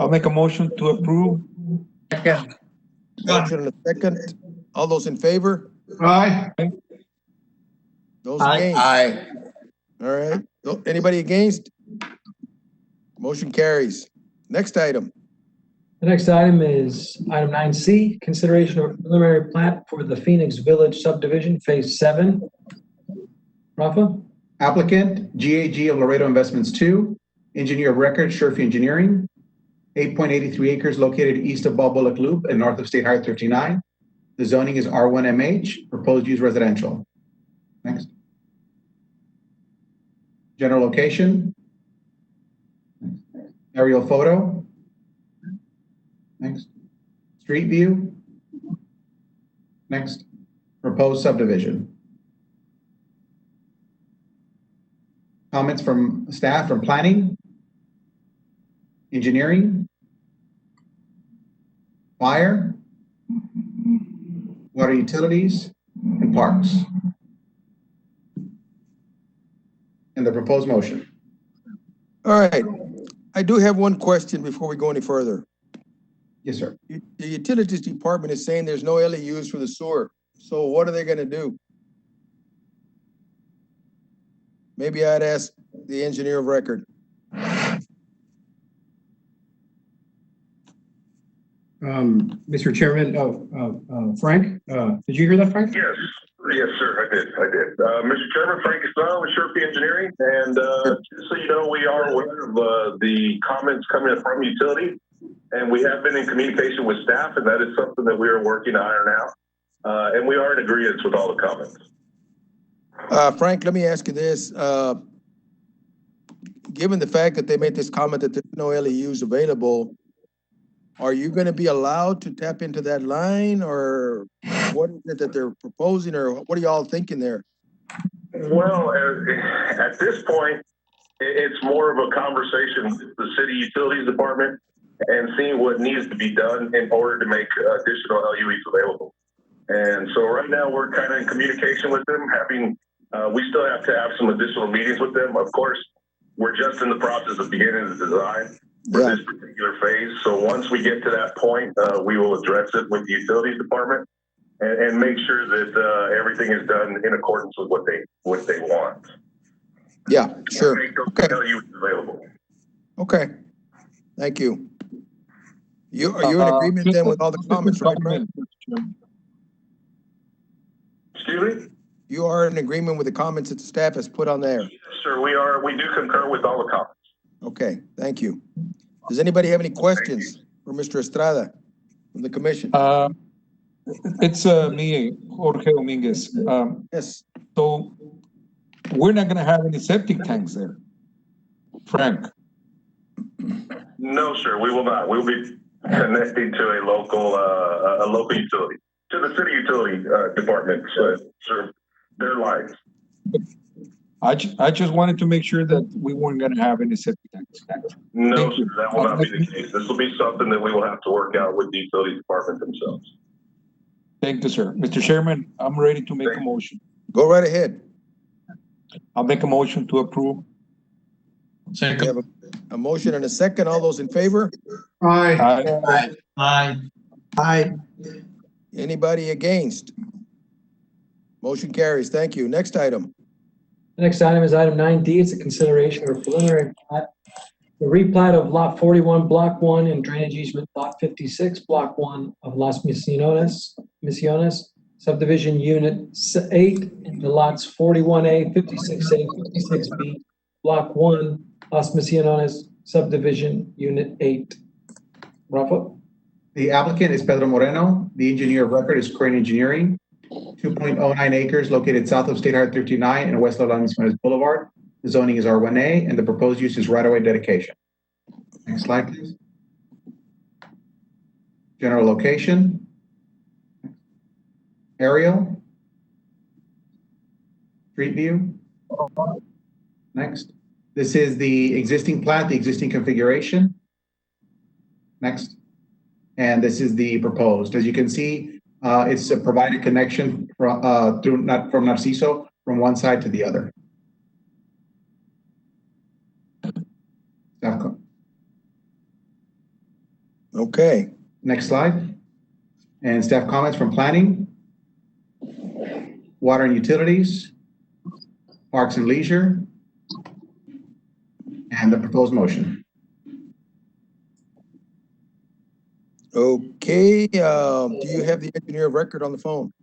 I'll make a motion to approve. Motion and a second. All those in favor? Aye. Those Aye. against? Aye. All right. Anybody against? Motion carries. Next item. The next item is item 9C, consideration of preliminary plat for the Phoenix Village subdivision, Phase 7. Rafa? Applicant, GAG of Laredo Investments 2, engineer of record, Sherfy Engineering, 8.83 acres located east of Balboa Loop and north of State Highway 39. The zoning is R1MH, proposed use residential. Next. General location. Aerial photo. Next. Street view. Next. Proposed subdivision. Comments from staff from planning, engineering, fire, water utilities, and parks. And the proposed motion. All right. I do have one question before we go any further. Yes, sir. The utilities department is saying there's no LEUs for the sewer. So what are they gonna do? Maybe I'd ask the engineer of record. Mr. Chairman, Frank, did you hear that, Frank? Yes, yes, sir, I did. Mr. Chairman, Frank Estrada with Sherfy Engineering, and just so you know, we are aware of the comments coming from utility, and we have been in communication with staff, and that is something that we are working to iron out, and we are in agreement with all the comments. Frank, let me ask you this. Given the fact that they made this comment that there's no LEUs available, are you going to be allowed to tap into that line, or what is it that they're proposing, or what are y'all thinking there? Well, at this point, it's more of a conversation with the city utilities department and seeing what needs to be done in order to make additional LUEs available. And so right now we're kind of in communication with them, we still have to have some additional meetings with them. Of course, we're just in the process of beginning the design for this particular phase. So once we get to that point, we will address it with the utilities department and make sure that everything is done in accordance with what they want. Yeah, sure. Okay. Available. Okay. Thank you. Are you in agreement then with all the comments, right, Frank? Excuse me? You are in agreement with the comments that the staff has put on there? Yes, sir, we are. We do concur with all the comments. Okay, thank you. Does anybody have any questions for Mr. Estrada from the commission? It's me, Jorge Dominguez. Yes. So we're not gonna have any septic tanks there, Frank? No, sir, we will not. We'll be connecting to a local utility, to the city utility department, sir, their lines. I just wanted to make sure that we weren't gonna have any septic tanks. No, sir, that will not be the case. This will be something that we will have to work out with the utility department themselves. Thank you, sir. Mr. Chairman, I'm ready to make a motion. Go right ahead. I'll make a motion to approve. We have a motion and a second. All those in favor? Aye. Aye. Anybody against? Motion carries. Thank you. Next item. The next item is item 9D. It's a consideration of preliminary plat. The replat of Lot 41, Block 1, and drainage easement Lot 56, Block 1 of Las Misiones, subdivision Unit 8 into lots 41A, 56A, 56B, Block 1, Las Misiones, subdivision Unit 8. Rafa? The applicant is Pedro Moreno. The engineer of record is Crane Engineering. 2.09 acres located south of State Highway 39 and west of Las Misiones Boulevard. The zoning is R1A and the proposed use is right-of-way dedication. Next slide, please. General location. Aerial. Street view. Next. This is the existing plat, the existing configuration. Next. And this is the proposed. As you can see, it's a provided connection from Narciso from one side to the other. Okay. Next slide. And staff comments from planning, water and utilities, parks and leisure, and the proposed motion. Okay, do you have the engineer of record on the phone?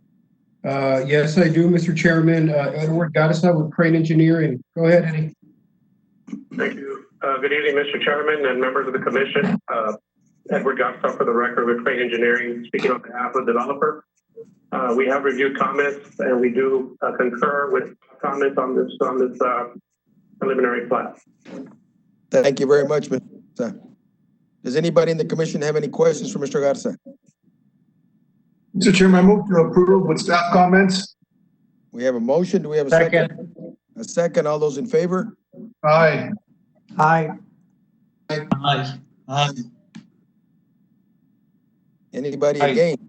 Yes, I do, Mr. Chairman. Edward Garza with Crane Engineering. Go ahead, Eddie. Thank you. Good evening, Mr. Chairman and members of the commission. Edward Gopsa for the record with Crane Engineering, speaking on behalf of the developer. We have reviewed comments and we do concur with comments on this preliminary plat. Thank you very much, Mr. Garza. Does anybody in the commission have any questions for Mr. Garza? Mr. Chairman, I move to approve with staff comments. We have a motion. Do we have a second? A second. All those in favor? Aye. Aye. Aye. Anybody Aye. against?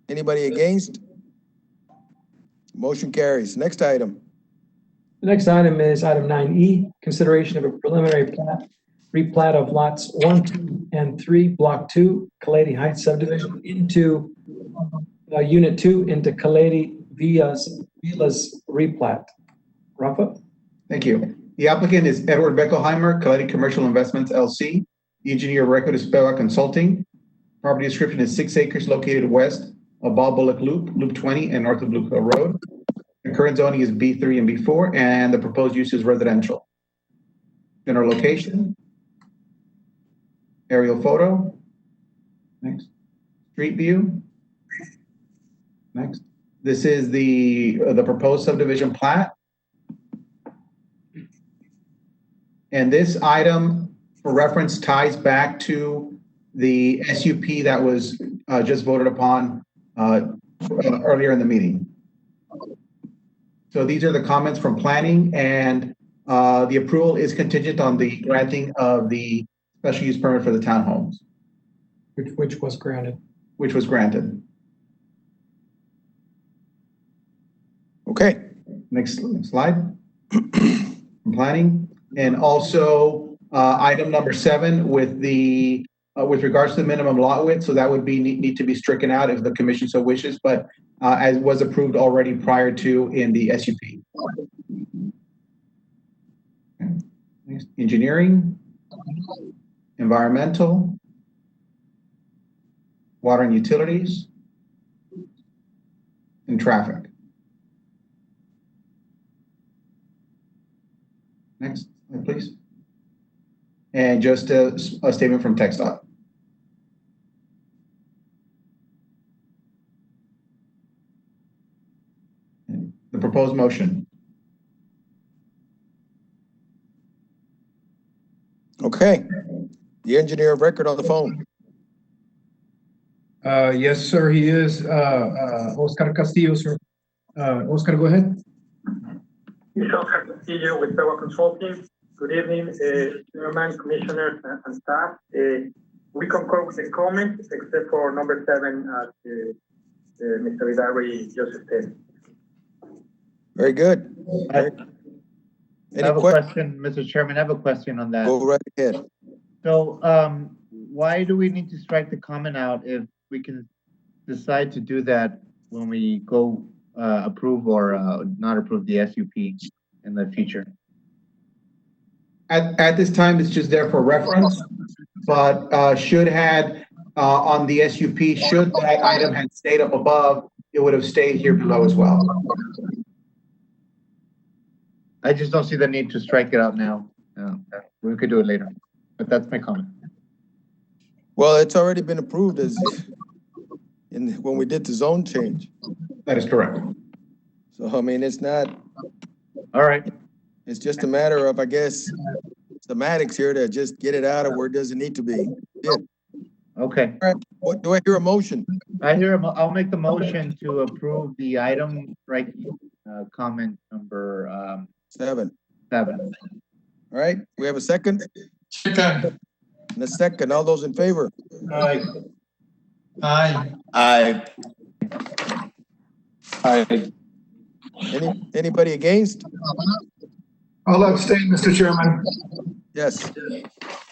Anybody against? Motion carries. Next item. The next item is item 9E, consideration of a preliminary plat, replat of lots 1, 2, and 3, Block 2, Kaledi Heights subdivision into Unit 2 into Kaledi Villas replat. Rafa? Thank you. The applicant is Edward Beckelheimer, Kaledi Commercial Investments, LC. The engineer of record is Peva Consulting. Property description is 6 acres located west of Bob Bullock Loop, Loop 20, and north of Blue Hill Road. The current zoning is B3 and B4, and the proposed use is residential. General location. Aerial photo. Next. Street view. Next. This is the proposed subdivision plat. And this item, for reference, ties back to the SUP that was just voted upon earlier in the meeting. So these are the comments from planning, and the approval is contingent on the granting of the special use permit for the townhomes. Which was granted. Which was granted. Okay. Next slide. Planning. And also item number 7 with the with regards to the minimum lot width, so that would be need to be stricken out if the commission so wishes, but as was approved already prior to in the SUP. Okay. Next, engineering, environmental, water and utilities, and traffic. Next slide, please. And just a statement from TxDOT. The proposed motion. Okay. The engineer of record on the phone. Yes, sir, he is. Oscar Castillo, sir. Oscar, go ahead. This is Oscar Castillo with Peva Consulting. Good evening, Chairman, Commissioners, and staff. We concur with the comments except for number 7, Mr. Vidari just stated. Very good. I have a question, Mr. Chairman. I have a question on that. Go right ahead. So, why do we need to strike the comment out if we can decide to do that when we go approve or not approve the SUP in the future? At this time, it's just there for reference, but should had on the SUP, should that item had stayed up above, it would have stayed here below as well. I just don't see the need to strike it out now. We could do it later, but that's my comment. Well, it's already been approved as when we did the zone change. That is correct. So, I mean, it's not. All right. It's just a matter of, I guess, semantics here to just get it out of where it doesn't need to be. Yeah. Okay. All right. What do I hear a motion? I'll make the motion to approve the item strike comment number 7. 7. All right. We have a second? Second. And a second. All those in favor? Aye. Aye. Aye. Aye. Anybody against? I'll abstain, Mr. Chairman. Yes.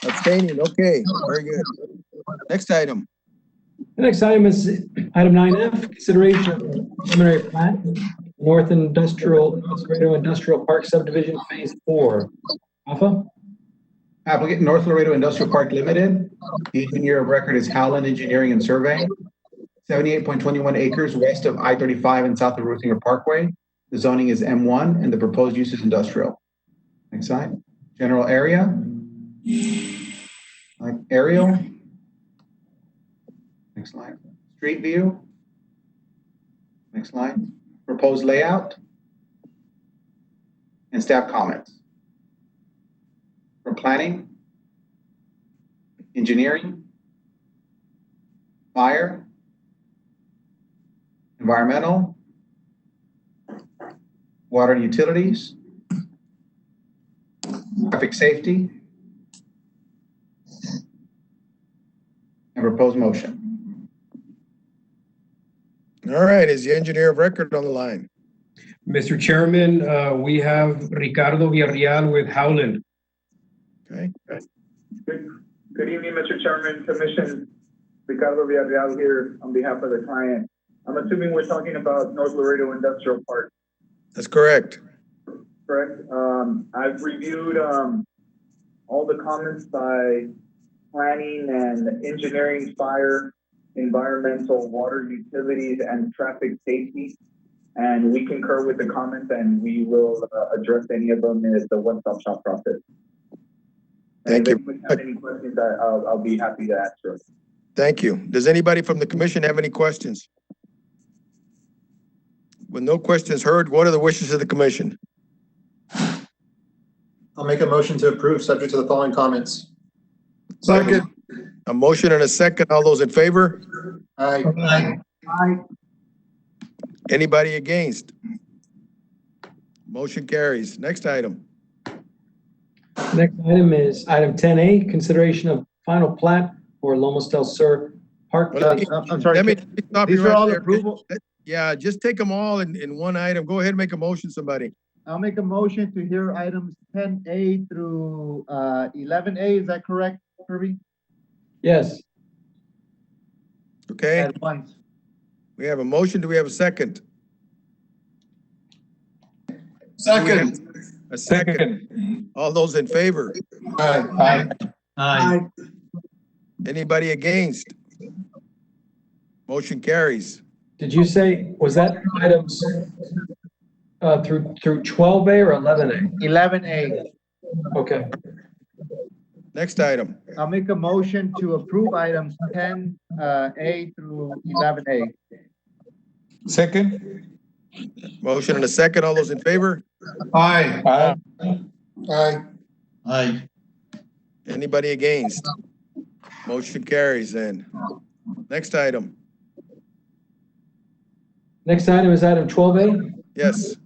Abstaining. Okay. Very good. Next item. The next item is item 9F, consideration of preliminary plat, North Laredo Industrial Park Subdivision Phase 4. Alpha? Applicant North Laredo Industrial Park Limited. The engineer of record is Howland Engineering and Surveying. 78.21 acres west of I-35 and south of Ruthinger Parkway. The zoning is M1 and the proposed use is industrial. Next slide. General area. Like aerial. Next slide. Street view. Next slide. Proposed layout. And staff comments. For planning, engineering, fire, environmental, water and utilities, traffic safety, and proposed motion. All right, is the engineer of record on the line? Mr. Chairman, we have Ricardo Villarreal with Howland. Okay. Good evening, Mr. Chairman, Commission. Ricardo Villarreal here on behalf of the client. I'm assuming we're talking about North Laredo Industrial Park. That's correct. Correct. I've reviewed all the comments by planning and engineering, fire, environmental, water, utilities, and traffic safety. And we concur with the comments, and we will address any of them in the one-stop shop process. Thank you. If you have any questions, I'll be happy to answer. Thank you. Does anybody from the commission have any questions? With no questions heard, what are the wishes of the commission? I'll make a motion to approve, subject to the following comments. Second. A motion and a second. All those in favor? Aye. Aye. Anybody against? Motion carries. Next item. Next item is item 10A, consideration of final plat for Lomas del Sur Park. I'm sorry. Let me stop you These are right all there. approval. Yeah, just take them all in one item. Go ahead and make a motion, somebody. I'll make a motion to hear items 10A through 11A. Is that correct, Kirby? Yes. Okay, At once. we have a motion. Do we have a second? Second. A second. All those in favor? Aye. Aye. Anybody against? Motion carries. Did you say, was that items through 12A or 11A? 11A. Okay. Next item. I'll make a motion to approve items 10A through 11A. Second? Motion and a second. All those in favor? Aye. Aye. Aye. Aye. Anybody against? Motion carries then. Next item. Next item is item 12A, Yes.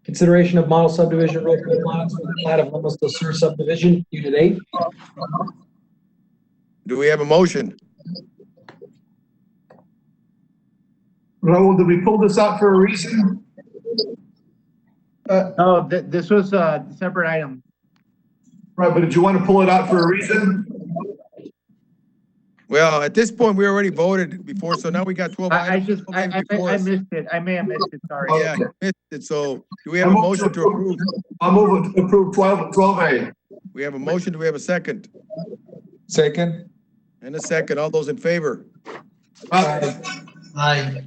consideration of model subdivision road plans for the plat of Lomas del Sur subdivision, Unit 8. Do we have a motion? Raul, did we pull this out for a reason? No, this was a separate item. Right, but did you want to pull it out for a reason? Well, at this point, we already voted before, so now we got 12 I items. I missed it. I may have missed it, sorry. Yeah, you missed it. So do we have a motion to approve? I'll move to approve 12A. We have a motion. Do we have a second? Second? And a second. All those in favor? Aye. Aye.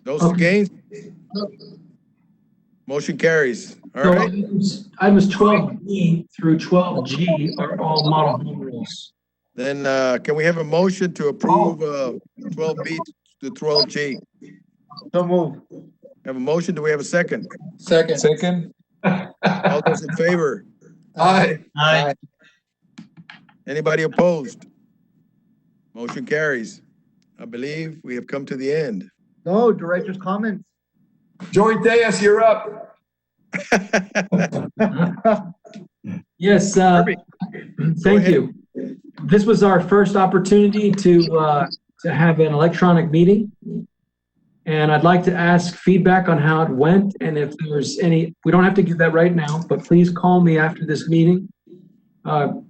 Those against? Motion carries. All So right. items 12B through 12G are all model home rules. Then can we have a motion to approve 12B to 12G? So move. Have a motion. Do we have a second? Second. Second? All those in favor? Aye. Aye. Anybody opposed? Motion carries. I believe we have come to the end. No, director's comments. Joey Diaz, you're up. Yes, thank you. This was our first opportunity to have an electronic meeting. And I'd like to ask feedback on how it went. And if there's any, we don't have to give that right now, but please call me after this meeting.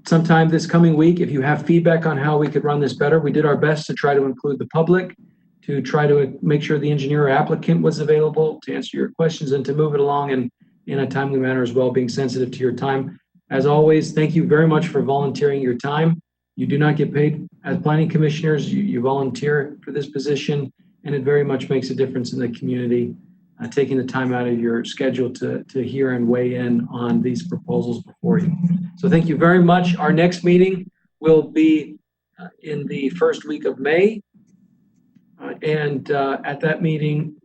sometime this coming week. If you have feedback on how we could run this better, we did our best to try to include the public, to try to make sure the engineer or applicant was available to answer your questions and to move it along in a timely manner as well, being sensitive to your time. As always, thank you very much for volunteering your time. You do not get paid as planning commissioners. You volunteer for this position, and it very much makes a difference in the community, taking the time out of your schedule to hear and weigh in on these proposals before you. So thank you very much. Our next meeting will be in the first week of May. And at that meeting,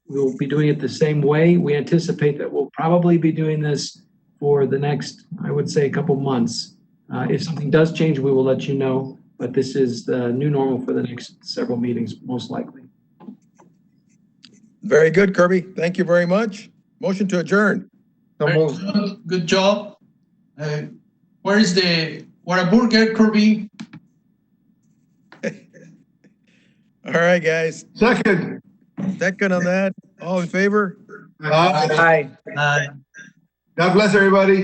we'll be doing it the same way. We anticipate that we'll probably be doing this for the next, I would say, a couple months. If something does change, we will let you know, but this is the new normal for the next several meetings, most likely. Very good, Kirby. Thank you very much. Motion to adjourn. Good job. Where is the Whataburger, Kirby? All right, guys. Second. Second on that. All in favor? Aye. Aye. God bless everybody.